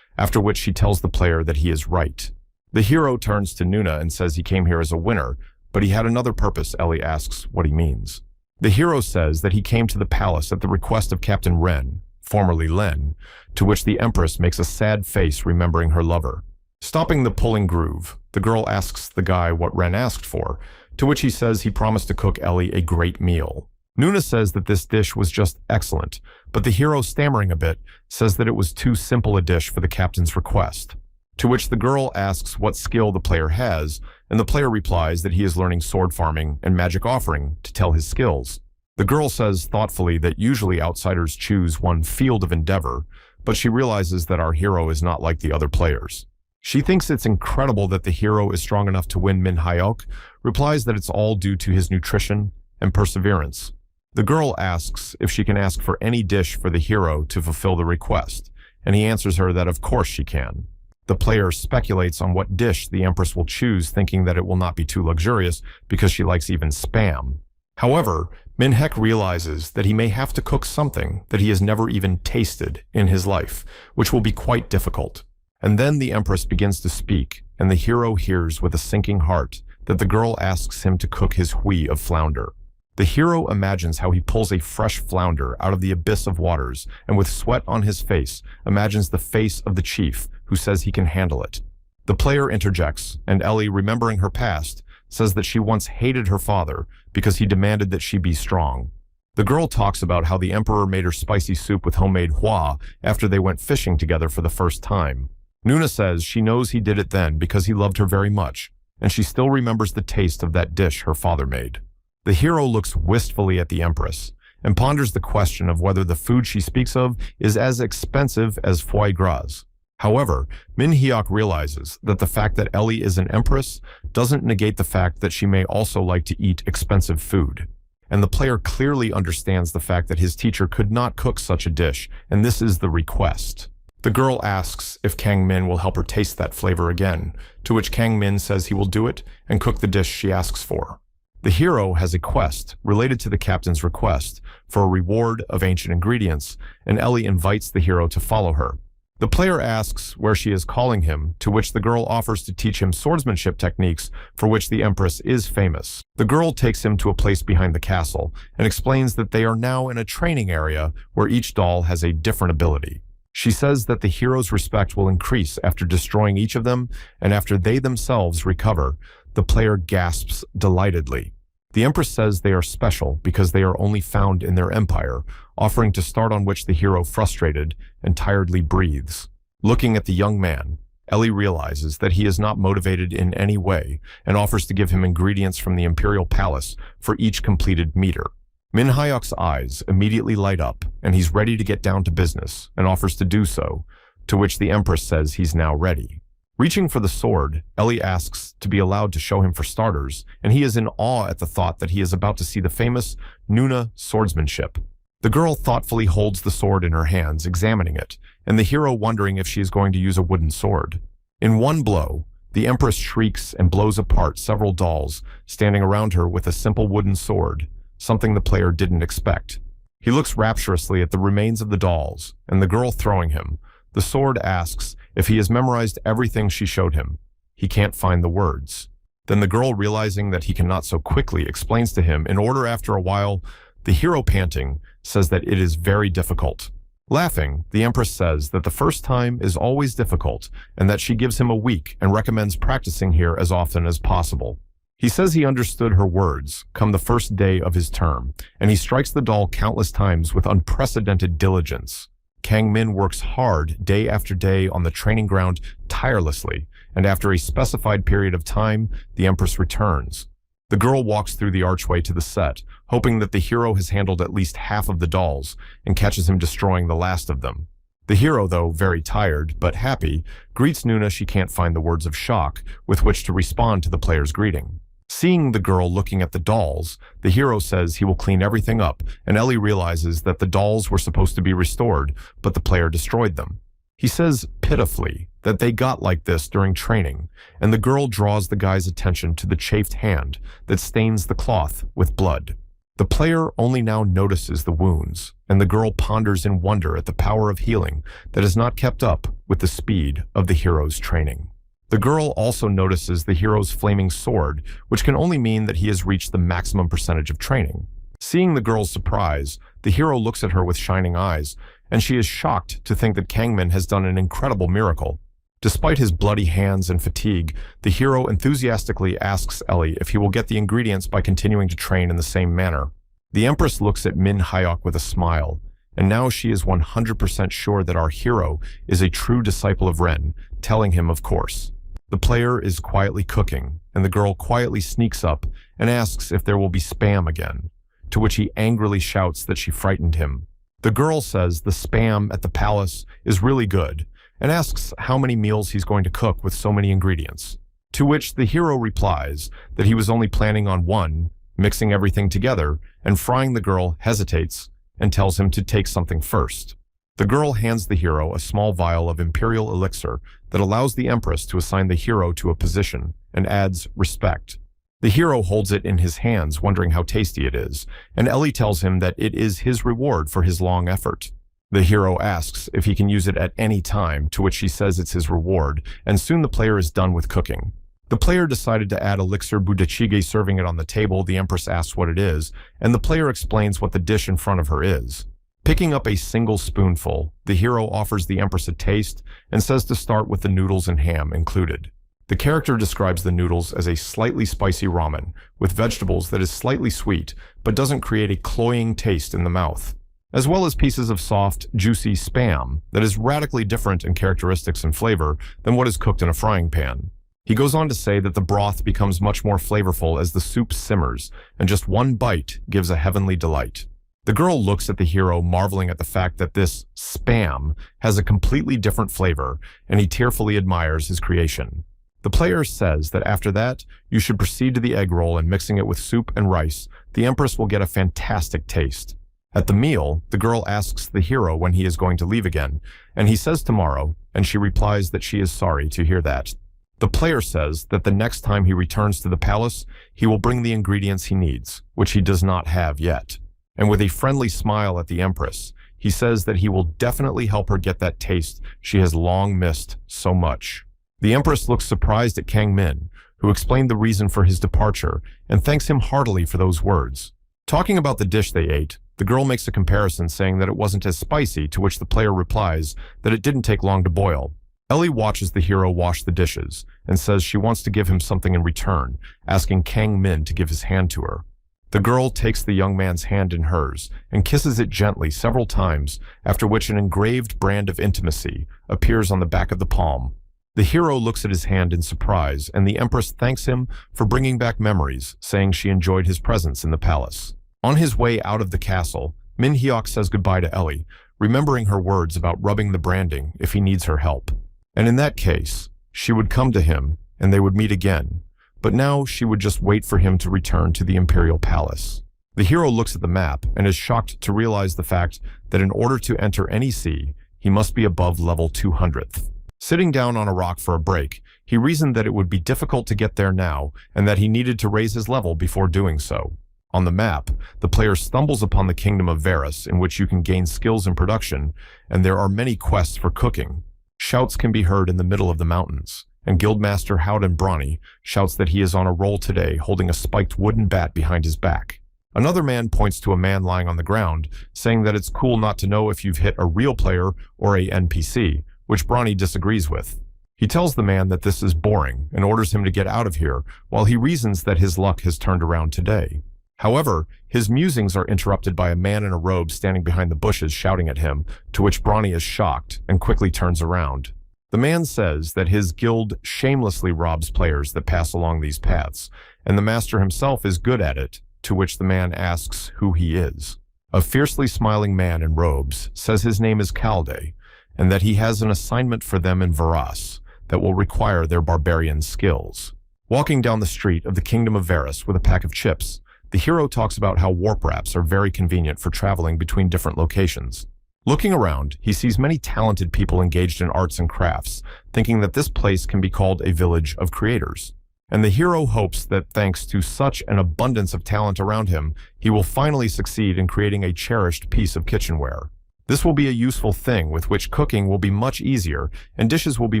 after which she tells the player that he is right. The hero turns to Nuna and says he came here as a winner, but he had another purpose. Ellie asks what he means. The hero says that he came to the palace at the request of Captain Ren, formerly Len, to which the Empress makes a sad face remembering her lover. Stopping the pulling groove, the girl asks the guy what Ren asked for, to which he says he promised to cook Ellie a great meal. Nuna says that this dish was just excellent, but the hero, stammering a bit, says that it was too simple a dish for the captain's request. To which the girl asks what skill the player has, and the player replies that he is learning sword farming and magic offering to tell his skills. The girl says thoughtfully that usually outsiders choose one field of endeavor, but she realizes that our hero is not like the other players. She thinks it's incredible that the hero is strong enough to win. Min Hyuk replies that it's all due to his nutrition and perseverance. The girl asks if she can ask for any dish for the hero to fulfill the request, and he answers her that of course she can. The player speculates on what dish the Empress will choose, thinking that it will not be too luxurious because she likes even spam. However, Min Hyuk realizes that he may have to cook something that he has never even tasted in his life, which will be quite difficult. And then the Empress begins to speak, and the hero hears with a sinking heart that the girl asks him to cook his hui of flounder. The hero imagines how he pulls a fresh flounder out of the abyss of waters, and with sweat on his face, imagines the face of the chief, who says he can handle it. The player interjects, and Ellie, remembering her past, says that she once hated her father because he demanded that she be strong. The girl talks about how the emperor made her spicy soup with homemade hua after they went fishing together for the first time. Nuna says she knows he did it then because he loved her very much, and she still remembers the taste of that dish her father made. The hero looks wistfully at the Empress and ponders the question of whether the food she speaks of is as expensive as foie gras. However, Min Hyuk realizes that the fact that Ellie is an empress doesn't negate the fact that she may also like to eat expensive food. And the player clearly understands the fact that his teacher could not cook such a dish, and this is the request. The girl asks if Kang Min will help her taste that flavor again, to which Kang Min says he will do it and cook the dish she asks for. The hero has a quest related to the captain's request for a reward of ancient ingredients, and Ellie invites the hero to follow her. The player asks where she is calling him, to which the girl offers to teach him swordsmanship techniques for which the Empress is famous. The girl takes him to a place behind the castle and explains that they are now in a training area where each doll has a different ability. She says that the hero's respect will increase after destroying each of them, and after they themselves recover, the player gasps delightedly. The Empress says they are special because they are only found in their empire, offering to start on which the hero, frustrated and tiredly, breathes. Looking at the young man, Ellie realizes that he is not motivated in any way and offers to give him ingredients from the Imperial Palace for each completed meter. Min Hyuk's eyes immediately light up, and he's ready to get down to business and offers to do so, to which the Empress says he's now ready. Reaching for the sword, Ellie asks to be allowed to show him for starters, and he is in awe at the thought that he is about to see the famous Nuna swordsmanship. The girl thoughtfully holds the sword in her hands, examining it, and the hero wondering if she is going to use a wooden sword. In one blow, the Empress shrieks and blows apart several dolls standing around her with a simple wooden sword, something the player didn't expect. He looks rapturously at the remains of the dolls, and the girl throwing him. The sword asks if he has memorized everything she showed him. He can't find the words. Then the girl, realizing that he cannot so quickly, explains to him in order. After a while, the hero, panting, says that it is very difficult. Laughing, the Empress says that the first time is always difficult and that she gives him a week and recommends practicing here as often as possible. He says he understood her words come the first day of his term, and he strikes the doll countless times with unprecedented diligence. Kang Min works hard day after day on the training ground tirelessly, and after a specified period of time, the Empress returns. The girl walks through the archway to the set, hoping that the hero has handled at least half of the dolls, and catches him destroying the last of them. The hero, though very tired but happy, greets Nuna. She can't find the words of shock with which to respond to the player's greeting. Seeing the girl looking at the dolls, the hero says he will clean everything up, and Ellie realizes that the dolls were supposed to be restored, but the player destroyed them. He says pitifully that they got like this during training, and the girl draws the guy's attention to the chafed hand that stains the cloth with blood. The player only now notices the wounds, and the girl ponders in wonder at the power of healing that has not kept up with the speed of the hero's training. The girl also notices the hero's flaming sword, which can only mean that he has reached the maximum percentage of training. Seeing the girl's surprise, the hero looks at her with shining eyes, and she is shocked to think that Kang Min has done an incredible miracle. Despite his bloody hands and fatigue, the hero enthusiastically asks Ellie if he will get the ingredients by continuing to train in the same manner. The Empress looks at Min Hyuk with a smile, and now she is 100% sure that our hero is a true disciple of Ren, telling him of course. The player is quietly cooking, and the girl quietly sneaks up and asks if there will be spam again, to which he angrily shouts that she frightened him. The girl says the spam at the palace is really good, and asks how many meals he's going to cook with so many ingredients, to which the hero replies that he was only planning on one, mixing everything together, and frying. The girl hesitates and tells him to take something first. The girl hands the hero a small vial of imperial elixir that allows the Empress to assign the hero to a position and adds respect. The hero holds it in his hands, wondering how tasty it is, and Ellie tells him that it is his reward for his long effort. The hero asks if he can use it at any time, to which she says it's his reward, and soon the player is done with cooking. The player decided to add elixir budachige, serving it on the table. The Empress asks what it is, and the player explains what the dish in front of her is. Picking up a single spoonful, the hero offers the Empress a taste and says to start with the noodles and ham included. The character describes the noodles as a slightly spicy ramen with vegetables that is slightly sweet but doesn't create a cloying taste in the mouth, as well as pieces of soft, juicy spam that is radically different in characteristics and flavor than what is cooked in a frying pan. He goes on to say that the broth becomes much more flavorful as the soup simmers, and just one bite gives a heavenly delight. The girl looks at the hero, marveling at the fact that this spam has a completely different flavor, and he tearfully admires his creation. The player says that after that, you should proceed to the egg roll and mixing it with soup and rice. The Empress will get a fantastic taste. At the meal, the girl asks the hero when he is going to leave again, and he says tomorrow, and she replies that she is sorry to hear that. The player says that the next time he returns to the palace, he will bring the ingredients he needs, which he does not have yet. And with a friendly smile at the Empress, he says that he will definitely help her get that taste she has long missed so much. The Empress looks surprised at Kang Min, who explained the reason for his departure and thanks him heartily for those words. Talking about the dish they ate, the girl makes a comparison saying that it wasn't as spicy, to which the player replies that it didn't take long to boil. Ellie watches the hero wash the dishes and says she wants to give him something in return, asking Kang Min to give his hand to her. The girl takes the young man's hand in hers and kisses it gently several times, after which an engraved brand of intimacy appears on the back of the palm. The hero looks at his hand in surprise, and the Empress thanks him for bringing back memories, saying she enjoyed his presence in the palace. On his way out of the castle, Min Hyuk says goodbye to Ellie, remembering her words about rubbing the branding if he needs her help. And in that case, she would come to him and they would meet again. But now she would just wait for him to return to the Imperial Palace. The hero looks at the map and is shocked to realize the fact that in order to enter any sea, he must be above level 200th. Sitting down on a rock for a break, he reasoned that it would be difficult to get there now and that he needed to raise his level before doing so. On the map, the player stumbles upon the Kingdom of Varus, in which you can gain skills in production, and there are many quests for cooking. Shouts can be heard in the middle of the mountains, and Guildmaster Howden Brawny shouts that he is on a roll today, holding a spiked wooden bat behind his back. Another man points to a man lying on the ground, saying that it's cool not to know if you've hit a real player or a NPC, which Brawny disagrees with. He tells the man that this is boring and orders him to get out of here, while he reasons that his luck has turned around today. However, his musings are interrupted by a man in a robe standing behind the bushes shouting at him, to which Brawny is shocked and quickly turns around. The man says that his guild shamelessly robs players that pass along these paths, and the master himself is good at it, to which the man asks who he is. A fiercely smiling man in robes says his name is Kalde, and that he has an assignment for them in Varas that will require their barbarian skills. Walking down the street of the Kingdom of Varus with a pack of chips, the hero talks about how warp wraps are very convenient for traveling between different locations. Looking around, he sees many talented people engaged in arts and crafts, thinking that this place can be called a village of creators. And the hero hopes that thanks to such an abundance of talent around him, he will finally succeed in creating a cherished piece of kitchenware. This will be a useful thing with which cooking will be much easier, and dishes will be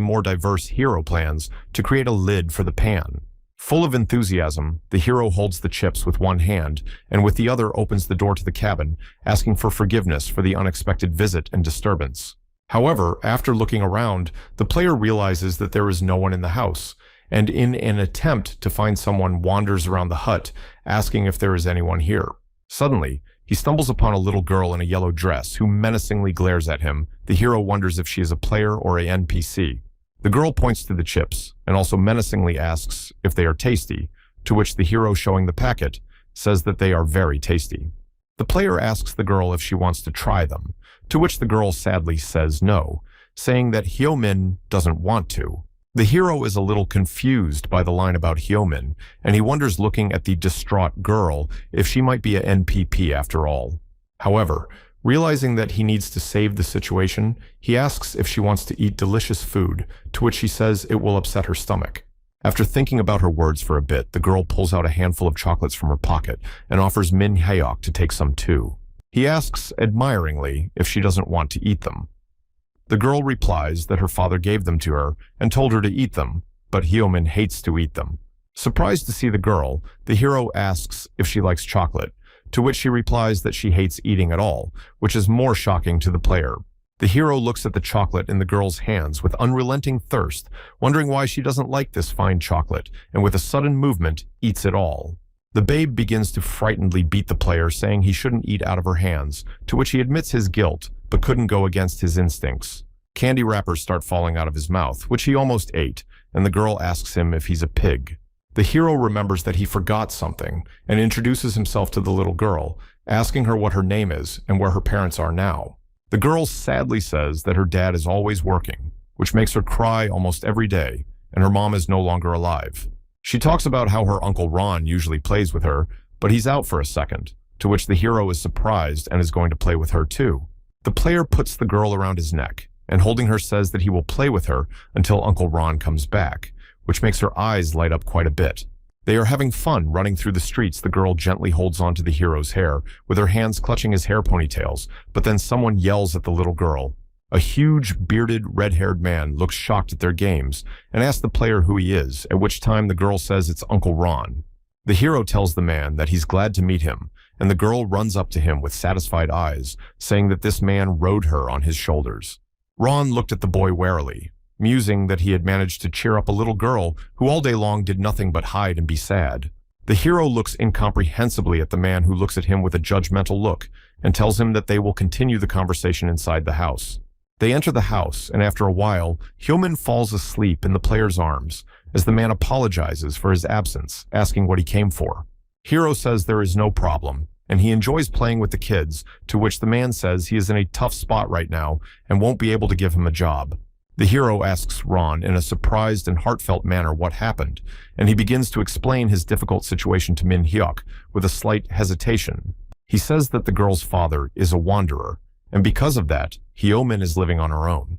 more diverse. Hero plans to create a lid for the pan. Full of enthusiasm, the hero holds the chips with one hand and with the other opens the door to the cabin, asking for forgiveness for the unexpected visit and disturbance. However, after looking around, the player realizes that there is no one in the house, and in an attempt to find someone wanders around the hut, asking if there is anyone here. Suddenly, he stumbles upon a little girl in a yellow dress who menacingly glares at him. The hero wonders if she is a player or a NPC. The girl points to the chips and also menacingly asks if they are tasty, to which the hero, showing the packet, says that they are very tasty. The player asks the girl if she wants to try them, to which the girl sadly says no, saying that Hyomin doesn't want to. The hero is a little confused by the line about Hyomin, and he wonders, looking at the distraught girl, if she might be a NPP after all. However, realizing that he needs to save the situation, he asks if she wants to eat delicious food, to which she says it will upset her stomach. After thinking about her words for a bit, the girl pulls out a handful of chocolates from her pocket and offers Min Hyuk to take some too. He asks admiringly if she doesn't want to eat them. The girl replies that her father gave them to her and told her to eat them, but Hyomin hates to eat them. Surprised to see the girl, the hero asks if she likes chocolate, to which she replies that she hates eating at all, which is more shocking to the player. The hero looks at the chocolate in the girl's hands with unrelenting thirst, wondering why she doesn't like this fine chocolate, and with a sudden movement, eats it all. The babe begins to frightenedly beat the player, saying he shouldn't eat out of her hands, to which he admits his guilt, but couldn't go against his instincts. Candy wrappers start falling out of his mouth, which he almost ate, and the girl asks him if he's a pig. The hero remembers that he forgot something and introduces himself to the little girl, asking her what her name is and where her parents are now. The girl sadly says that her dad is always working, which makes her cry almost every day, and her mom is no longer alive. She talks about how her uncle Ron usually plays with her, but he's out for a second, to which the hero is surprised and is going to play with her too. The player puts the girl around his neck, and holding her says that he will play with her until Uncle Ron comes back, which makes her eyes light up quite a bit. They are having fun running through the streets. The girl gently holds onto the hero's hair, with her hands clutching his hair ponytails, but then someone yells at the little girl. A huge, bearded, red-haired man looks shocked at their games and asks the player who he is, at which time the girl says it's Uncle Ron. The hero tells the man that he's glad to meet him, and the girl runs up to him with satisfied eyes, saying that this man rode her on his shoulders. Ron looked at the boy warily, musing that he had managed to cheer up a little girl who all day long did nothing but hide and be sad. The hero looks incomprehensibly at the man, who looks at him with a judgmental look and tells him that they will continue the conversation inside the house. They enter the house, and after a while, Hyomin falls asleep in the player's arms as the man apologizes for his absence, asking what he came for. Hero says there is no problem, and he enjoys playing with the kids, to which the man says he is in a tough spot right now and won't be able to give him a job. The hero asks Ron in a surprised and heartfelt manner what happened, and he begins to explain his difficult situation to Min Hyuk with a slight hesitation. He says that the girl's father is a wanderer, and because of that, Hyomin is living on her own.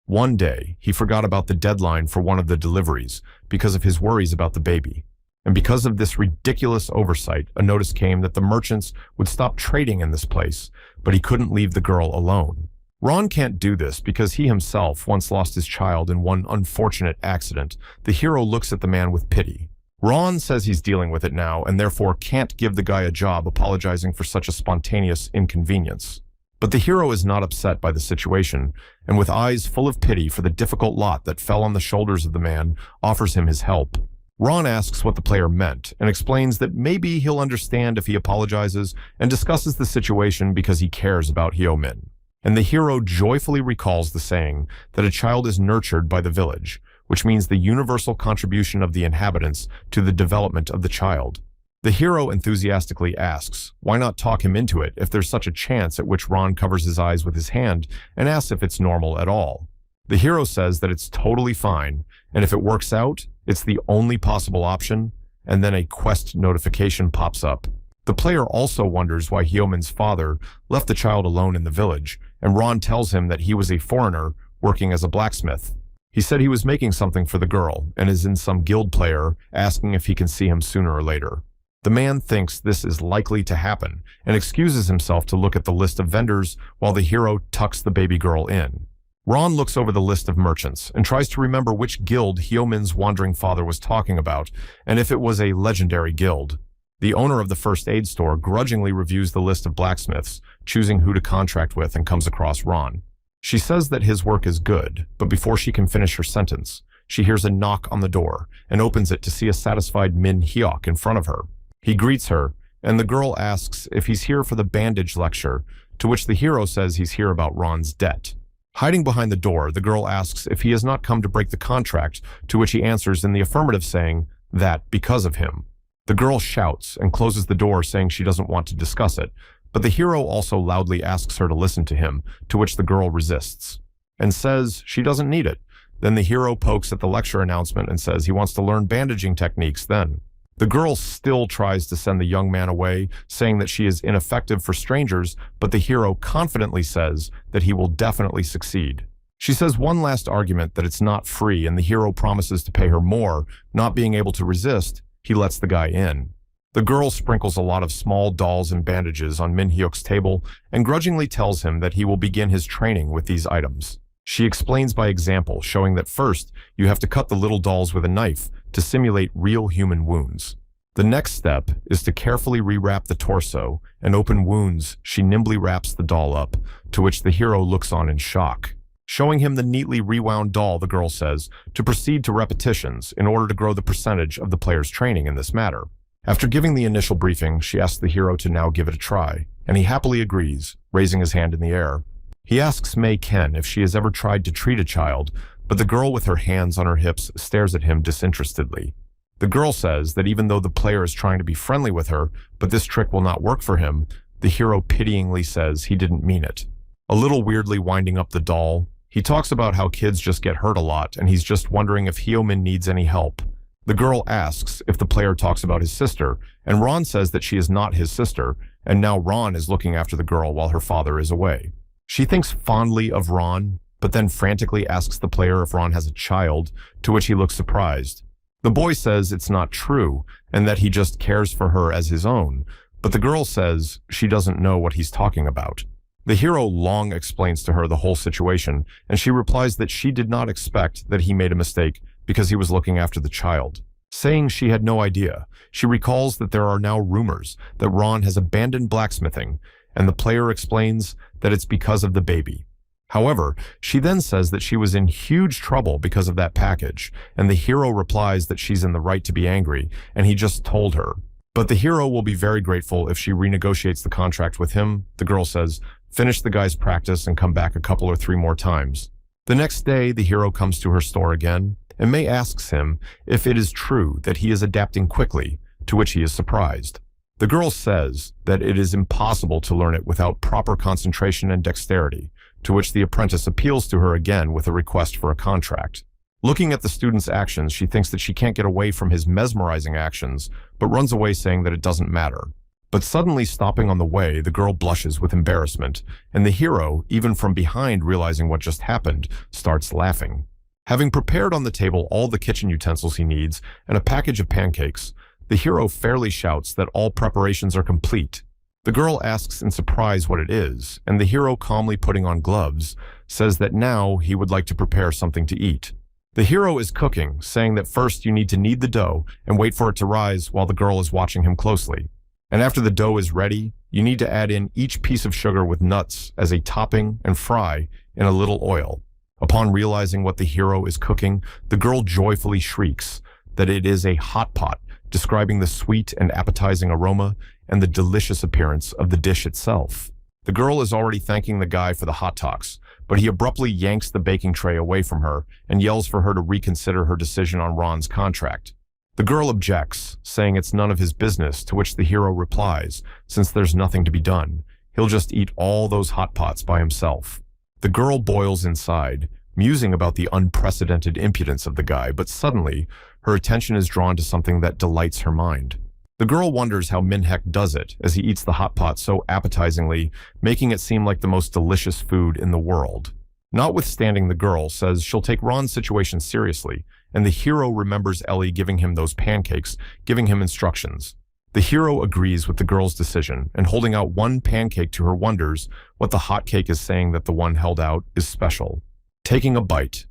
One day, he forgot about the deadline for one of the deliveries because of his worries about the baby. And because of this ridiculous oversight, a notice came that the merchants would stop trading in this place, but he couldn't leave the girl alone. Ron can't do this because he himself once lost his child in one unfortunate accident. The hero looks at the man with pity. Ron says he's dealing with it now and therefore can't give the guy a job, apologizing for such a spontaneous inconvenience. But the hero is not upset by the situation, and with eyes full of pity for the difficult lot that fell on the shoulders of the man, offers him his help. Ron asks what the player meant and explains that maybe he'll understand if he apologizes, and discusses the situation because he cares about Hyomin. And the hero joyfully recalls the saying that a child is nurtured by the village, which means the universal contribution of the inhabitants to the development of the child. The hero enthusiastically asks, why not talk him into it if there's such a chance, at which Ron covers his eyes with his hand and asks if it's normal at all. The hero says that it's totally fine, and if it works out, it's the only possible option, and then a quest notification pops up. The player also wonders why Hyomin's father left the child alone in the village, and Ron tells him that he was a foreigner working as a blacksmith. He said he was making something for the girl and is in some guild player, asking if he can see him sooner or later. The man thinks this is likely to happen and excuses himself to look at the list of vendors while the hero tucks the baby girl in. Ron looks over the list of merchants and tries to remember which guild Hyomin's wandering father was talking about, and if it was a legendary guild. The owner of the first aid store grudgingly reviews the list of blacksmiths, choosing who to contract with, and comes across Ron. She says that his work is good, but before she can finish her sentence, she hears a knock on the door and opens it to see a satisfied Min Hyuk in front of her. He greets her, and the girl asks if he's here for the bandage lecture, to which the hero says he's here about Ron's debt. Hiding behind the door, the girl asks if he has not come to break the contract, to which he answers in the affirmative, saying that because of him. The girl shouts and closes the door, saying she doesn't want to discuss it, but the hero also loudly asks her to listen to him, to which the girl resists, and says she doesn't need it. Then the hero pokes at the lecture announcement and says he wants to learn bandaging techniques then. The girl still tries to send the young man away, saying that she is ineffective for strangers, but the hero confidently says that he will definitely succeed. She says one last argument that it's not free, and the hero promises to pay her more. Not being able to resist, he lets the guy in. The girl sprinkles a lot of small dolls and bandages on Min Hyuk's table and grudgingly tells him that he will begin his training with these items. She explains by example, showing that first you have to cut the little dolls with a knife to simulate real human wounds. The next step is to carefully rewrap the torso and open wounds. She nimbly wraps the doll up, to which the hero looks on in shock. Showing him the neatly rewound doll, the girl says to proceed to repetitions in order to grow the percentage of the player's training in this matter. After giving the initial briefing, she asks the hero to now give it a try, and he happily agrees, raising his hand in the air. He asks Mei Ken if she has ever tried to treat a child, but the girl with her hands on her hips stares at him disinterestedly. The girl says that even though the player is trying to be friendly with her, but this trick will not work for him, the hero pityingly says he didn't mean it. A little weirdly winding up the doll, he talks about how kids just get hurt a lot and he's just wondering if Hyomin needs any help. The girl asks if the player talks about his sister, and Ron says that she is not his sister, and now Ron is looking after the girl while her father is away. She thinks fondly of Ron, but then frantically asks the player if Ron has a child, to which he looks surprised. The boy says it's not true, and that he just cares for her as his own, but the girl says she doesn't know what he's talking about. The hero long explains to her the whole situation, and she replies that she did not expect that he made a mistake because he was looking after the child. Saying she had no idea, she recalls that there are now rumors that Ron has abandoned blacksmithing, and the player explains that it's because of the baby. However, she then says that she was in huge trouble because of that package, and the hero replies that she's in the right to be angry, and he just told her. But the hero will be very grateful if she renegotiates the contract with him. The girl says, finish the guy's practice and come back a couple or 3 more times. The next day, the hero comes to her store again, and May asks him if it is true that he is adapting quickly, to which he is surprised. The girl says that it is impossible to learn it without proper concentration and dexterity, to which the apprentice appeals to her again with a request for a contract. Looking at the student's actions, she thinks that she can't get away from his mesmerizing actions, but runs away saying that it doesn't matter. But suddenly stopping on the way, the girl blushes with embarrassment, and the hero, even from behind realizing what just happened, starts laughing. Having prepared on the table all the kitchen utensils he needs and a package of pancakes, the hero fairly shouts that all preparations are complete. The girl asks in surprise what it is, and the hero, calmly putting on gloves, says that now he would like to prepare something to eat. The hero is cooking, saying that first you need to knead the dough and wait for it to rise while the girl is watching him closely. And after the dough is ready, you need to add in each piece of sugar with nuts as a topping and fry in a little oil. Upon realizing what the hero is cooking, the girl joyfully shrieks that it is a hot pot, describing the sweet and appetizing aroma and the delicious appearance of the dish itself. The girl is already thanking the guy for the hot talks, but he abruptly yanks the baking tray away from her and yells for her to reconsider her decision on Ron's contract. The girl objects, saying it's none of his business, to which the hero replies, since there's nothing to be done, he'll just eat all those hot pots by himself. The girl boils inside, musing about the unprecedented impudence of the guy, but suddenly, her attention is drawn to something that delights her mind. The girl wonders how Minhek does it, as he eats the hot pot so appetizingly, making it seem like the most delicious food in the world. Notwithstanding, the girl says she'll take Ron's situation seriously, and the hero remembers Ellie giving him those pancakes, giving him instructions. The hero agrees with the girl's decision, and holding out one pancake to her wonders what the hot cake is saying that the one held out is special. Taking a bite,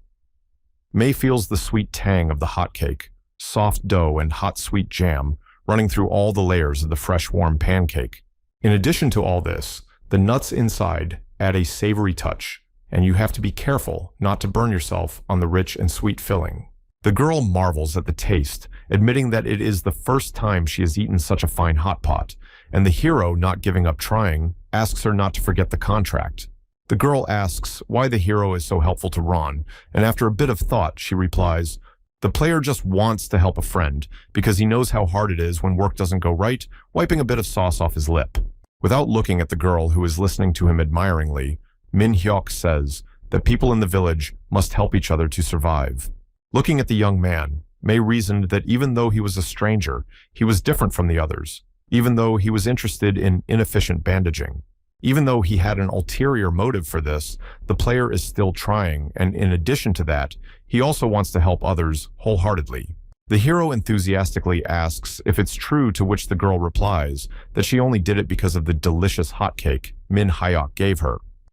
May feels the sweet tang of the hot cake, soft dough and hot sweet jam running through all the layers of the fresh warm pancake. In addition to all this, the nuts inside add a savory touch, and you have to be careful not to burn yourself on the rich and sweet filling. The girl marvels at the taste, admitting that it is the first time she has eaten such a fine hot pot, and the hero, not giving up trying, asks her not to forget the contract. The girl asks why the hero is so helpful to Ron, and after a bit of thought, she replies, the player just wants to help a friend, because he knows how hard it is when work doesn't go right, wiping a bit of sauce off his lip. Without looking at the girl who is listening to him admiringly, Min Hyuk says that people in the village must help each other to survive. Looking at the young man, May reasoned that even though he was a stranger, he was different from the others, even though he was interested in inefficient bandaging. Even though he had an ulterior motive for this, the player is still trying, and in addition to that, he also wants to help others wholeheartedly. The hero enthusiastically asks if it's true, to which the girl replies that she only did it because of the delicious hot cake Min Hyuk gave her.